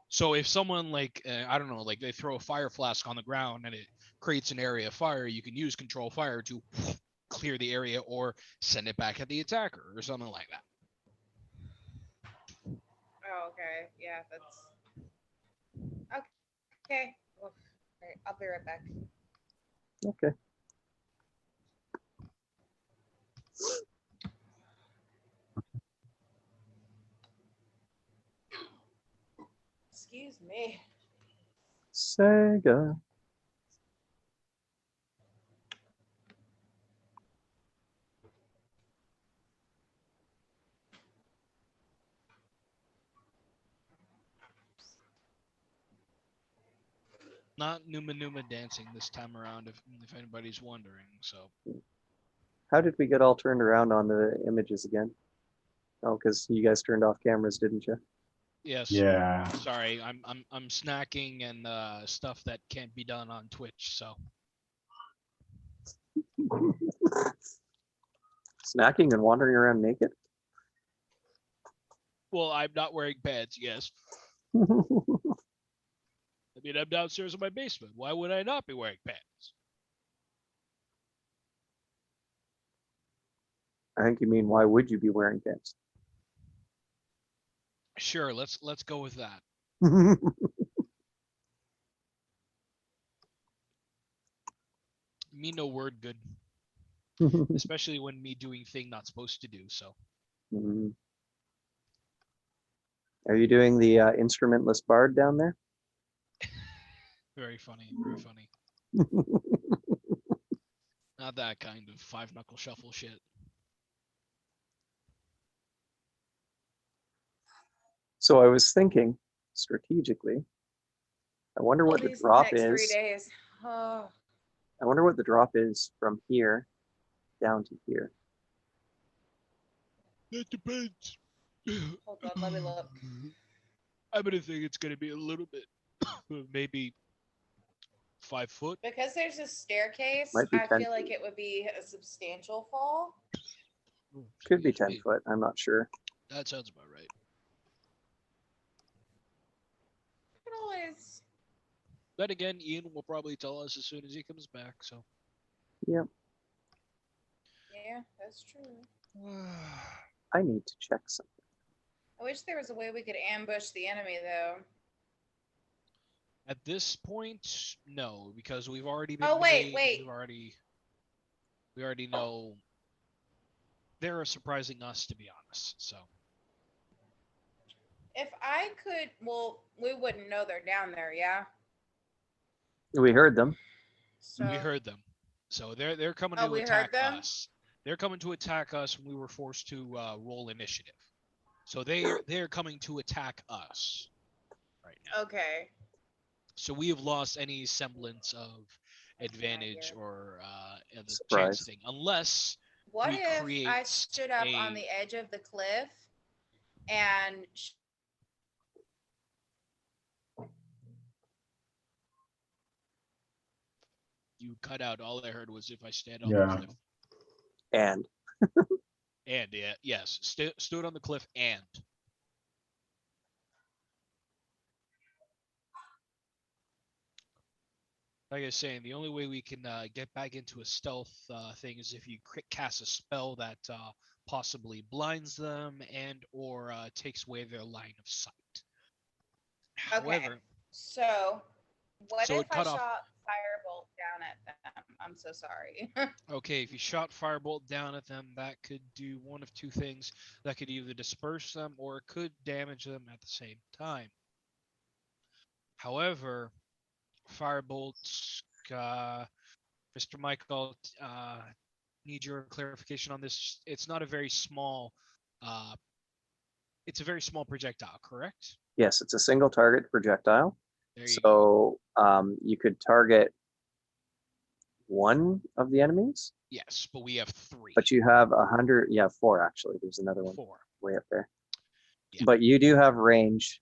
so if someone like I don't know, like they throw a fire flask on the ground and it creates an area of fire, you can use control fire to clear the area or send it back at the attacker or something like that. Oh, okay. Yeah, that's okay. Well, all right, I'll be right back. Okay. Excuse me. Sega. Not Numa Numa dancing this time around, if anybody's wondering. So How did we get all turned around on the images again? Oh, because you guys turned off cameras, didn't you? yes, Yeah. sorry, I'm snacking and stuff that can't be done on Twitch. So Snacking and wandering around naked? well, I'm not wearing pants. Yes, I mean I'm downstairs in my basement. Why would I not be wearing pants? I think you mean, why would you be wearing pants? Sure, let's go with that. Me no word good, especially when me doing thing not supposed to do. So Mhm. Are you doing the instrumentless bard down there? very funny, very funny. Not that kind of five knuckle shuffle shit. So I was thinking strategically. I wonder what the These drop next 3 is. days. Oh, I wonder what the drop is from here down to here. That depends. hold on, let me look. I'm gonna think it's gonna be a little bit, maybe 5 foot. Because there's a staircase, Might be I 10 feel like it would be a substantial fall. Oh, Could be excuse 10 me. foot. I'm not sure. That sounds about right. You can always. Then again, Ian will probably tell us as soon as he comes back. So. Yep. Yeah, that's true. I need to check something. I wish there was a way we could ambush the enemy, though. At this point, no, because we've already been. Oh, wait, made, wait. We already know. They're surprising us, to be honest. So. If I could, well, we wouldn't know they're down there, yeah? We heard them. So, We heard them. So they're coming Oh, to we heard attack them? us. They're coming to attack us when we were forced to roll initiative. So they're coming to attack us right now. Okay. So we have lost any semblance of advantage here. or the chance Surprise. thing, unless What we if I create stood up on a- the edge of the cliff and you cut out. All I heard was if I stand on Yeah. the cliff. And And yeah, yes, stood on the cliff and. Like I was saying, the only way we can get back into a stealth thing is if you cast a spell that possibly blinds them and or takes away their line of sight. Okay. However, so what So if it I cut off- shot firebolt down at them? I'm so sorry. okay, if you shot firebolt down at them, that could do one of two things. That could either disperse them or it could damage them at the same time. However, firebolts, Mr. Michael, need your clarification on this. It's not a very small. It's a very small projectile, correct? yes, it's a single target projectile. There you go. So you could target one of the enemies, Yes, but we have 3. but you have 100. Yeah, 4 actually. There's another one 4. way up there. Yeah. But you do have range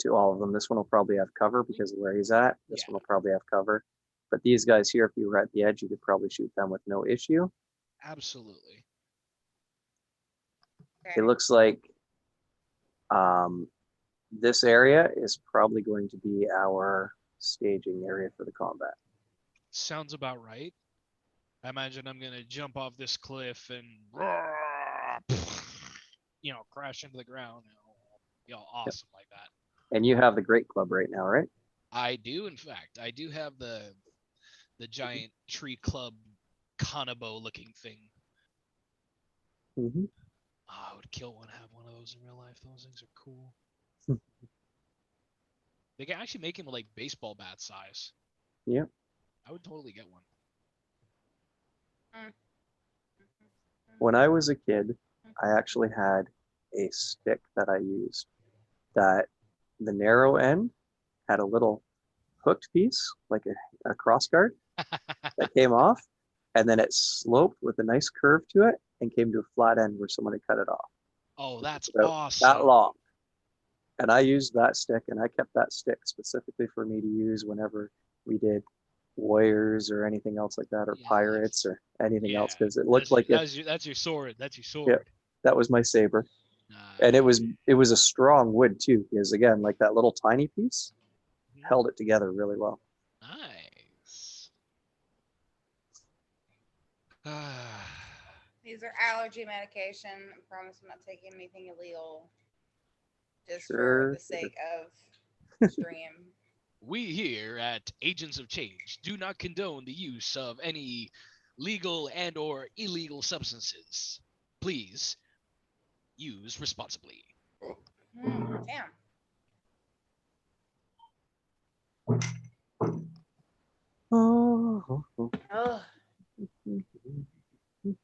to all of them. This one will probably have cover because of where he's at. This one will probably have cover. But these guys here, if you were at the edge, you could probably shoot them with no issue. Absolutely. Okay. It looks like this area is probably going to be our staging area for the combat. Sounds about right. I imagine I'm gonna jump off this cliff and crash into the ground. Awesome like that. And you have the Great Club right now, right? I do, in fact. I do have the giant tree club Kanabo looking thing. Mm-hmm. Oh, I would kill one, have one of those in real life. Those things are cool. They can actually make him like baseball bat size. Yeah. I would totally get one. When I was a kid, I actually had a stick that I used that the narrow end had a little hooked piece, like a cross guard that came off, and then it sloped with a nice curve to it and came to a flat end where someone had cut it off. Oh, that's So awesome. that long. And I used that stick, and I kept that stick specifically for me to use whenever we did warriors or anything else like that, or Yeah, pirates or anything else, yeah, because it looked like that's your sword. That's your sword. that was my saber. And it was a strong wood too, because again, like that little tiny piece held it together really well. Nice. These are allergy medication. I promise I'm not taking anything illegal. Just for Sure. the sake of stream. We here at Agents of Change do not condone the use of any legal and or illegal substances. Please use responsibly. Damn. Oh. Ugh.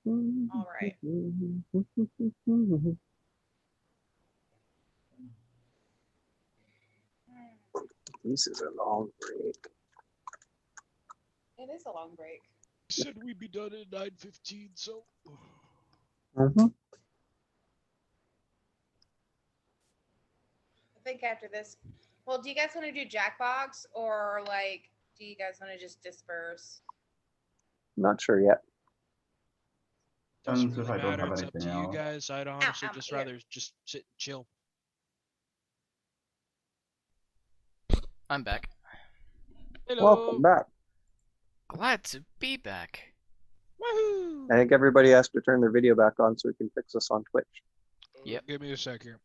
All right. This is a long break. It is a long break. Said we'd be done at 9:15, so Mm-hmm. I think after this, well, do you guys want to do Jackbox or like, do you guys want to just disperse? Not sure yet. doesn't Depends if really I don't matter. have It's up to anything you else. guys. I'd honestly just here. rather just sit and chill. I'm back. Hello. Welcome back. Glad to be back. Woohoo! I think everybody has to turn their video back on so we can fix this on Twitch. Yep. Give me a sec here.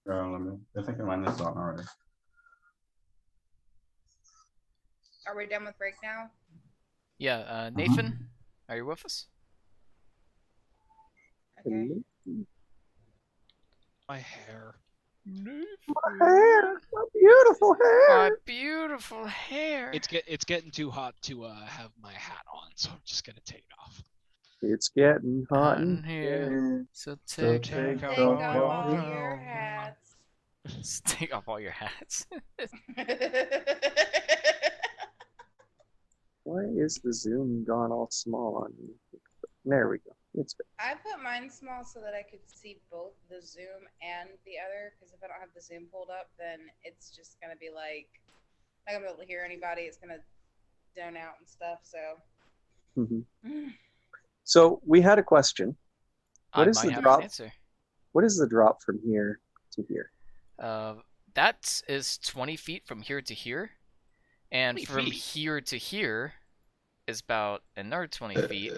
I think mine is on already. Are we done with break now? Yeah, Nathan, are you with us? Okay. My hair. My hair, my beautiful hair. My beautiful hair. It's getting too hot to have my hat on, so I'm just gonna take it off. It's getting hot in here. here. So take take off Take off off all all your your hats. Take off all your hats. Why is the zoom gone all small on me? There we go. It's good. I put mine small so that I could see both the Zoom and the other, because if I don't have the Zoom pulled up, then it's just going to be like, I'm not going to be able to hear anybody. It's going to zone out and stuff, so. Mhm. So we had a question. What I is might the have drop? an answer. What is the drop from here to here? That is 20 feet from here to here, and 20 from feet? here to here is about another 20 feet,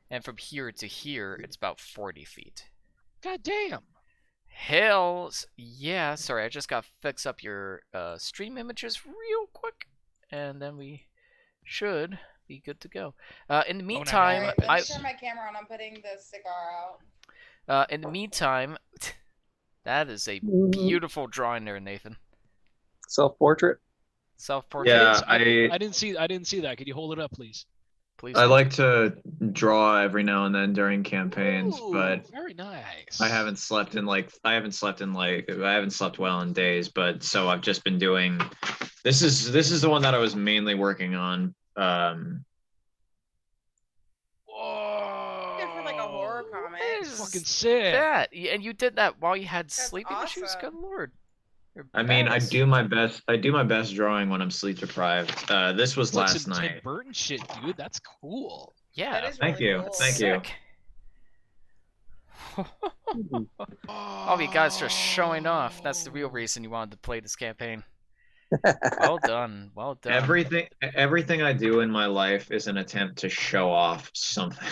and from here to here it's about 40 feet. God damn. Hells, yeah. Sorry, I just gotta fix up your stream images real quick, and then we should be good to go. In the meantime, Alright, let me turn my camera on. I'm putting the cigar out. in the meantime, that is a beautiful drawing there, Nathan. Self-portrait? Self-portrait. Yeah, I didn't see that. Could you hold it up, please? Please. I do. like to draw every now and then during campaigns, Ooh, but very nice. I haven't slept well in days, but so I've just been doing this is the one that I was mainly working on. Whoa. Good for like a horror comic. What is Fucking sick. that? And you did that while you had That's sleeping issues? awesome. Good lord. You're I mean, I badass. do my best. I do my best drawing when I'm sleep deprived. This was It's like last some Tim night. Burton shit, dude. That's cool. Yeah. That is Thank really you. cool. Thank you. Sick. Oh, you guys just showing off. That's the real reason you wanted to play this campaign. Well done. Well done. Everything I do in my life is an attempt to show off something.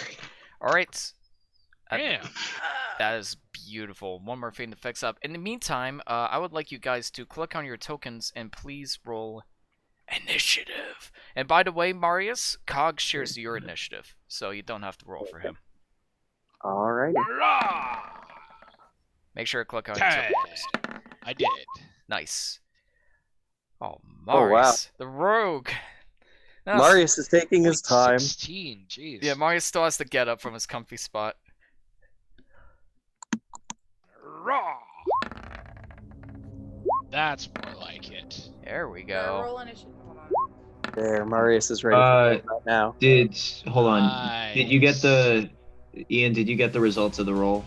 All right. Yeah. That is beautiful. One more thing to fix up. In the meantime, I would like you guys to click on your tokens and please roll initiative. And by the way, Marius, Cog shares your initiative, so you don't have to roll for him. Alrighty. Make sure to click on your Okay. token first. I did. Nice. Oh, Oh, wow. Marius, the rogue. That's- Marius is taking his Point time. 16, jeez. Yeah, Marius still has to get up from his comfy spot. That's more like it. There we Yeah, go. roll initiative. Hold on. There, Marius is ready Uh, for right now. Hold on. Did you get the Ian? Did you get the results of the roll?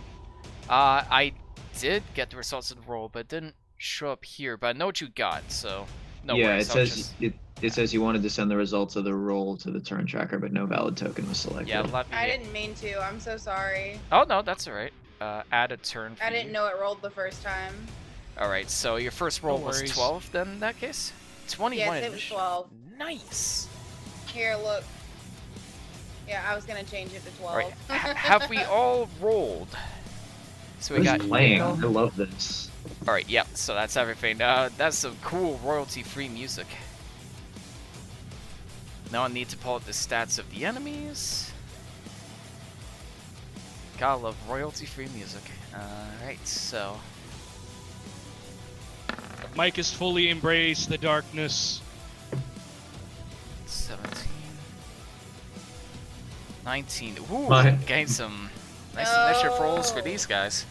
I did get the results of the roll, but it didn't show up here. But I know what you got, so no yeah, worries. it I'll says just- it says you wanted to send the results of the roll to the turn tracker, but no valid token was selected. Yeah, let me. I didn't mean to. I'm so sorry. Oh no, that's all right. Add a turn. For I didn't you. know it rolled the first time. All right, so your first roll was worries. 12. Then in that case, 21. Yes, it was initiative. 12. Nice. Here, look. Yeah, I was gonna change it to 12. All right, have we all rolled? So we Who's got. playing? I love this. All right, yeah. So that's everything. That's some cool royalty-free music. Now I need to pull up the stats of the enemies. Gotta love royalty-free music. Alright, so... Mike has fully embraced the darkness. 17... 19... Ooh, My- getting some nice initiative rolls for these guys.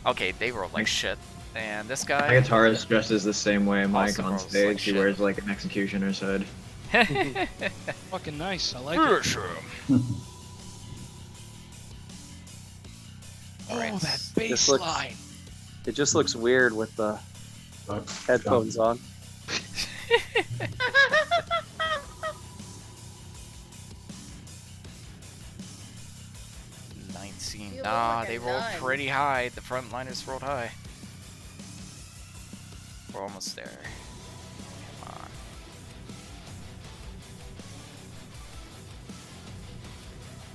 Okay, they rolled like shit. And this My guy... guitarist dresses the same way, Mike, Also on rolls like stage. He shit. wears like an executioner's hood. Fucking nice. I like it. Oh, Alright. that bass This looks- line. It just looks weird with the headphones on. You 19. look Ah, like a they rolled nun. pretty high. The frontliners rolled high. We're almost there. Come on.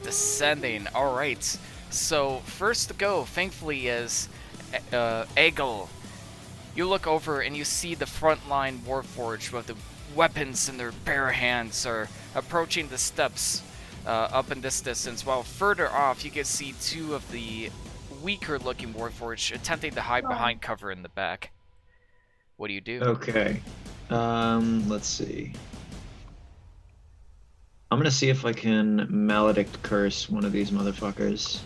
Descending. Alright. So, first to go, thankfully, is Egil. You look over and you see the frontline Warforged with the weapons in their bare hands are approaching the steps up in this distance, while further off you can see two of the weaker looking Warforged attempting to hide behind cover in the back. What do you do? Okay. Let's see. I'm gonna see if I can maledict curse one of these motherfuckers.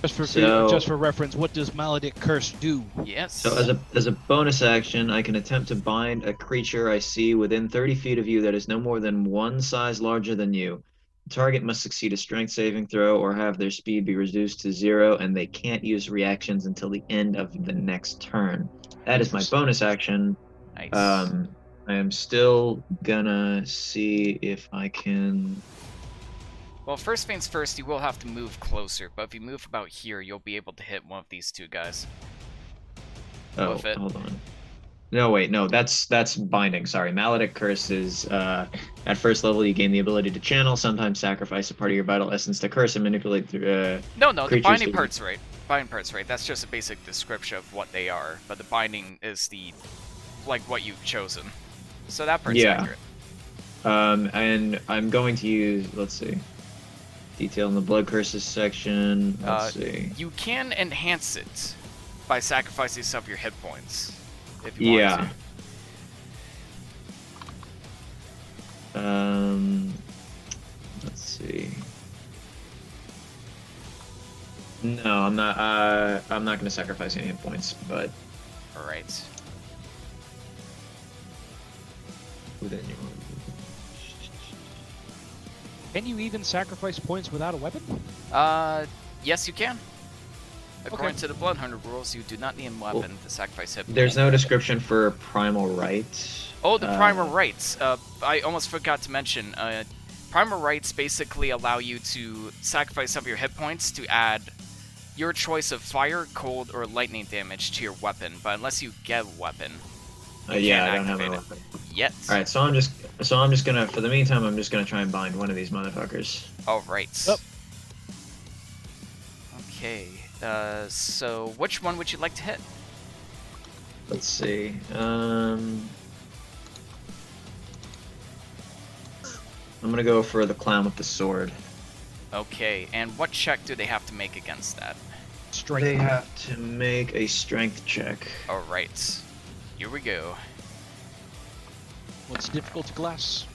Just for reference, what does Maledict Curse do? Yes. So as a bonus action, I can attempt to bind a creature I see within 30 feet of you that is no more than one size larger than you. The target must succeed a strength saving throw or have their speed be reduced to 0, and they can't use reactions until the end of the next turn. That is my bonus action. Nice. I am still gonna see if I can. Well, first things first, you will have to move closer, but if you move about here, you'll be able to hit one of these two guys. Oh, With it. hold on. No, wait, no, that's binding. Sorry, Maledict Curse is at first level you gain the ability to channel, sometimes sacrifice a part of your vital essence to curse and manipulate through. No, the creatures binding to- part's right. Binding part's right. That's just a basic description of what they are, but the binding is the, like, what you've chosen. So that part's Yeah. accurate. And I'm going to use, let's see, detail in the blood curses section. Let's see. You can enhance it by sacrificing some of your hit points, if you want Yeah. to. Let's see. No, I'm not. I'm not going to sacrifice any hit points, but Alright. within your. Can you even sacrifice points without a weapon? Yes, you can. According to the Blood Hunter rules, you do not need a weapon to sacrifice hit points. There's no description for primal rights. Oh, the primal rights. I almost forgot to mention. Primal rights basically allow you to sacrifice some of your hit points to add your choice of fire, cold, or lightning damage to your weapon. But unless you get a weapon, Yeah, I don't have a weapon yet. All right, so I'm just gonna, for the meantime, I'm just gonna try and bind one of these motherfuckers. All right. Yep. Okay. So which one would you like to hit? Let's see. I'm gonna go for the clown with the sword. Okay. And what check do they have to make against that? Strength. They have to make a strength check. All right. Here we go. What's difficult glass?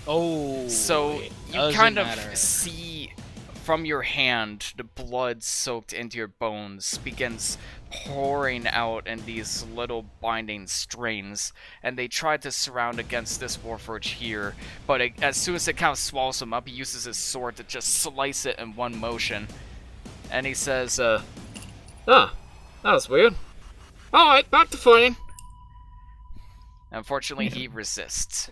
Oh. So it you doesn't kind of matter. see from your hand the blood soaked into your bones begins pouring out in these little binding strains, and they try to surround against this Warforged here, but as soon as it kind of swallows him up, he uses his sword to just slice it in one motion, and he says, That was weird. Alright, back to fighting. unfortunately he resists.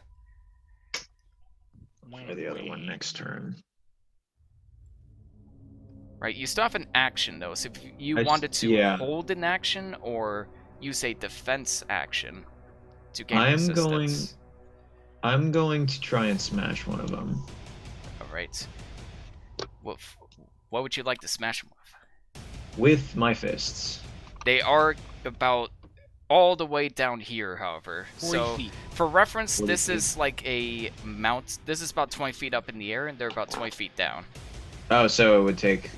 Try the other one next turn. Right, you still have an action though, so if you I just- wanted to yeah. hold an action or use a defense action to gain I'm resistance. I'm going to try and smash one of them. Alright. What would you like to smash them with? With my fists. They are about all the way down here, however. 40 So, feet. for reference, 40 this feet. is like a mount. This is about 20 feet up in the air, and they're about 20 feet down. Oh, so it would take,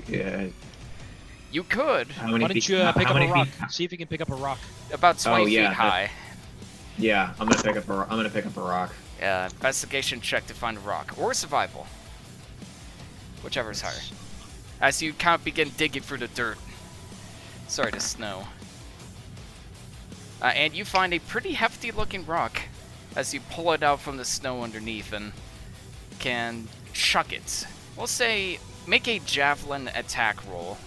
You could. how many Why don't feet? you how pick up a many rock? feet? See if you can pick up a rock. About 20 Oh, yeah, feet high. Yeah, I'm gonna pick up a rock. Investigation check to find a rock. Or survival. Whichever's higher. As you kind of begin digging through the dirt. Sorry, the snow. And you find a pretty hefty looking rock as you pull it out from the snow underneath and can chuck it. We'll say make a javelin attack roll.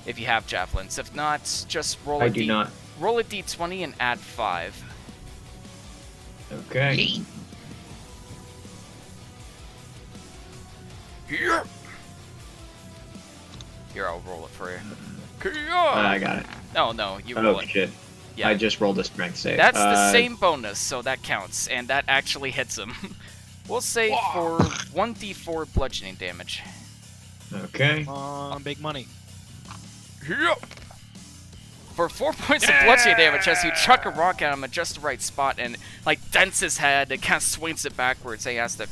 If you have javelins. If not, just roll I a do not. roll a d20 and add 5. Okay. Here, I'll roll it for you. I got it. Oh no, you roll Oh it. shit. Yeah. I just rolled a strength save. That's the same bonus, so that counts, and that actually hits him. We'll say for 1d4 bludgeoning damage. Okay. Come on, big money. For 4 points of bludgeoning damage, as you chuck a rock at him at just the right spot and like dents his head, it kind of swings it backwards. So he has to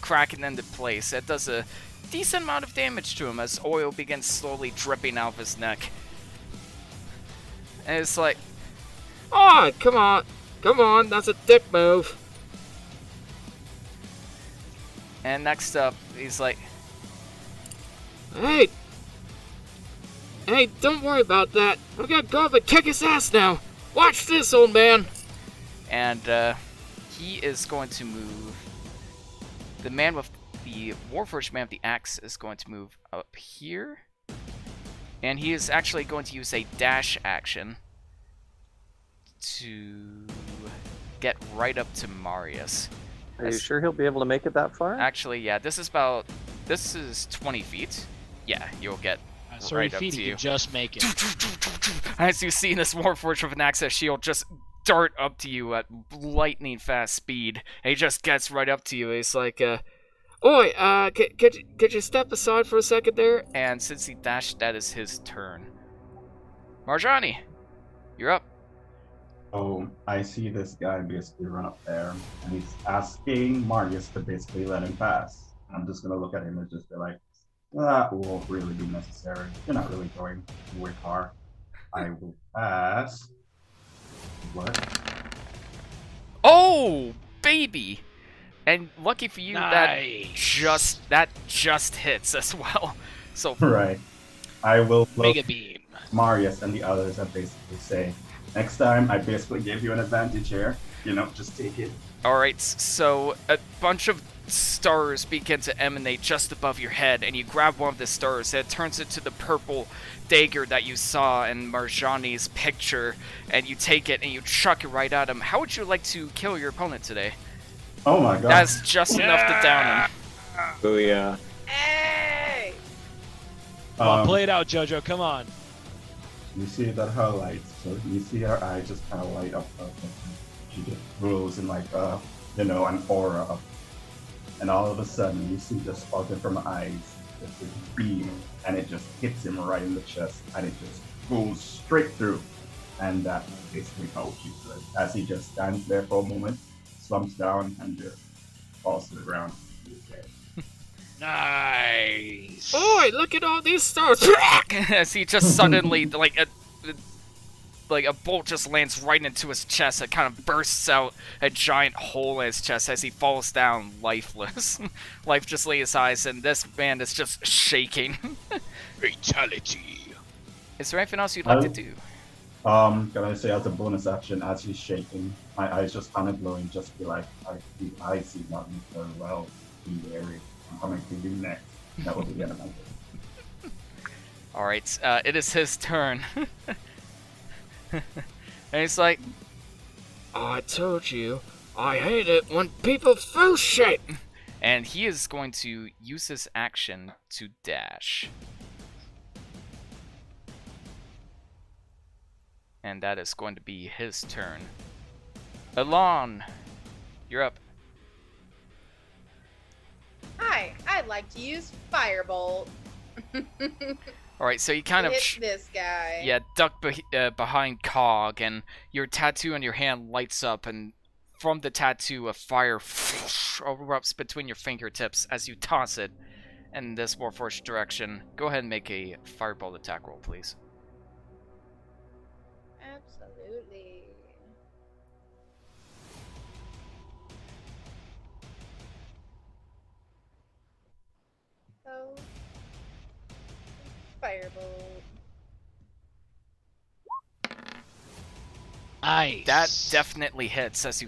crack it into place. It does a decent amount of damage to him as oil begins slowly dripping out of his neck. And it's like, Alright, come on, that's a dick move. and next up, he's like, Hey, don't worry about that. I'm gonna go up and kick his ass now. Watch this, old man. and he is going to move. The man with the Warforged man with the axe is going to move up here, and he is actually going to use a dash action to get right up to Marius. Are you sure he'll be able to make it that far? Actually, yeah, this is 20 feet. Yeah, you'll get Sorry, right up feet, to he you. can just make it. As you see this Warforged with an access shield just dart up to you at lightning fast speed. And he just gets right up to you. He's like, Oi, could you step aside for a second there? and since he dashed, that is his turn. Marjani, you're up. So I see this guy basically run up there, and he's asking Marius to basically let him pass. I'm just gonna look at him and just be like, that won't really be necessary. You're not really going anywhere far. I will pass. What? Oh, baby! And lucky for you, Nice. that just hits as well. So Right. I will look Mega beam. Marius and the others and basically say, next time I basically gave you an advantage here. You know, just take it. Alright, so a bunch of stars begin to emanate just above your head, and you grab one of the stars, and it turns into the purple dagger that you saw in Marjani's picture, and you take it and you chuck it right at him. How would you like to kill your opponent today? Oh my god. That's just enough to down him. Oh yeah. Hey! Come on, play it out, Jojo. Come on. You see that her lights, so you see her eye just kind of light up. She just glows in like an aura of, and all of a sudden you see just sparking from her eyes, just this beam, and it just hits him right in the chest, and it just goes straight through, and that's basically how she does. As he just stands there for a moment, slumps down, and just falls to the ground. Nice. Boy, look at all these stars! As he just suddenly, like a bolt just lands right into his chest. It kind of bursts out a giant hole in his chest as he falls down lifeless. Lifelessly his eyes, and this man is just shaking. Fatality. Is there anything else you'd like to do? Can I say as a bonus action, as he's shaking, my eyes just kind of glowing, just be like, I see nothing very well. Be wary. I'm coming to you next. That will be the end of my turn. Alright, it is his turn. And he's like, I told you, I hate it when people throw shit! and he is going to use his action to dash. And that is going to be his turn. Alon, you're up. Hi, I'd like to use Firebolt. Alright, so you kind of... Hit this guy. Yeah, duck behind Cog, and your tattoo on your hand lights up, and from the tattoo, a fire erupts between your fingertips as you toss it in this Warforged direction. Go ahead and make a Firebolt attack roll, please. Absolutely. So, Firebolt. Nice. That definitely hits as you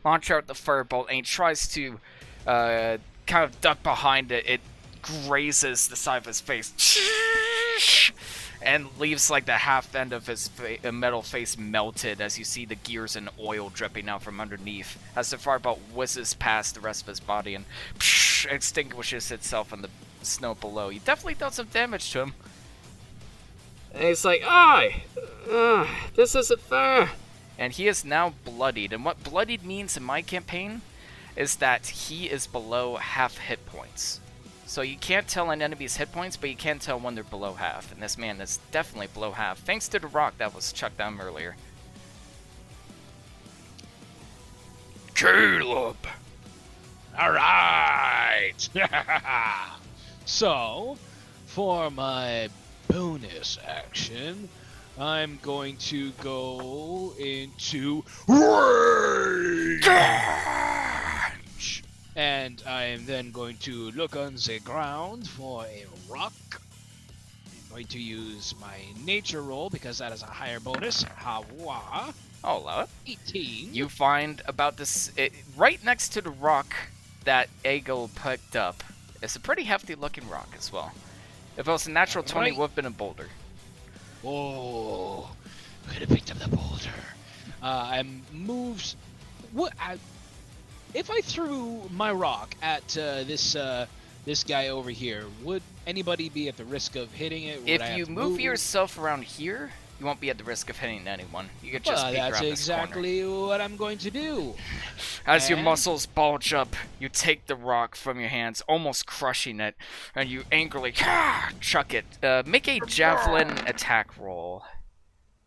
launch out the firebolt, and he tries to kind of duck behind it. It grazes the side of his face and leaves like the half end of his metal face melted as you see the gears and oil dripping out from underneath as the firebolt whizzes past the rest of his body and extinguishes itself in the snow below. You definitely done some damage to him. And he's like, "Aye, this isn't fair." And he is now bloodied. And what bloodied means in my campaign is that he is below half hit points. So you can't tell an enemy's hit points, but you can tell when they're below half. And this man is definitely below half, thanks to the rock that was chucked down earlier. Caleb. All right. So, for my bonus action, I'm going to go into range. And I am then going to look on the ground for a rock. I'm going to use my nature roll because that is a higher bonus. Hawa. I'll allow it. 18. You find about this, right next to the rock that Eagle picked up. It's a pretty hefty looking rock as well. If it was a natural 20, it would have been a boulder. Oh, I could have picked up the boulder. I moved. What? If I threw my rock at this guy over here, would anybody be at the risk of hitting it? Would I If have you to move yourself around here, you won't be at the risk of hitting anyone. You could just peek that's around this corner. exactly what I'm going to do. As your And- muscles bulge up, you take the rock from your hands, almost crushing it, and you angrily chuck it. Make a javelin attack roll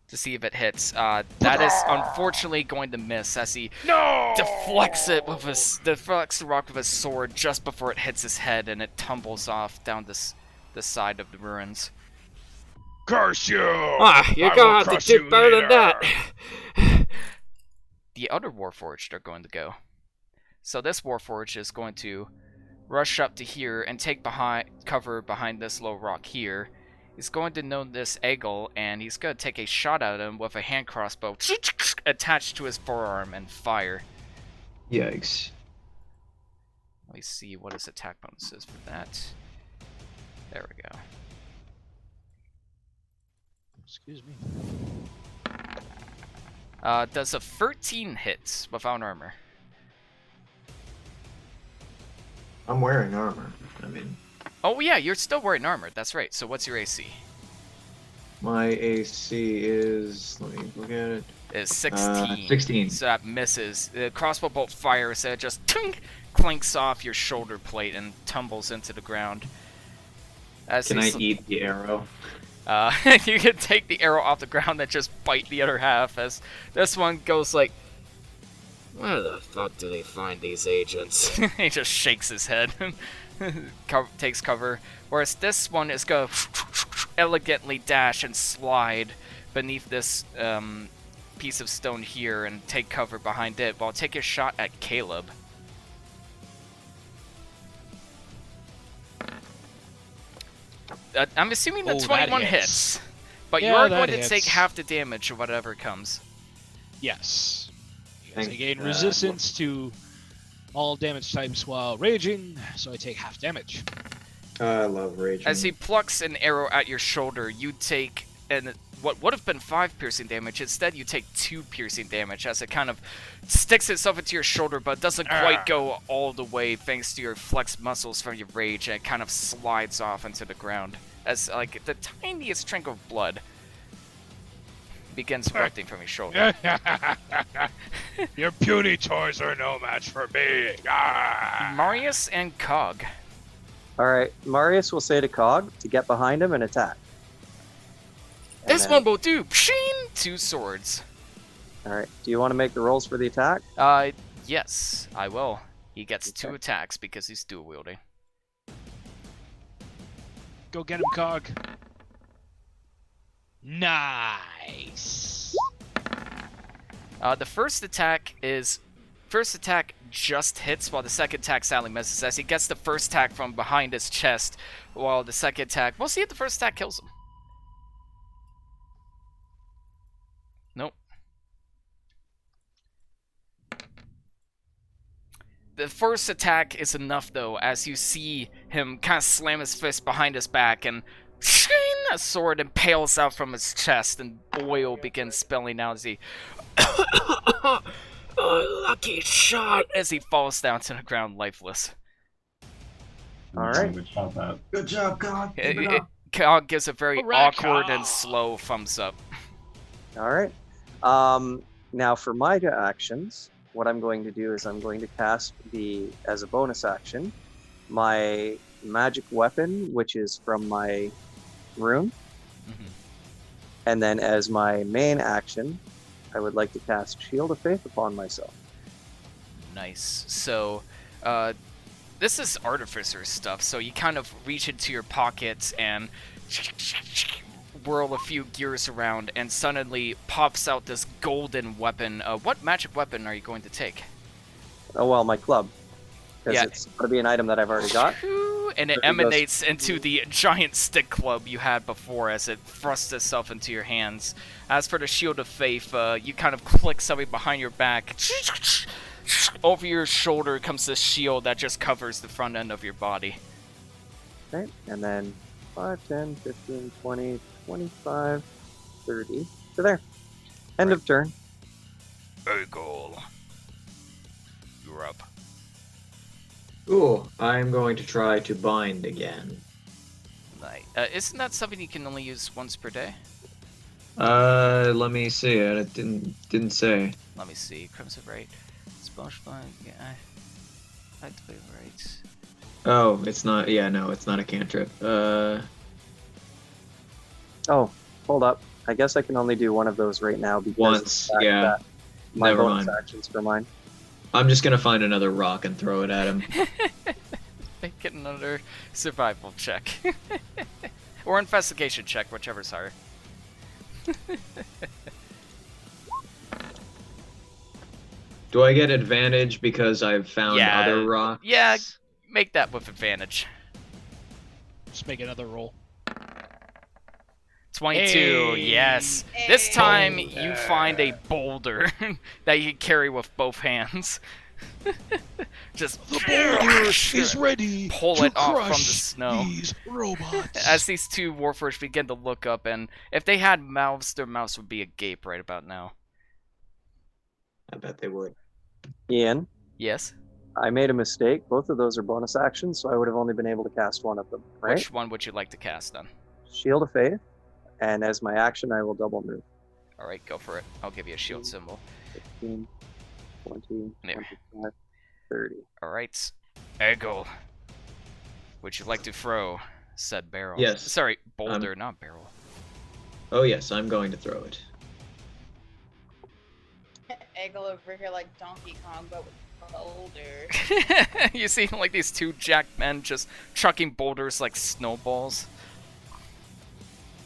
to see if it hits. That is unfortunately going to miss as he deflects the rock with his sword just before it hits his head, and it tumbles off down the side of the ruins. Curse you! You're I will gonna have to crush do you better than later. that. The other Warforged are going to go. So this Warforged is going to rush up to here and take cover behind this low rock here. He's going to know this Eagle, and he's going to take a shot at him with a hand crossbow attached to his forearm and fire. Yikes. Let me see what his attack bonus is for that. There we go. Excuse me. Does a 13 hit without armor? I'm wearing armor. I mean, Oh yeah, you're still wearing armor. That's right. So what's your AC? my AC is. Let me look at it. Is 16. 16. So that misses. The crossbow bolt fires, so it just clinks off your shoulder plate and tumbles into the ground. As Can I he's- eat the arrow? You can take the arrow off the ground and just bite the other half. As this one goes like, Where the fuck do they find these agents? he just shakes his head, takes cover. Whereas this one is gonna elegantly dash and slide beneath this piece of stone here and take cover behind it, while take a shot at Caleb. I'm assuming that Oh, that 21 hits. hits, but you Yeah, are that going to hits. take half the damage or whatever comes. Yes. Because I Thank gain God. resistance to all damage types while raging, so I take half damage. I love raging. As he plucks an arrow at your shoulder, you take what would have been 5 piercing damage. Instead, you take 2 piercing damage as it kind of sticks itself into your shoulder, but doesn't quite go all the way thanks to your flexed muscles from your rage, and it kind of slides off into the ground as like the tiniest trickle of blood begins erupting from your shoulder. Your puny toys are no match for me. Ah! Marius and Cog. All right, Marius will say to Cog to get behind him and attack. And This then- one will do. Pshing! 2 swords. All right. Do you want to make the rolls for the attack? Yes, I will. He gets 2 Okay. attacks because he's dual wielding. Go get him, Cog. Nice. The first attack just hits, while the second attack sadly misses. As he gets the first attack from behind his chest, while the second attack, we'll see if the first attack kills him. Nope. The first attack is enough, though, as you see him kind of slam his fist behind his back, and a sword impales out from his chest, and oil begins spilling out as he lucky shot as he falls down to the ground lifeless. All right. Good job, Matt. Good job, God. Cog gives a very Hooray, awkward and Cog. slow thumbs up. All right. Now for my actions, what I'm going to do is I'm going to cast as a bonus action, my magic weapon, which is from my room. Mhm. And then as my main action, I would like to cast Shield of Faith upon myself. Nice. So, this is artificer stuff. So you kind of reach into your pockets and whirl a few gears around, and suddenly pops out this golden weapon. What magic weapon are you going to take? Oh, well, my club. Because Yeah. it's going to be an item that I've already got. And it There he goes. emanates into the giant stick club you had before as it thrusts itself into your hands. As for the Shield of Faith, you kind of click something behind your back. Over your shoulder comes this shield that just covers the front end of your body. Okay. And then 5, 10, 15, 20, 25, 30. So there. End of turn. Eagle. You're up. Cool. I'm going to try to bind again. Like, isn't that something you can only use once per day? Let me see it. It didn't say. Let me see. Crimson Right. Splash Flying. Yeah. Activate right. Oh, it's not. Yeah, no, it's not a cantrip. Oh, hold up. I guess I can only do one of those right now because Once, of the fact yeah. that my Never bonus mind. actions for mine. I'm just gonna find another rock and throw it at him. Make another survival check. Or investigation check, whichever's higher. Do I get advantage because I've found Yeah. other rocks? Yeah, make that with advantage. Just make another roll. 22, Hey. yes. This time you Boulder. find a boulder that you can carry with both hands. Just The boulder is ready pull to it off from the crush snow. these robots. As these two Warforged begin to look up, and if they had mouths, their mouths would be agape right about now. I bet they would. Ian, Yes? I made a mistake. Both of those are bonus actions, so I would have only been able to cast one of them, right? Which one would you like to cast then? Shield of Faith, and as my action, I will double move. Alright, go for it. I'll give you a shield symbol. 15, 20, There. 25, 30. Alright. Eggle. Would you like to throw said barrel? Yes. Sorry, boulder, not barrel. Oh yes, I'm going to throw it. Eggle over here like Donkey Kong, but with boulder. You see like these two jacked men just chucking boulders like snowballs.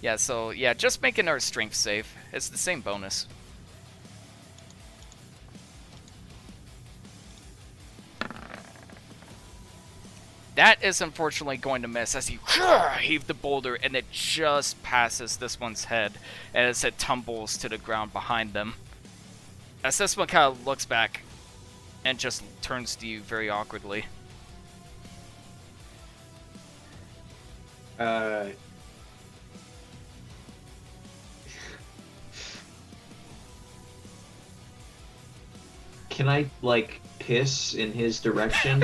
Yeah, so yeah, just make another strength save. It's the same bonus. That is unfortunately going to miss as you heave the boulder and it just passes this one's head as it tumbles to the ground behind them. As this one kind of looks back and just turns to you very awkwardly. Can I, like, piss in his direction?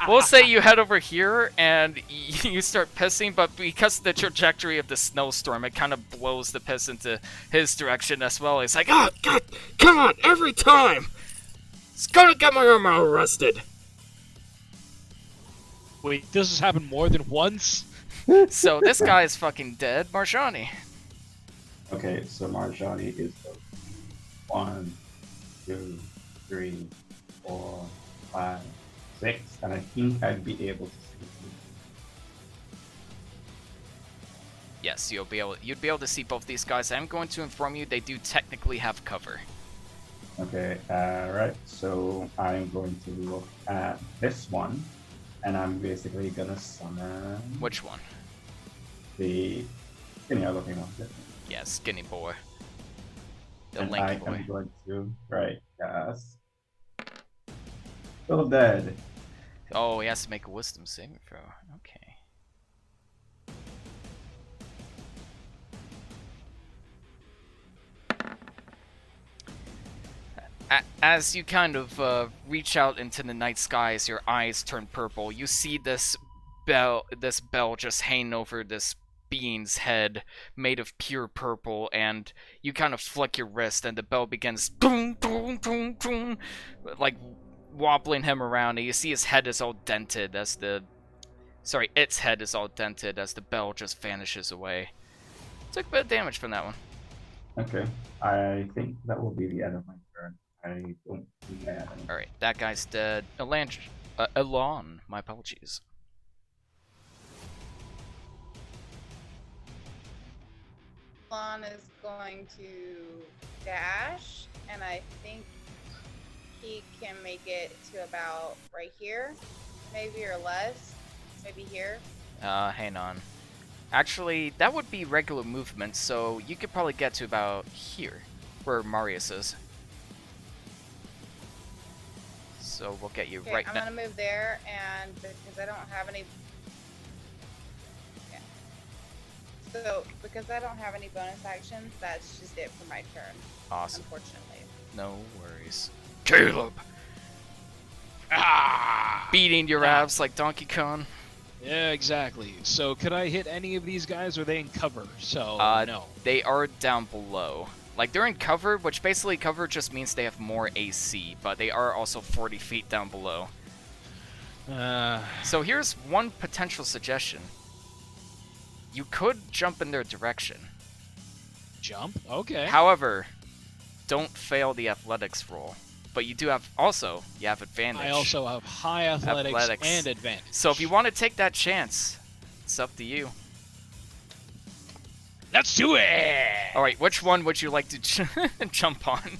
We'll say you head over here and you start pissing, but because of the trajectory of the snowstorm, it kind of blows the piss into his direction as well. He's like, God, God, come on, every time! It's gonna get my arm arrested. Wait, this has happened more than once? so this guy is fucking dead. Marjani. Okay, so Marjani is 1, 2, 3, 4, 5, 6, and I think I'd be able to see you. Yes, you'd be able to see both these guys. I'm going to inform you they do technically have cover. Okay, right. So I'm going to look at this one, and I'm basically gonna summon Which one? the skinnier looking one. Yeah, skinny boy. The And lanky I boy. am going to yes. Still dead. Oh, he has to make a wisdom saving throw. Okay. As you kind of reach out into the night skies, your eyes turn purple. You see this bell just hanging over this being's head, made of pure purple, and you kind of flick your wrist, and the bell begins boom, boom, boom, boom, like wobbling him around. And you see his head is all dented as its head is all dented as the bell just vanishes away. Took a bit of damage from that one. Okay, I think that will be the end of my turn. I don't think I have any. Alright, that guy's dead. Elon, my apologies. Elon is going to dash, and I think he can make it to about right here, maybe, or less. Maybe here. Hang on. Actually, that would be regular movement, so you could probably get to about here, where Marius is. So we'll get you Okay, right I'm now. gonna move there, and because I don't have any. Yeah. So because I don't have any bonus actions, that's just it for my turn. Awesome. Unfortunately. No worries. Caleb! Ah! Beating your abs like Donkey Kong. Yeah, exactly. So could I hit any of these guys, or are they in cover? So, no. They are down below. Like, they're in cover, which basically cover just means they have more AC, but they are also 40 feet down below. So here's one potential suggestion. You could jump in their direction. Jump? Okay. However, don't fail the athletics roll. But you do have, you have advantage. I also have high athletics and advantage. So if you want to take that chance, it's up to you. Let's do it! Alright, which one would you like to jump on?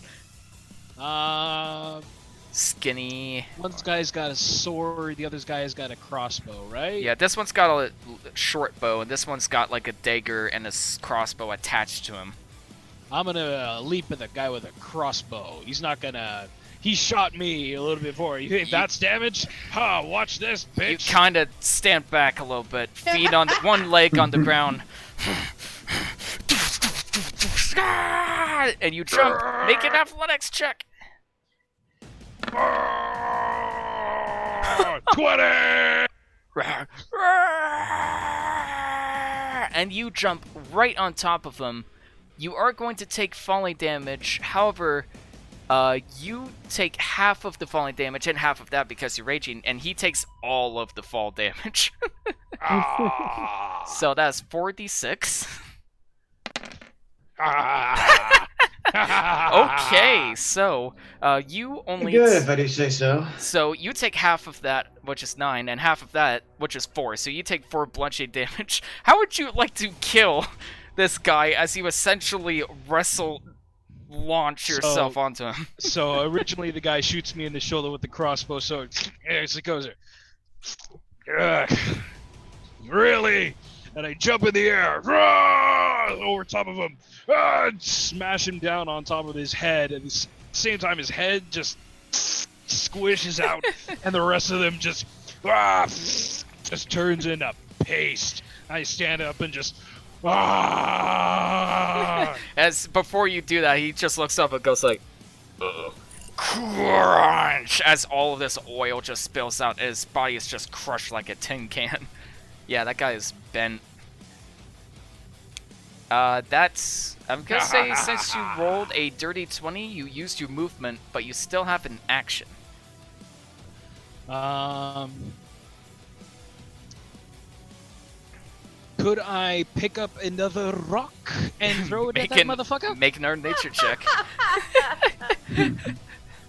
Skinny. One guy's got a sword, the other guy's got a crossbow, right? Yeah, this one's got a short bow, and this one's got like a dagger and a crossbow attached to him. I'm gonna leap at the guy with a crossbow. He's not gonna. He shot me a little bit before. You think that's damage? Ha! Watch this, You bitch. kind of stand back a little bit, feet on one leg on the ground, and you jump. Make an athletics check. 20! And you jump right on top of him. You are going to take falling damage. However, you take half of the falling damage and half of that because you're raging, and he takes all of the fall damage. So that's 4d6. Okay, so you only Good, if I do say so. so you take half of that, which is 9, and half of that, which is 4. So you take 4 bludgeoning damage. How would you like to kill this guy as you essentially launch yourself onto him? So originally the guy shoots me in the shoulder with the crossbow, so it goes there. Ugh. Really? And I jump in the air, over top of him, and smash him down on top of his head. At the same time, his head just squishes out, and the rest of them just turns into paste. I stand up and just. As before you do that, he just looks up and goes like, crunch, as all of this oil just spills out. His body is just crushed like a tin can. Yeah, that guy is bent. That's... I'm gonna say since you rolled a dirty 20, you used your movement, but you still have an action. Could I pick up another rock and throw it at that motherfucker? Make another nature check.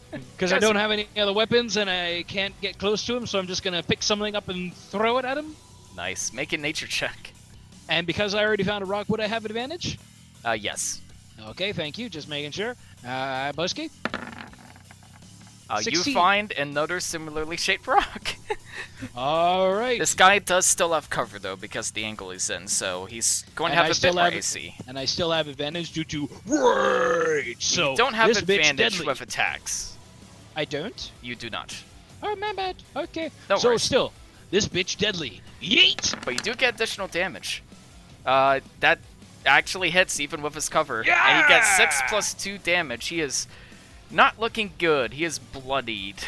Because I don't have any other weapons and I can't get close to him, so I'm just gonna pick something up and throw it at him. Nice. Make a nature check. And because I already found a rock, would I have advantage? Yes. Okay, thank you. Just making sure. Busky? You 16. find another similarly shaped rock. All right. This guy does still have cover, though, because the angle he's in, so he's going to have a bit more AC. And I still have advantage due to rage. So you don't have this bitch advantage deadly. with attacks. I don't? You do not. Oh, my bad. Okay. No so worries. still, this bitch deadly. Yeet! But you do get additional damage. That actually hits even with his cover. Yeah! And he gets 6 plus 2 damage. He is not looking good. He is bloodied.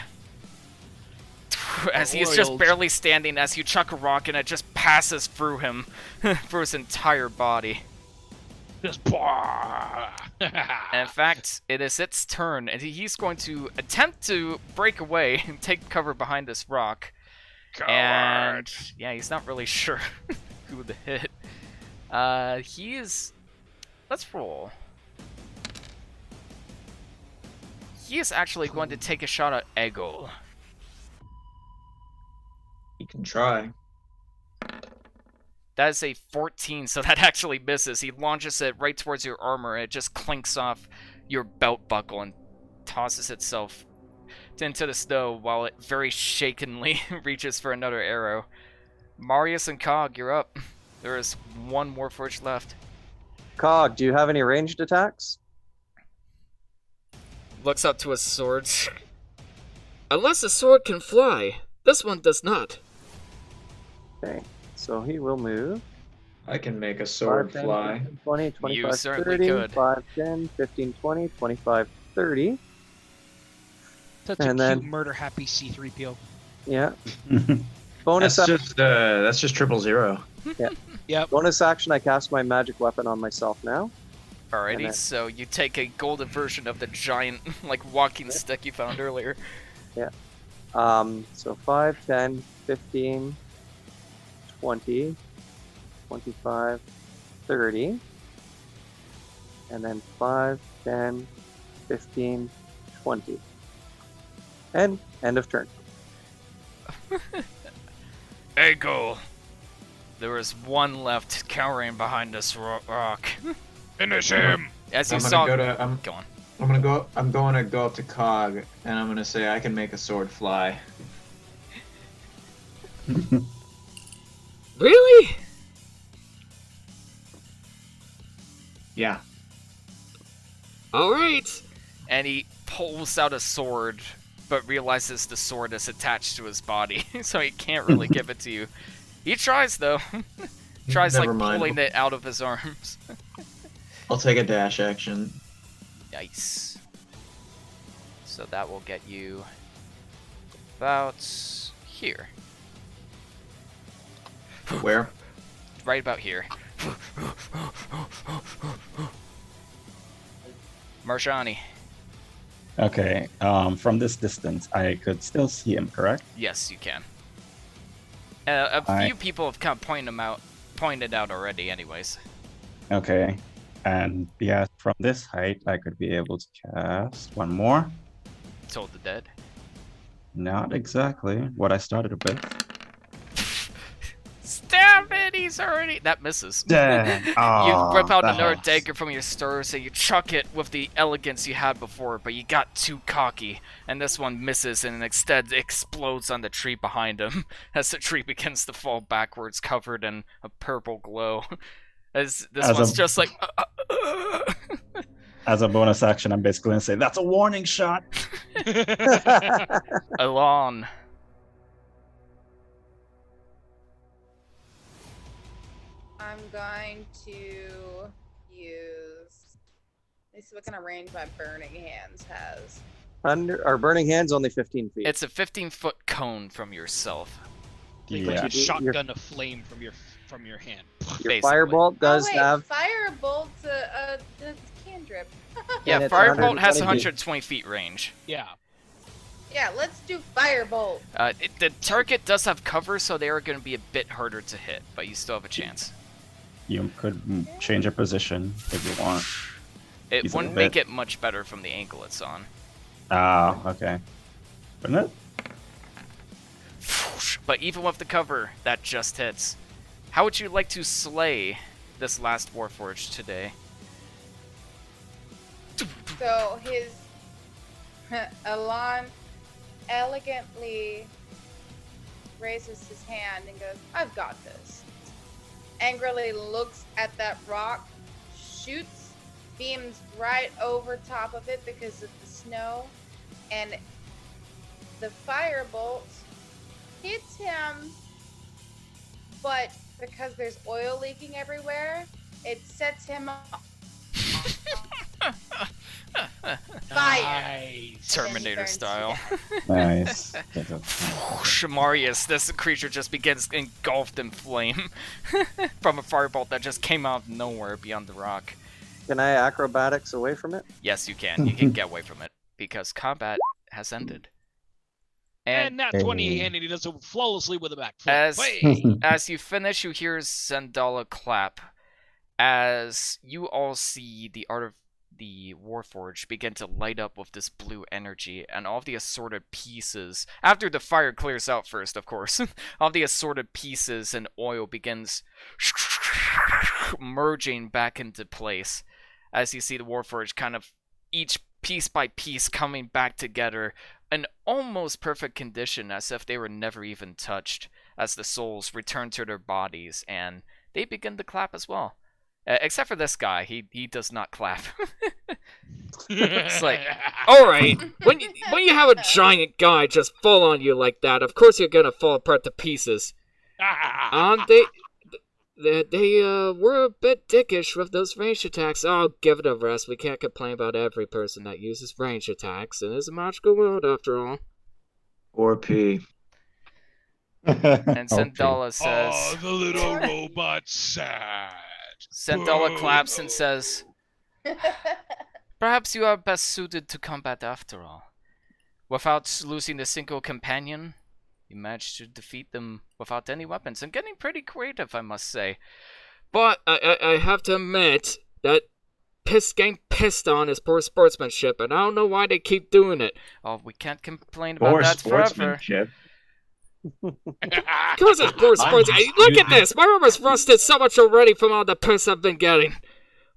As he is just Oiled. barely standing as you chuck a rock and it just passes through him, through his entire body. Just And in fact, it is its turn, and he's going to attempt to break away and take cover behind this rock. And yeah, he's not really sure who to hit. He is... Let's roll. He is actually going to take a shot at Eggle. You can try. That is a 14, so that actually misses. He launches it right towards your armor, and it just clinks off your belt buckle and tosses itself into the snow while it very shakenly reaches for another arrow. Marius and Cog, you're up. There is one more forge left. Cog, do you have any ranged attacks? Looks up to his sword. Unless the sword can fly. This one does not. Okay, so he will move. I can make a sword 5, 10, fly. 15, 20, 25, certainly 30, could. 5, 10, 15, 20, 25, 30. Such And a then- cute murder-happy C-3PO. Yeah. Bonus, That's just 000. Yep. bonus action, I cast my magic weapon on myself now. Alrighty, And then- so you take a golden version of the giant, like, walking stick you found earlier. So 5, 10, 15, 20, 25, 30. And then 5, 10, 15, 20. And end of turn. Eggle! There is one left cowering behind this rock. Finish him! As you I'm saw... gonna go to Go on. I'm going to go up to Cog and I'm gonna say I can make a sword fly. Really? Yeah. All right. And he pulls out a sword, but realizes the sword is attached to his body, so he can't really give it to you. He tries, though. Tries, Never like, mind. pulling it out of his arms. I'll take a dash action. Nice. So that will get you about here. Where? Right about here. Marjani. Okay. From this distance, I could still see him, correct? Yes, you can. A I- few people have kind of pointed out already, anyways. Okay. And yeah, from this height, I could be able to cast one more. Told the Dead. Not exactly what I started with. Stab it! He's already. That misses. Dang. You Aw, rip out that another hurts. dagger from your stores and you chuck it with the elegance you had before, but you got too cocky, and this one misses and instead explodes on the tree behind him as the tree begins to fall backwards, covered in a purple glow. As this As one's a- just like. As a bonus action, I'm basically gonna say that's a warning shot. Alon. I'm going to use. Let me see what kind of range my burning hands has. Our burning hands only 15 feet. It's a 15-foot cone from yourself. Like Yeah. you shotgun a flame from your hand. Your basically. firebolt does oh, wait, have. Firebolt's a cantrip. Yeah, And it's Firebolt has 120 feet. 120 feet range. Yeah. Yeah, let's do Firebolt. The target does have cover, so they are going to be a bit harder to hit, but you still have a chance. You could change your position if you want. It He's a wouldn't bit- make it much better from the angle it's on. Ah, okay. Wouldn't it? But even with the cover, that just hits. How would you like to slay this last Warforged today? So his Alon elegantly raises his hand and goes, "I've got this." Angrily looks at that rock, shoots beams right over top of it because of the snow, and the firebolt hits him, but because there's oil leaking everywhere, it sets him up. Fire. Nice. Terminator burns to style. Nice. Marius, this creature just begins engulfed in flame from a firebolt that just came out of nowhere beyond the rock. Can I acrobatics away from it? Yes, you can. You can get away from it because combat has ended. And And that 20 and he does it flawlessly with a backflip. as Hey! as you finish, you hear Zendala clap as you all see the art of the Warforged begin to light up with this blue energy, and all the assorted pieces, after the fire clears out first, of course, all the assorted pieces and oil begins merging back into place as you see the Warforged kind of each piece by piece coming back together in almost perfect condition, as if they were never even touched, as the souls return to their bodies and they begin to clap as well. Except for this guy, he does not clap. It's like, All right. When you have a giant guy just fall on you like that, of course you're gonna fall apart to pieces. They were a bit dickish with those range attacks. Oh, give it a rest. We can't complain about every person that uses range attacks. It is a magical world after all. Or P. and Okay. Zendala says, Oh, the little robot's sad. Zendala claps and says, perhaps you are best suited to combat after all. Without losing a single companion, you managed to defeat them without any weapons, and getting pretty creative, I must say. But I have to admit that getting pissed on is poor sportsmanship, and I don't know why they keep doing it. Oh, we can't complain about Or that forever. sportsmanship. Of course it's poor sports. Hey, look at this! My room is rusted so much already from all the piss I've been getting.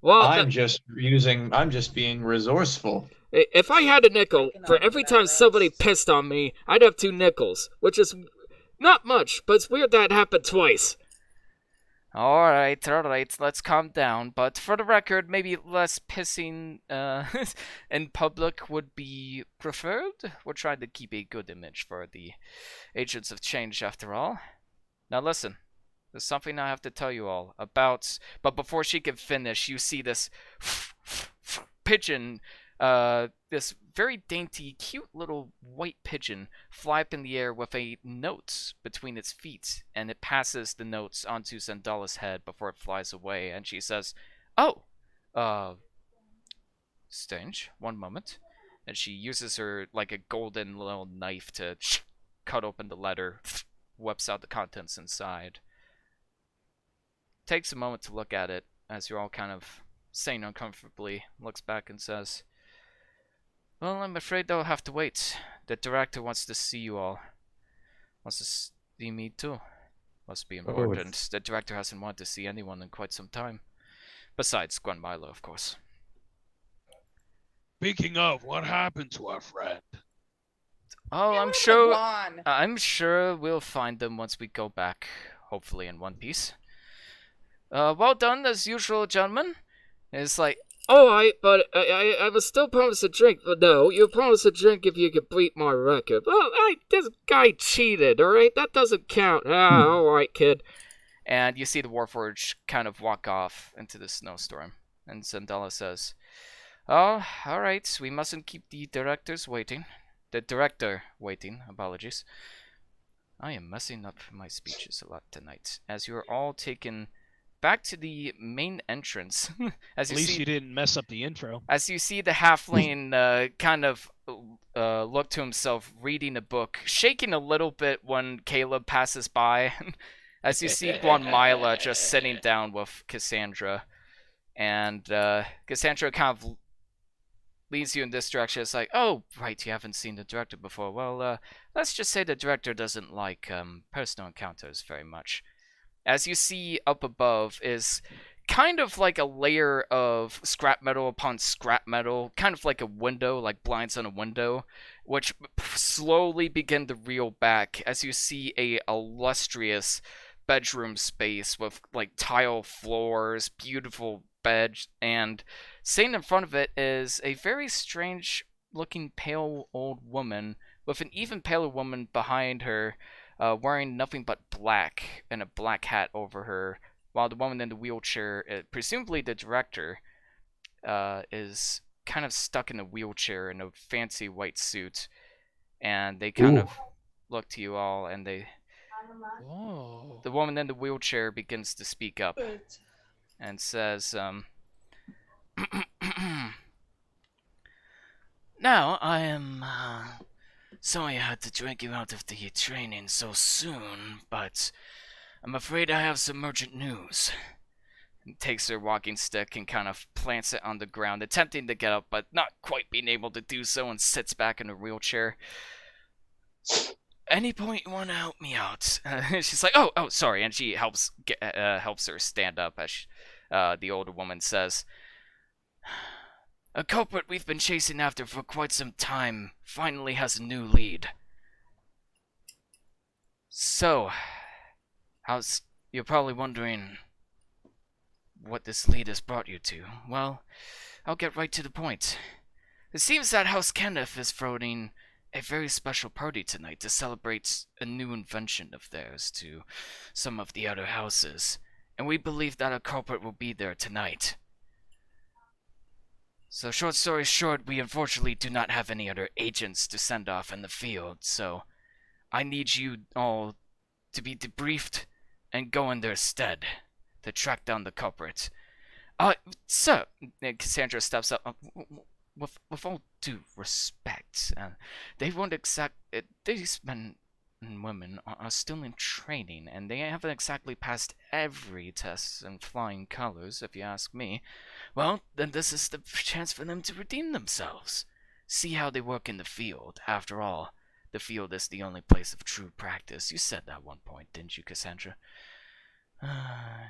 Well, I'm just being resourceful. if I had a nickel for every time somebody pissed on me, I'd have 2 nickels, which is not much, but it's weird that happened twice. Alright, let's calm down. But for the record, maybe less pissing in public would be preferred. We're trying to keep a good image for the Agents of Change after all. Now listen, there's something I have to tell you all about. But before she can finish, you see this pigeon, this very dainty, cute little white pigeon fly up in the air with a note between its feet, and it passes the notes onto Zendala's head before it flies away, and she says, "Oh, strange, one moment." And she uses her, like, a golden little knife to cut open the letter, whips out the contents inside. Takes a moment to look at it, as you're all kind of saying uncomfortably, looks back and says, "Well, I'm afraid they'll have to wait. The director wants to see you all. Wants to see me too. Must be important. The director hasn't wanted to see anyone in quite some time. Besides Gwen Milo, of course." Speaking of, what happened to our friend? Oh, Hey, I'm what sure. happened to Blonde? I'm sure we'll find them once we go back, hopefully in one piece. Well done as usual, gentlemen. It's like, Alright, but I was still promised a drink. But no, you promised a drink if you could beat my record. Well, this guy cheated, alright? That doesn't count. Alright, kid. and you see the Warforged kind of walk off into the snowstorm. And Zendala says, "Oh, alright, we mustn't keep the directors waiting. The director waiting, apologies. I am messing up my speeches a lot tonight, as you're all taken back to the main entrance. As At you least see, you didn't mess up the intro. as you see the halfling kind of look to himself, reading a book, shaking a little bit when Caleb passes by. As you see Guanmila just sitting down with Cassandra, and Cassandra kind of leads you in this direction. It's like, "Oh, right, you haven't seen the director before. Well, let's just say the director doesn't like personal encounters very much." As you see up above is kind of like a layer of scrap metal upon scrap metal, kind of like a window, like blinds on a window, which slowly begin to reel back as you see a illustrious bedroom space with like tile floors, beautiful beds, and sitting in front of it is a very strange looking pale old woman with an even paler woman behind her, wearing nothing but black and a black hat over her, while the woman in the wheelchair, presumably the director, is kind of stuck in a wheelchair in a fancy white suit. And they kind of look to you all, and Oh. the woman in the wheelchair begins to speak up and says, "Now, I am sorry I had to drag you out of the training so soon, but I'm afraid I have some urgent news." And takes her walking stick and kind of plants it on the ground, attempting to get up, but not quite being able to do so, and sits back in her wheelchair. "Any point you want to help me out?" She's like, oh, sorry, and she helps her stand up as the older woman says, "A culprit we've been chasing after for quite some time finally has a new lead. So, you're probably wondering what this lead has brought you to. Well, I'll get right to the point. It seems that House Kenneth is throwing a very special party tonight to celebrate a new invention of theirs to some of the other houses, and we believe that a culprit will be there tonight. So, short story short, we unfortunately do not have any other agents to send off in the field, so I need you all to be debriefed and go in their stead to track down the culprit. Sir," and Cassandra steps up, with all due respect, they won't these men and women are still in training, and they haven't exactly passed every test in flying colors, if you ask me. Well, then this is the chance for them to redeem themselves. See how they work in the field. After all, the field is the only place of true practice. You said that at one point, didn't you, Cassandra?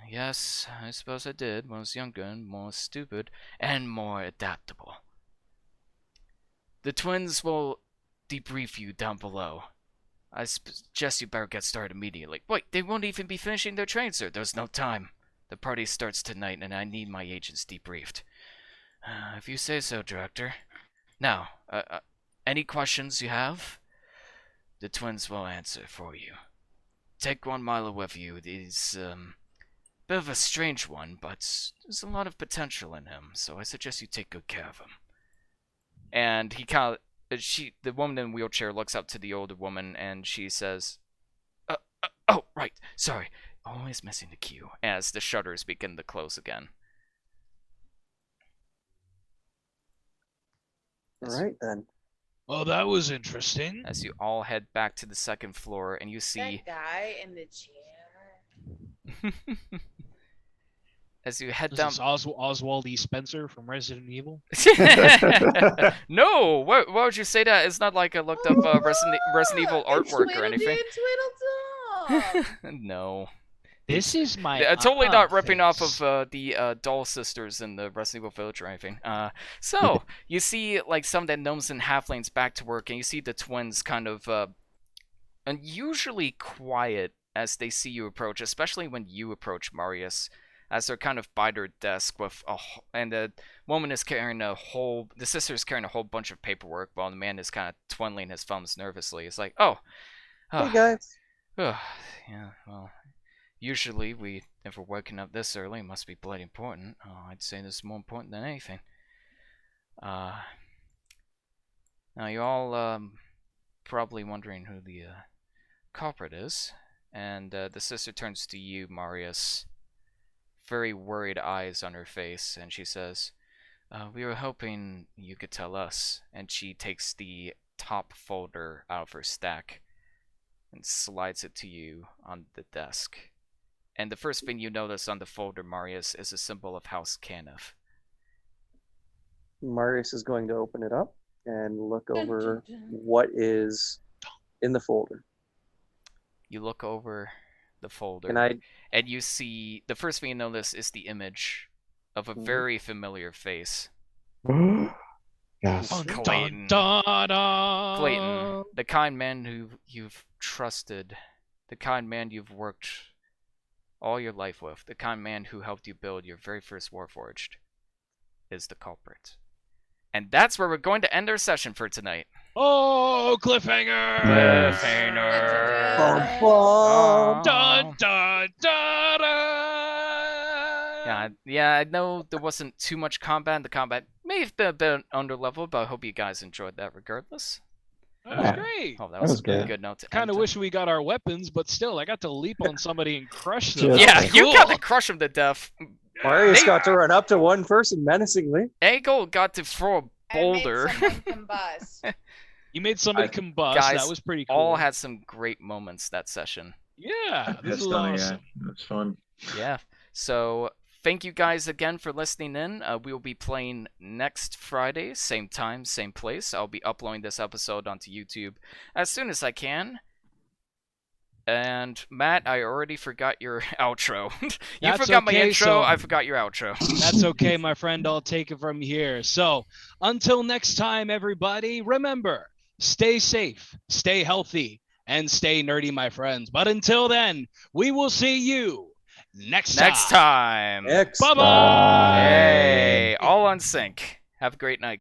Yes, I suppose I did. When I was younger and more stupid and more adaptable. The twins will debrief you down below. I suggest you better get started immediately. Wait, they won't even be finishing their train, sir. There's no time. The party starts tonight, and I need my agents debriefed. If you say so, Director. Now, any questions you have? The twins will answer for you. Take one Milo with you. He's a bit of a strange one, but there's a lot of potential in him, so I suggest you take good care of him. And he kind of, the woman in the wheelchair looks up to the older woman, and she says, "Oh, right, sorry, always missing the cue." As the shutters begin to close again. All right then. Well, that was interesting. As you all head back to the second floor, and you see That guy in the chair. as you head This down. is Oswald E. Spencer from Resident Evil. No, why would you say that? It's not like I looked up Resident Evil artwork or anything. Tweedledum. No. This is my. Totally not ripping off face. of the Doll Sisters in the Resident Evil Village or anything. So, you see like some of the gnomes and halflings back to work, and you see the twins kind of unusually quiet as they see you approach, especially when you approach Marius, as they're kind of by their desk with and the woman is carrying the sister is carrying a whole bunch of paperwork while the man is kind of twiddling his thumbs nervously. It's like, Hey guys. yeah, well, usually if we're waking up this early, it must be bloody important. I'd say this is more important than anything. Now you're all probably wondering who the culprit is, and the sister turns to you, Marius, very worried eyes on her face, and she says, "We were hoping you could tell us." And she takes the top folder out of her stack and slides it to you on the desk. And the first thing you notice on the folder, Marius, is a symbol of House Caniff. Marius is going to open it up and look over what is in the folder. You look over the folder, And you see the first thing you notice is the image of a very familiar face. Yes. Clayton. Clayton, the kind man who you've trusted, the kind man you've worked all your life with, the kind man who helped you build your very first Warforged, is the culprit. And that's where we're going to end our session for tonight. Oh, cliffhanger! Cliffhanger! Bum, Dun, dun, dun, dun. Yeah, I know there wasn't too much combat. The combat may have been a bit underleveled, but I hope you guys enjoyed that regardless. That was great. Oh, that was a good. good note to Kind of end wish we got our weapons, but still, I got to leap on somebody and crush them. Yeah, Yeah, you got to crush him to death. Marius Hey. got to run up to one person menacingly. Eagle got to throw a boulder. I made someone combust. You made somebody combust. Guys, That was pretty cool. All had some great moments that session. Yeah, this is That's fun, awesome. yeah. That's fun. Yeah. So thank you guys again for listening in. We will be playing next Friday, same time, same place. I'll be uploading this episode onto YouTube as soon as I can. And Matt, I already forgot your outro. You That's forgot my okay, intro, so- I forgot your outro. That's okay, my friend. I'll take it from here. So, until next time, everybody, remember, stay safe, stay healthy, and stay nerdy, my friends. But until then, we will see you next Next time. Next Bye-bye. Hey, all on sync. Have a great night.